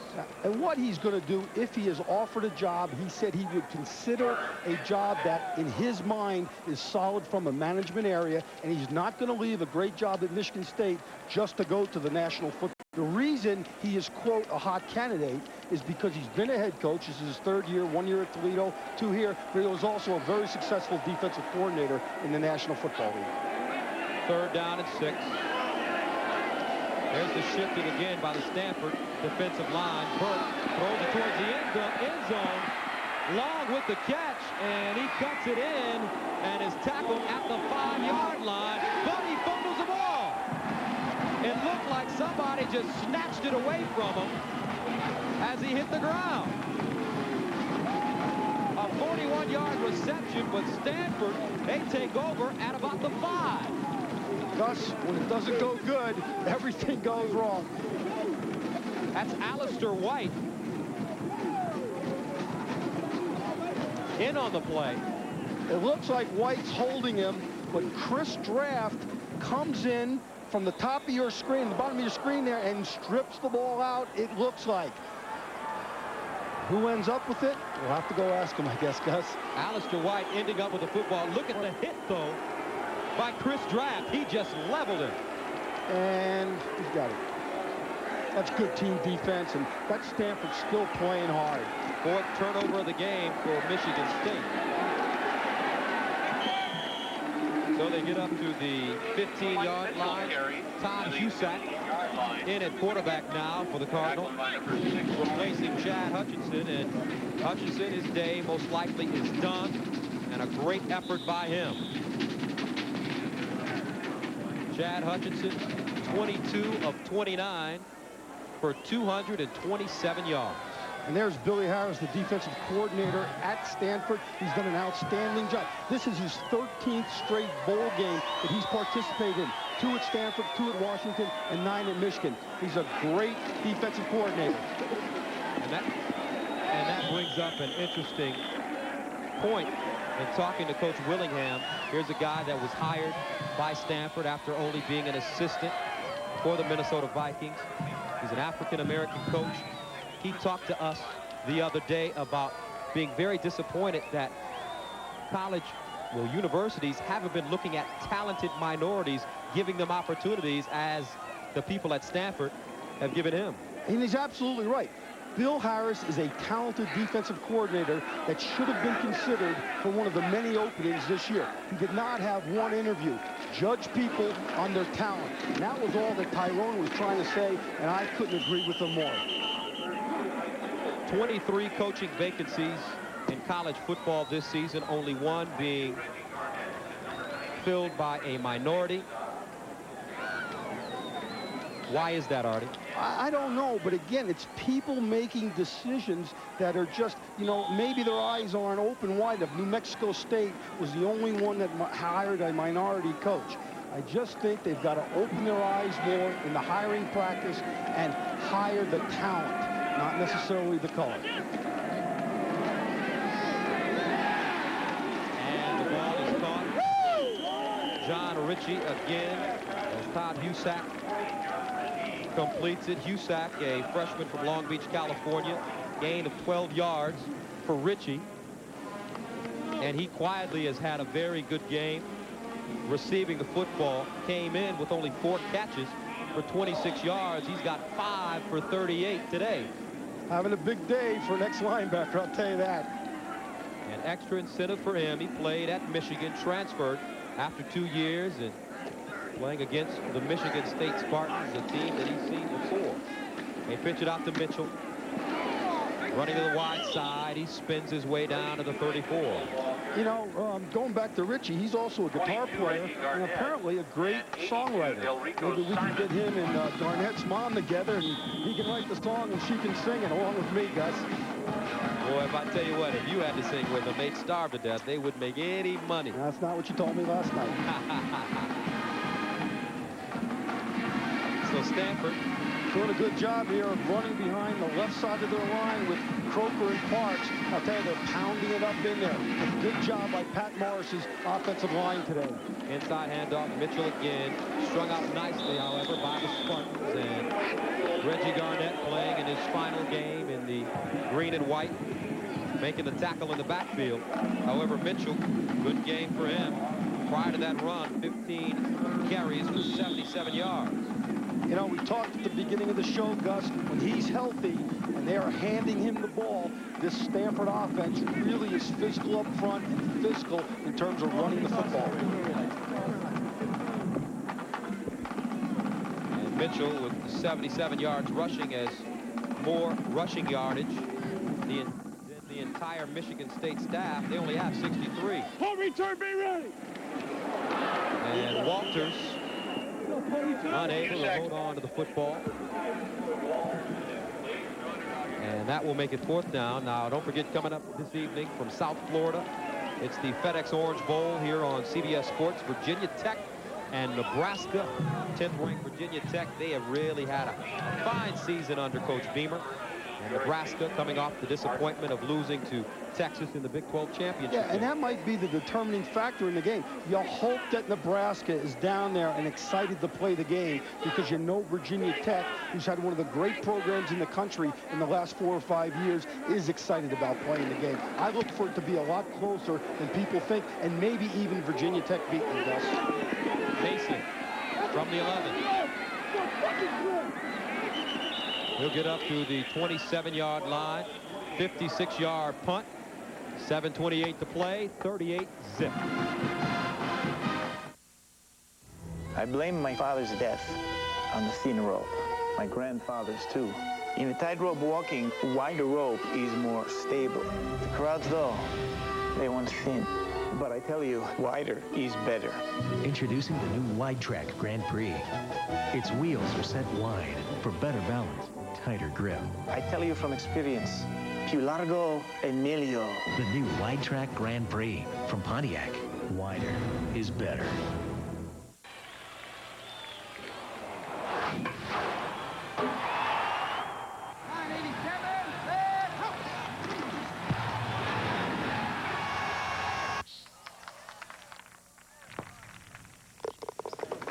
And what he's going to do if he is offered a job, he said he would consider a job that in his mind is solid from a management area, and he's not going to leave a great job at Michigan State just to go to the National Football. The reason he is, quote, a hot candidate is because he's been a head coach. This is his 3rd year, 1 year at Toledo, 2 here, but he was also a very successful defensive coordinator in the National Football League. 3rd down and 6. There's the shifting again by the Stanford defensive line. Burke throws it towards the end zone. Long with the catch, and he cuts it in and is tackled at the 5-yard line, but he fumbles the ball. It looked like somebody just snatched it away from him as he hit the ground. A 41-yard reception, but Stanford, they take over at about the 5. Gus, when it doesn't go good, everything goes wrong. That's Alistair White in on the play. It looks like White's holding him, but Chris Draft comes in from the top of your screen, the bottom of your screen there, and strips the ball out, it looks like. Who ends up with it? We'll have to go ask him, I guess, Gus. Alistair White ending up with the football. Look at the hit, though, by Chris Draft. He just leveled him. And he's got it. That's good team defense, and that Stanford still playing hard. Fourth turnover of the game for Michigan State. So they get up to the 15-yard line. Todd Husak in at quarterback now for the Cardinal, replacing Chad Hutchinson, and Hutchinson, his day most likely is done, and a great effort by him. Chad Hutchinson, 22 of 29 for 227 yards. And there's Billy Harris, the defensive coordinator at Stanford. He's done an outstanding job. This is his 13th straight bowl game that he's participated in. 2 at Stanford, 2 at Washington, and 9 at Michigan. He's a great defensive coordinator. And that brings up an interesting point in talking to Coach Willingham. Here's a guy that was hired by Stanford after only being an assistant for the Minnesota Vikings. He's an African-American coach. He talked to us the other day about being very disappointed that universities haven't been looking at talented minorities, giving them opportunities as the people at Stanford have given him. And he's absolutely right. Bill Harris is a talented defensive coordinator that should have been considered for one of the many openings this year. He did not have one interview. Judge people on their talent. And that was all that Tyrone was trying to say, and I couldn't agree with him more. 23 coaching vacancies in college football this season, only one being filled by a minority. Why is that, Artie? I don't know, but again, it's people making decisions that are just, you know, maybe their eyes aren't open wide enough. New Mexico State was the only one that hired a minority coach. I just think they've got to open their eyes more in the hiring practice and hire the talent, not necessarily the color. And the ball is caught. John Ritchie again as Todd Husak completes it. Husak, a freshman from Long Beach, California, gain of 12 yards for Ritchie. And he quietly has had a very good game receiving the football. Came in with only 4 catches for 26 yards. He's got 5 for 38 today. Having a big day for an ex-linebacker, I'll tell you that. An extra incentive for him. He played at Michigan, transferred after 2 years, and playing against the Michigan State Spartans, a team that he's seen before. They pitch it out to Mitchell. Running to the wide side, he spins his way down to the 34. You know, going back to Ritchie, he's also a guitar player and apparently a great songwriter. Maybe we can get him and Garnett's mom together, and he can write the song and she can sing it along with me, Gus. Boy, if I tell you what, if you had to sing with them, they'd starve to death. They wouldn't make any money. That's not what you told me last night. So Stanford doing a good job here of running behind the left side of their line with Croker and Parks. I'll tell you, they're pounding it up in there. A good job by Pat Morris's offensive line today. Inside handoff, Mitchell again. Strung out nicely, however, by the Spartans. And Reggie Garnett playing in his final game in the green and white, making the tackle in the backfield. However, Mitchell, good game for him. Prior to that run, 15 carries for 77 yards. You know, we talked at the beginning of the show, Gus, when he's healthy and they are handing him the ball, this Stanford offense really is physical up front and physical in terms of running the football. And Mitchell with 77 yards rushing as more rushing yardage than the entire Michigan State staff. They only have 63. Home return, be ready! And Walters unable to hold on to the football. And that will make it 4th down. Now, don't forget, coming up this evening from South Florida, it's the FedEx Orange Bowl here on CBS Sports. Virginia Tech and Nebraska, 10th-ranked Virginia Tech. They have really had a fine season under Coach Beamer. And Nebraska coming off the disappointment of losing to Texas in the Big 12 championship. Yeah, and that might be the determining factor in the game. You hope that Nebraska is down there and excited to play the game, because you know Virginia Tech, who's had one of the great programs in the country in the last 4 or 5 years, is excited about playing the game. I look for it to be a lot closer than people think, and maybe even Virginia Tech beating them, Gus. Mason from the 11. He'll get up to the 27-yard line. 56-yard punt. 7:28 to play. 38 zip. I blame my father's death on the thin rope. My grandfather's too. In a tightrope walking, wider rope is more stable. The crowds, though, they want thin. But I tell you, wider is better. Introducing the new Wide Track Grand Prix. Its wheels are set wide for better balance, tighter grip. I tell you from experience, più largo e meglio. The new Wide Track Grand Prix from Pontiac. Wider is better.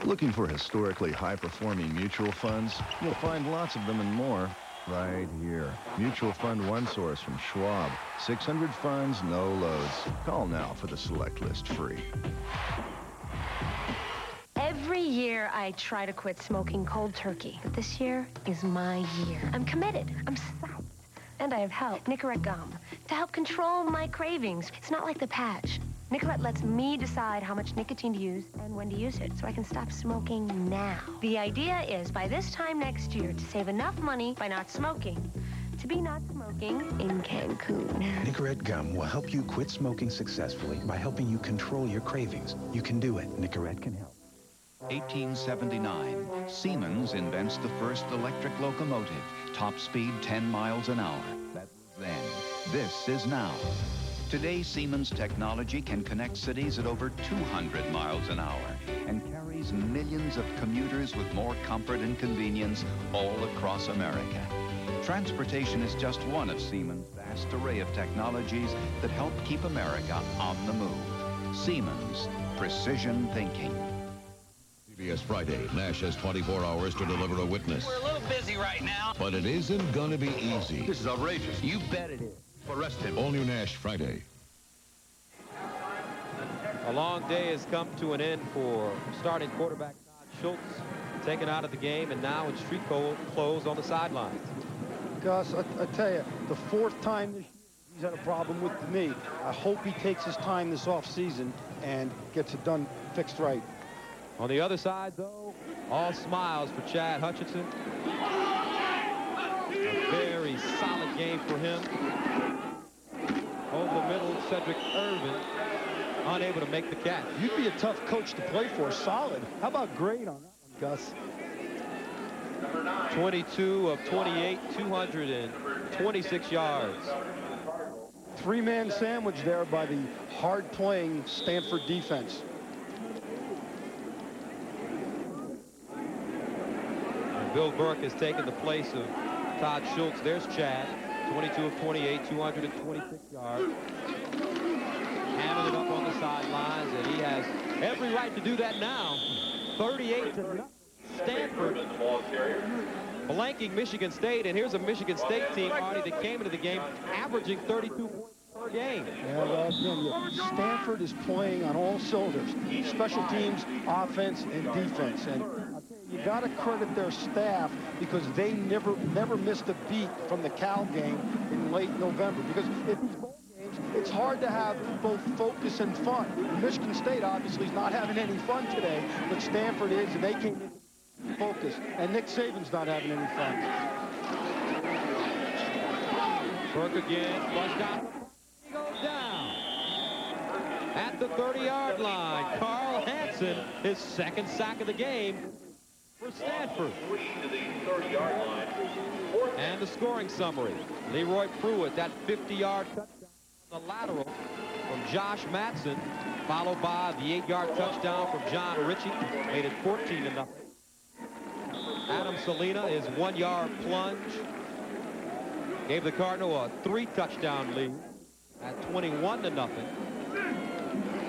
Looking for historically high-performing mutual funds? You'll find lots of them and more right here. Mutual Fund One Source from Schwab. 600 funds, no loads. Call now for the select list free. Every year I try to quit smoking cold turkey, but this year is my year. I'm committed. I'm psyched. And I have help. Nicorette gum to help control my cravings. It's not like the patch. Nicorette lets me decide how much nicotine to use and when to use it, so I can stop smoking now. The idea is, by this time next year, to save enough money by not smoking, to be not smoking in Cancun. Nicorette gum will help you quit smoking successfully by helping you control your cravings. You can do it. Nicorette can help. 1879, Siemens invents the first electric locomotive, top speed 10 miles an hour. That was then. This is now. Today, Siemens technology can connect cities at over 200 miles an hour and carries millions of commuters with more comfort and convenience all across America. Transportation is just one of Siemens' vast array of technologies that help keep America on the move. Siemens, precision thinking. CBS Friday. Nash has 24 hours to deliver a witness. We're a little busy right now. But it isn't gonna be easy. This is outrageous. You bet it is. Arrest him. All new Nash Friday. A long day has come to an end for starting quarterback Todd Schultz, taken out of the game and now in street clothes on the sidelines. Gus, I tell you, the 4th time this year he's had a problem with me. I hope he takes his time this offseason and gets it done, fixed right. On the other side, though, all smiles for Chad Hutchinson. A very solid game for him. Over the middle, Cedric Irvin unable to make the catch. You'd be a tough coach to play for. Solid. How about grade on that one, Gus? 22 of 28, 226 yards. 3-man sandwich there by the hard-playing Stanford defense. And Bill Burke has taken the place of Todd Schultz. There's Chad. 22 of 28, 226 yards. Hammered it up on the sidelines, and he has every right to do that now. 38 to nothing. Stanford blanking Michigan State, and here's a Michigan State team, Artie, that came into the game averaging 32 points per game. Yeah, well, again, Stanford is playing on all cylinders. Special teams, offense, and defense. And you got to credit their staff because they never missed a beat from the Cal game in late November. Because in these bowl games, it's hard to have both focus and fun. Michigan State obviously is not having any fun today, but Stanford is, and they came in focus. And Nick Saban's not having any fun. Burke again, flushed out. He goes down. At the 30-yard line, Carl Hansen, his 2nd sack of the game for Stanford. And the scoring summary. Leroy Pruitt, that 50-yard touchdown on the lateral from Josh Matson, followed by the 8-yard touchdown from John Ritchie, made it 14-0. Adam Salina, his 1-yard plunge Gave the Cardinal a 3-touchdown lead at 21-0.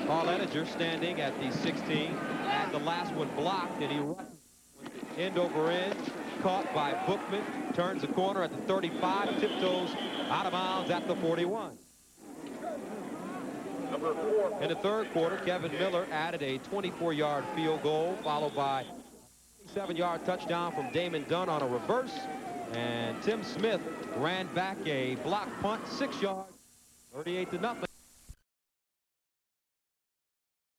Carl Ettinger standing at the 16. Had the last one blocked, and he runs end over end. Caught by Bookman. Turns the corner at the 35. Tiptoes out of bounds at the 41. In the third quarter, Kevin Miller added a 24-yard field goal, followed by a 7-yard touchdown from Damon Dunn on a reverse. And Tim Smith ran back a block punt, 6 yards, 38-0.